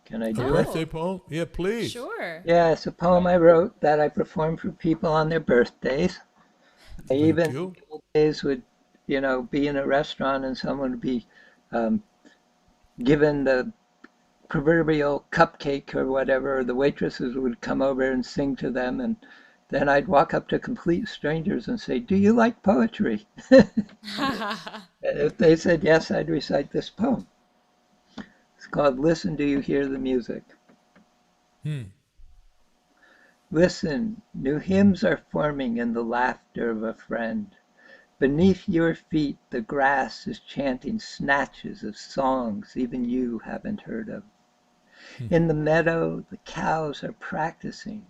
Can I do it? Birthday poem? Yeah, please. Sure. Yeah, it's a poem I wrote that I performed for people on their birthdays. I even in the old days would, be in a restaurant and someone would be given the proverbial cupcake or whatever, or the waitresses would come over and sing to them, and then I'd walk up to complete strangers and say, "Do you like poetry?" If they said yes, I'd recite this poem. It's called Listen, Do You Hear the Music? Listen, new hymns are forming in the laughter of a friend. Beneath your feet, the grass is chanting snatches of songs even you haven't heard of. In the meadow, the cows are practicing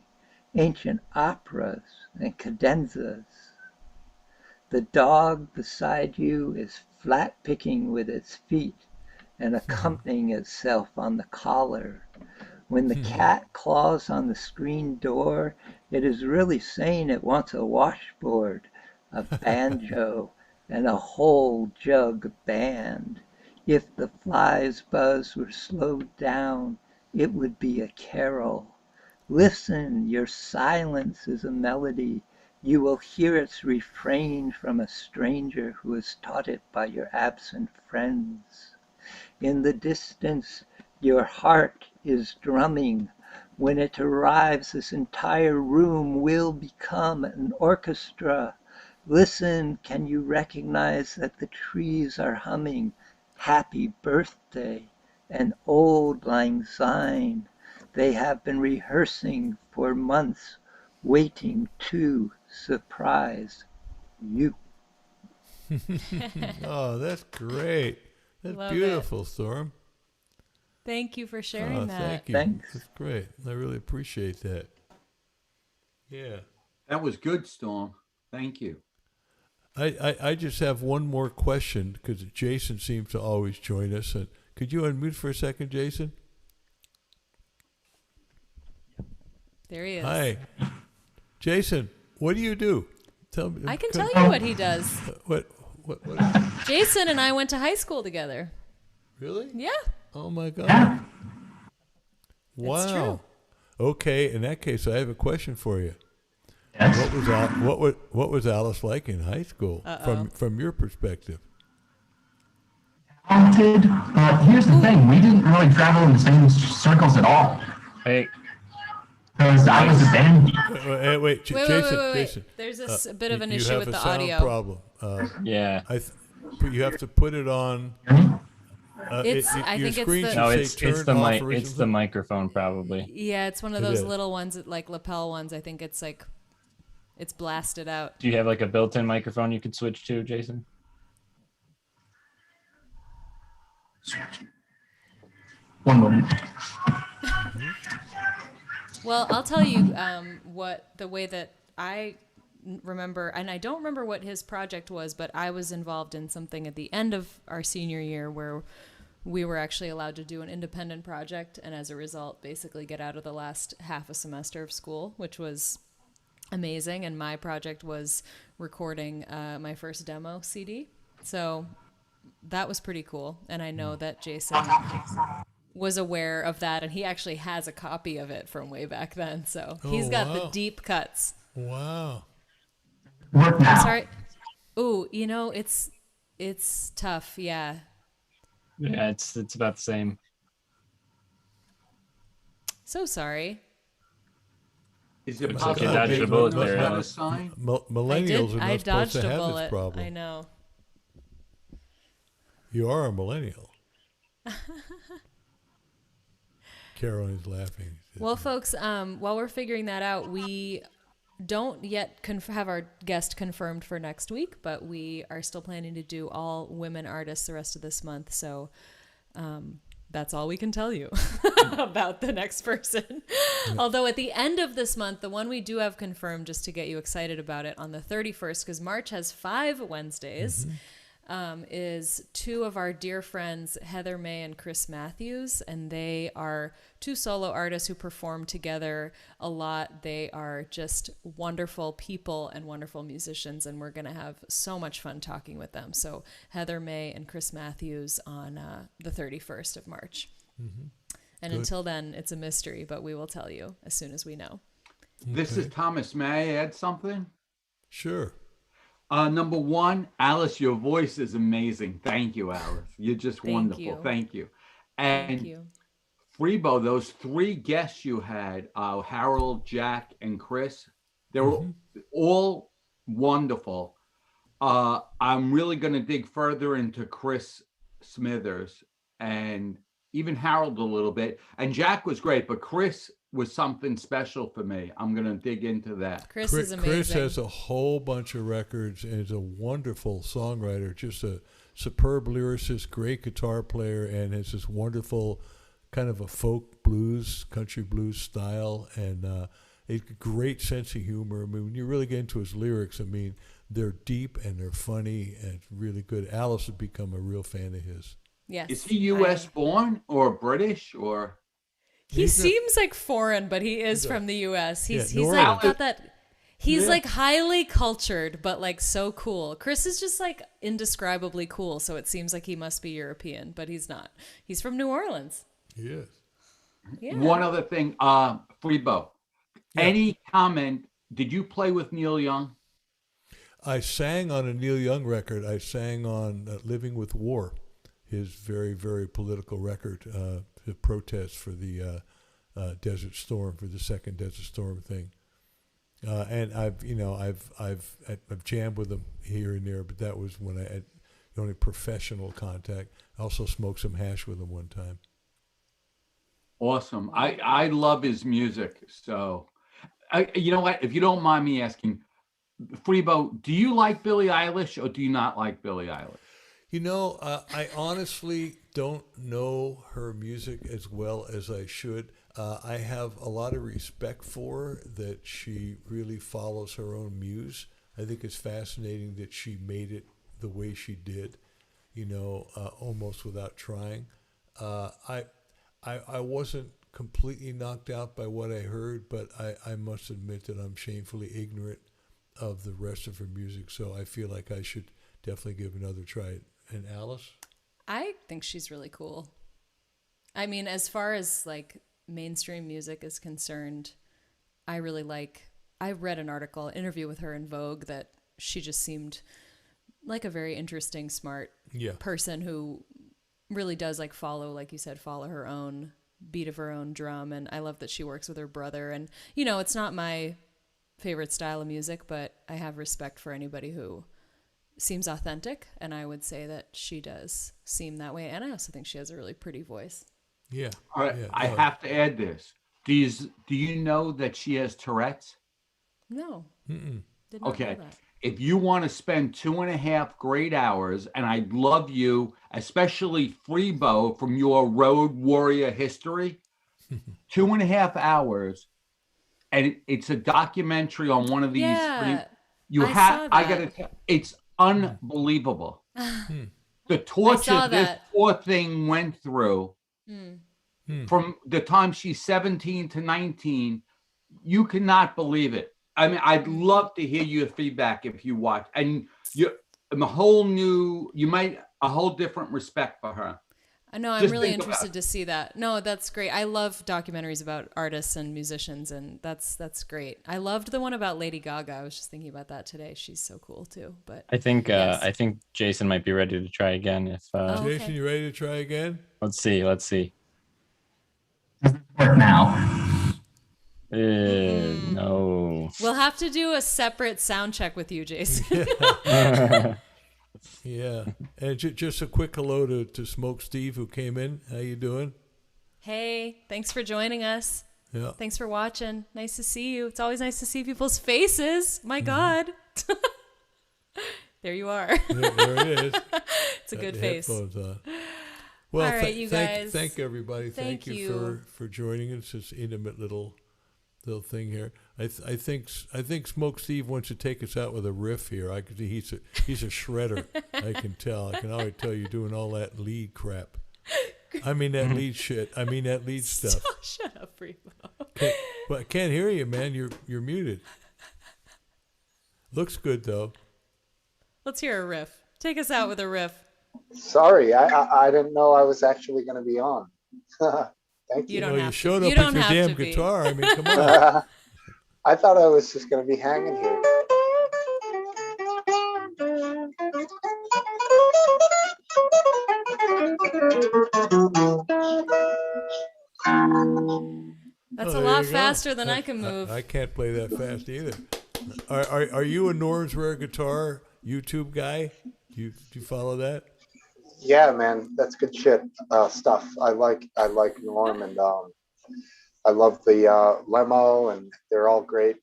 ancient operas and cadenzas. The dog beside you is flat picking with its feet and accompanying itself on the collar. When the cat claws on the screen door, it is really saying it wants a washboard, a banjo, and a whole jug of band. If the fly's buzz were slowed down, it would be a carol. Listen, your silence is a melody. You will hear its refrain from a stranger who has taught it by your absent friends. In the distance, your heart is drumming. When it arrives, this entire room will become an orchestra. Listen, can you recognize that the trees are humming Happy Birthday and Auld Lang Syne? They have been rehearsing for months, waiting to surprise you. Oh, that's great. That's Love beautiful, Storm. Thank you for sharing that. Thank you. Thanks. That's great. I really appreciate that. Yeah. That was good, Storm. Thank you. I just have one more question because Jason seems to always join us. And could you unmute for a second, Jason? There he is. Hi. Jason, what do you do? Tell me. I can tell you what he does. What? Jason and I went to high school together. Really? Yeah. Oh my God. Wow. It's true. Okay, in that case, I have a question for you. Yes. What was Alice like in high school from your perspective? Talented, but here's the thing: we didn't really travel in the same circles at all. Hey, Because I was a band. Wait, Jason. Jason. There's a bit of an you issue have with a the sound audio. problem. yeah. You have to put it on. I think it's the- No, it's the mic. It's the microphone probably. Yeah, it's one of It those is. little ones, like lapel ones. I think it's like, it's blasted out. Do you have like a built-in microphone you could switch to, Jason? One moment. Well, I'll tell you the way that I remember, and I don't remember what his project was, but I was involved in something at the end of our senior year where we were actually allowed to do an independent project, and as a result, basically get out of the last half a semester of school, which was amazing. And my project was recording my first demo CD. So that was pretty cool. And I know that Jason was aware of that, and he actually has a copy of it from way back then. So he's got the deep cuts. Wow. Work now. I'm sorry. Ooh, it's tough. Yeah. Yeah, it's about the same. So sorry. Is it Looks like you possible dodged a Jason bullet knows there, how to Alice. sign? Millennials are I not supposed dodged to a have bullet. this problem. I know. You are a millennial. Caroline's laughing. Well, folks, while we're figuring that out, we don't yet have our guest confirmed for next week, but we are still planning to do all women artists the rest of this month. So that's all we can tell you about the next person. Although at the end of this month, the one we do have confirmed, just to get you excited about it, on the 31st, because March has 5 Wednesdays, is 2 of our dear friends, Heather May and Chris Matthews, and they are 2 solo artists who perform together a lot. They are just wonderful people and wonderful musicians, and we're going to have so much fun talking with them. So Heather May and Chris Matthews on the 31st of March. Mm-hmm. And until then, it's a mystery, but we will tell you as soon as we know. This is Thomas. May I add something? Sure. Number one, Alice, your voice is amazing. Thank you, Alice. You're just wonderful. you. Thank you. Thank And you. Freebo, those three guests you had, Harold, Jack, and Chris, they were all wonderful. I'm really going to dig further into Chris Smithers and even Harold a little bit. And Jack was great, but Chris was something special for me. I'm going to dig into that. Chris is amazing. Chris has a whole bunch of records and is a wonderful songwriter, just a superb lyricist, great guitar player, and has this wonderful kind of a folk blues, country blues style, and a great sense of humor. I mean, when you really get into his lyrics, I mean, they're deep and they're funny and really good. Alice has become a real fan of his. Yes. Is he U.S. born or British or? He seems like foreign, but he is from the U.S. He's New like Orleans. got that. He's like highly cultured, but like so cool. Chris is just like indescribably cool, so it seems like he must be European, but he's not. He's from New Orleans. Yes. Yeah. One other thing, Freebo, any comment? Did you play with Neil Young? I sang on a Neil Young record. I sang on Living with War, his very, very political record, the protest for the Desert Storm, for the second Desert Storm thing. And I've jammed with him here and there, but that was when I had the only professional contact. I also smoked some hash with him one time. Awesome. I love his music. So, you know what? If you don't mind me asking, Freebo, do you like Billie Eilish or do you not like Billie Eilish? You know, I honestly don't know her music as well as I should. I have a lot of respect for her, that she really follows her own muse. I think it's fascinating that she made it the way she did, almost without trying. I wasn't completely knocked out by what I heard, but I must admit that I'm shamefully ignorant of the rest of her music, so I feel like I should definitely give another try. And Alice? I think she's really cool. I mean, as far as like mainstream music is concerned, I read an interview with her in Vogue, that she just seemed like a very interesting, smart person who really does like follow her own beat of her own drum. And I love that she works with her brother. And, it's not my favorite style of music, but I have respect for anybody who seems authentic, and I would say that she does seem that way. And I also think she has a really pretty voice. Yeah. All right, I have to add this. Do you know that she has Tourette's? No. Mm-mm. Did not Okay. know that. If you want to spend 2.5 great hours, and I love you, especially Freebo, from your Road Warrior history, 2.5 hours, and it's a documentary on one of these. Yeah, I gotta tell, it's unbelievable. The torture this poor thing went through from the time she's 17 to 19, you cannot believe it. I mean, I'd love to hear your feedback if you watch, and a whole different respect for her. I know, I'm really interested to see that. No, that's great. I love documentaries about artists and musicians, and that's great. I loved the one about Lady Gaga. I was just thinking about that today. She's so cool too. But I think Jason might be ready to try again. Jason, you ready to try again? Let's see. Work now. No. We'll have to do a separate sound check with you, Jason. Yeah, and just a quick hello to Smoke Steve, who came in. How you doing? Hey, thanks for joining us. Yeah. Thanks for watching. Nice to see you. It's always nice to see people's faces. My God. There you are. There it is. It's a good face. Headphones on. Well, all right, you guys. Thank everybody. Thank Thank you for joining us. This intimate little thing here. I think Smoke Steve wants to take us out with a riff here. He's a shredder. I can tell. I can already tell you're doing all that lead crap. I mean that lead shit. I mean that lead stuff. Shut up, Freebo. But I can't hear you, man. You're muted. Looks good though. Let's hear a riff. Take us out with a riff. Sorry, I didn't know I was actually going to be on. Thank you. You showed up with your damn guitar. I mean, come on. I thought I was just going to be hanging here. That's Oh, a there lot you go. faster than I can move. I can't play that fast either. Are you a Norm's Rare Guitar YouTube guy? Do you follow that? Yeah, man, that's good shit stuff. I like Norm, and I love the Lemo, and they're all great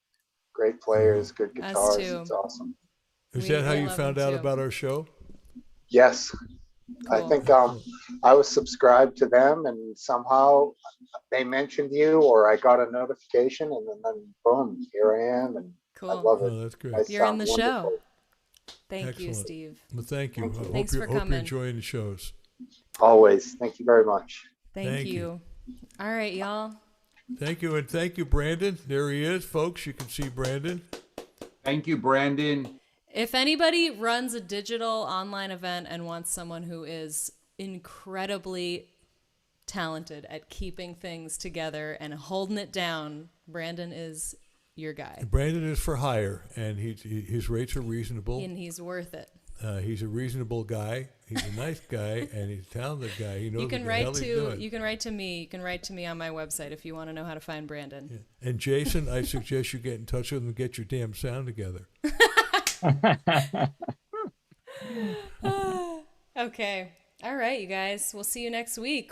players, good Us guitars. too. It's awesome. Is We that how you love found them out too. about our show? Yes, I Cool. think I was subscribed to them, and somehow they mentioned you, or I got a notification, and then boom, here I am, and I Cool. love it. Oh, that's great. Guys You're in sound the wonderful. show. Thank you, Excellent. Steve. Well, thank you. I Thanks for hope you're coming. enjoying the shows. Always. Thank you very much. Thank Thank you. All right, y'all. Thank you, and thank you, Brandon. There he is, folks. You can see Brandon. Thank you, Brandon. If anybody runs a digital online event and wants someone who is incredibly talented at keeping things together and holding it down, Brandon is your guy. Brandon is for hire, and his rates are reasonable. And he's worth it. He's a reasonable guy. He's a nice guy, and he's a talented guy. He knows You can what the write hell he's to doing. you can write to me. You can write to me on my website if you want to know how to find Brandon. Yeah. And Jason, I suggest you get in touch with him and get your damn sound together. Okay. All right, you guys. We'll see you next week.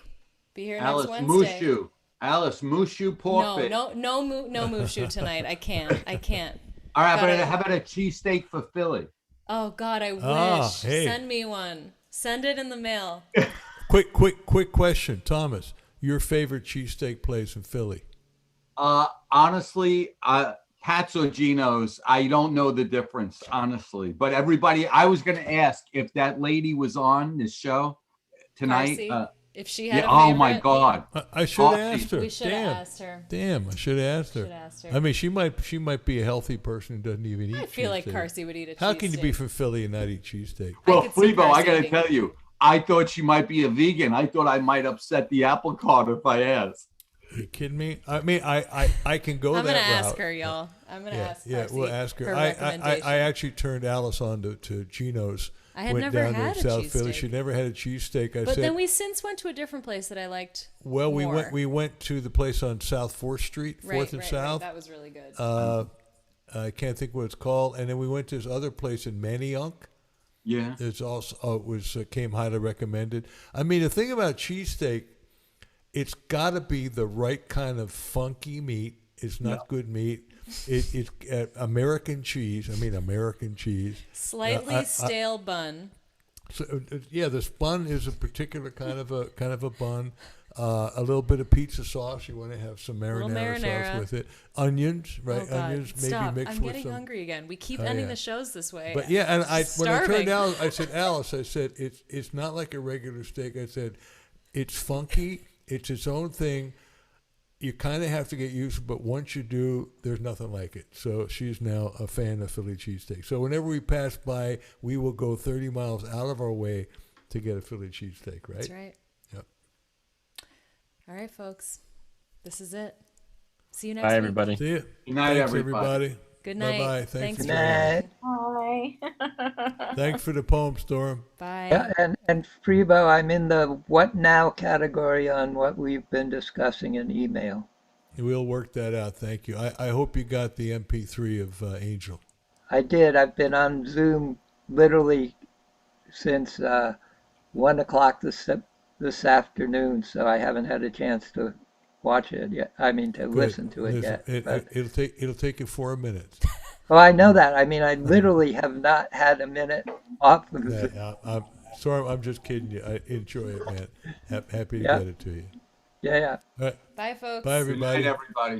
Be here Alice next Wednesday. Mushu. Alice Mushu Porfit. No Mushu tonight. I can't. All right, Gotta- but how about a cheesesteak for Philly? Oh God, I wish. Hey. Send me one. Send it in the mail. Quick question, Thomas. Your favorite cheesesteak place in Philly? Honestly, Pat's or Gino's. I don't know the difference, honestly. But everybody, I was going to ask if that lady was on this show tonight. Carsie, if she had a oh my favorite. God! I should have asked her. We should have asked her. Damn, I should have asked her. Should asked her. I mean, she might be a healthy person who doesn't even eat. I feel like cheesesteak. Carsie would eat a cheesesteak. How can you be from Philly and not eat cheesesteak? Well, could see Freebo, I Carsie got to eating tell it. you, I thought she might be a vegan. I thought I might upset the apple cart if I asked. Are you kidding me? I mean, I can go I'm that gonna route. ask her, y'all. I'm gonna ask Yeah, Carsie we'll ask her. her I recommendation. actually turned Alice on to Gino's. I had went never down had to a South Philly. cheesesteak. She never had a cheesesteak. I But said, then we since went to a different place that I liked. well, more. we went to the place on South 4th Street, 4th and South. That was really good. I can't think what it's called. And then we went to this other place in Manayunk. Yeah. It's also came highly recommended. I mean, the thing about cheesesteak, it's got to be the right kind of funky meat. It's not good meat. It's American cheese. I mean, American cheese. Slightly stale bun. So yeah, this bun is a particular kind of a bun. A little bit of pizza sauce. You want to have some marinara sauce with it. Onions, right? Oh God. Onions, maybe Stop. mixed I'm with getting some. hungry again. We keep Oh, ending yeah. the shows this way. But yeah, and when I turned Starving. out, I said, Alice, it's not like a regular steak. I said, it's funky. It's its own thing. You kind of have to get used to it, but once you do, there's nothing like it. So she's now a fan of Philly cheesesteak. So whenever we pass by, we will go 30 miles out of our way to get a Philly cheesesteak, right? That's right. Yep. All right, folks. This is it. See you next week. Bye, everybody. See you. Good night, Thanks, everybody. Good night. Bye-bye. Thanks for for joining. Hi. Thanks for the poem, Storm. Bye. Yeah, and Freebo, I'm in the what now category on what we've been discussing in email. We'll work that out. Thank you. I hope you got the MP3 of Angel. I did. I've been on Zoom literally since 1 o'clock this afternoon, so I haven't had a chance to watch it yet. I mean, to listen to it yet. But, It'll take you 4 minutes. oh, I know that. I mean, I literally have not had a minute off of Zoom. Sorry, I'm just kidding you. I enjoy it, man. Happy to Yeah. get it to you. Yeah, yeah. All right. Bye, folks. Bye, Good everybody. night, everybody.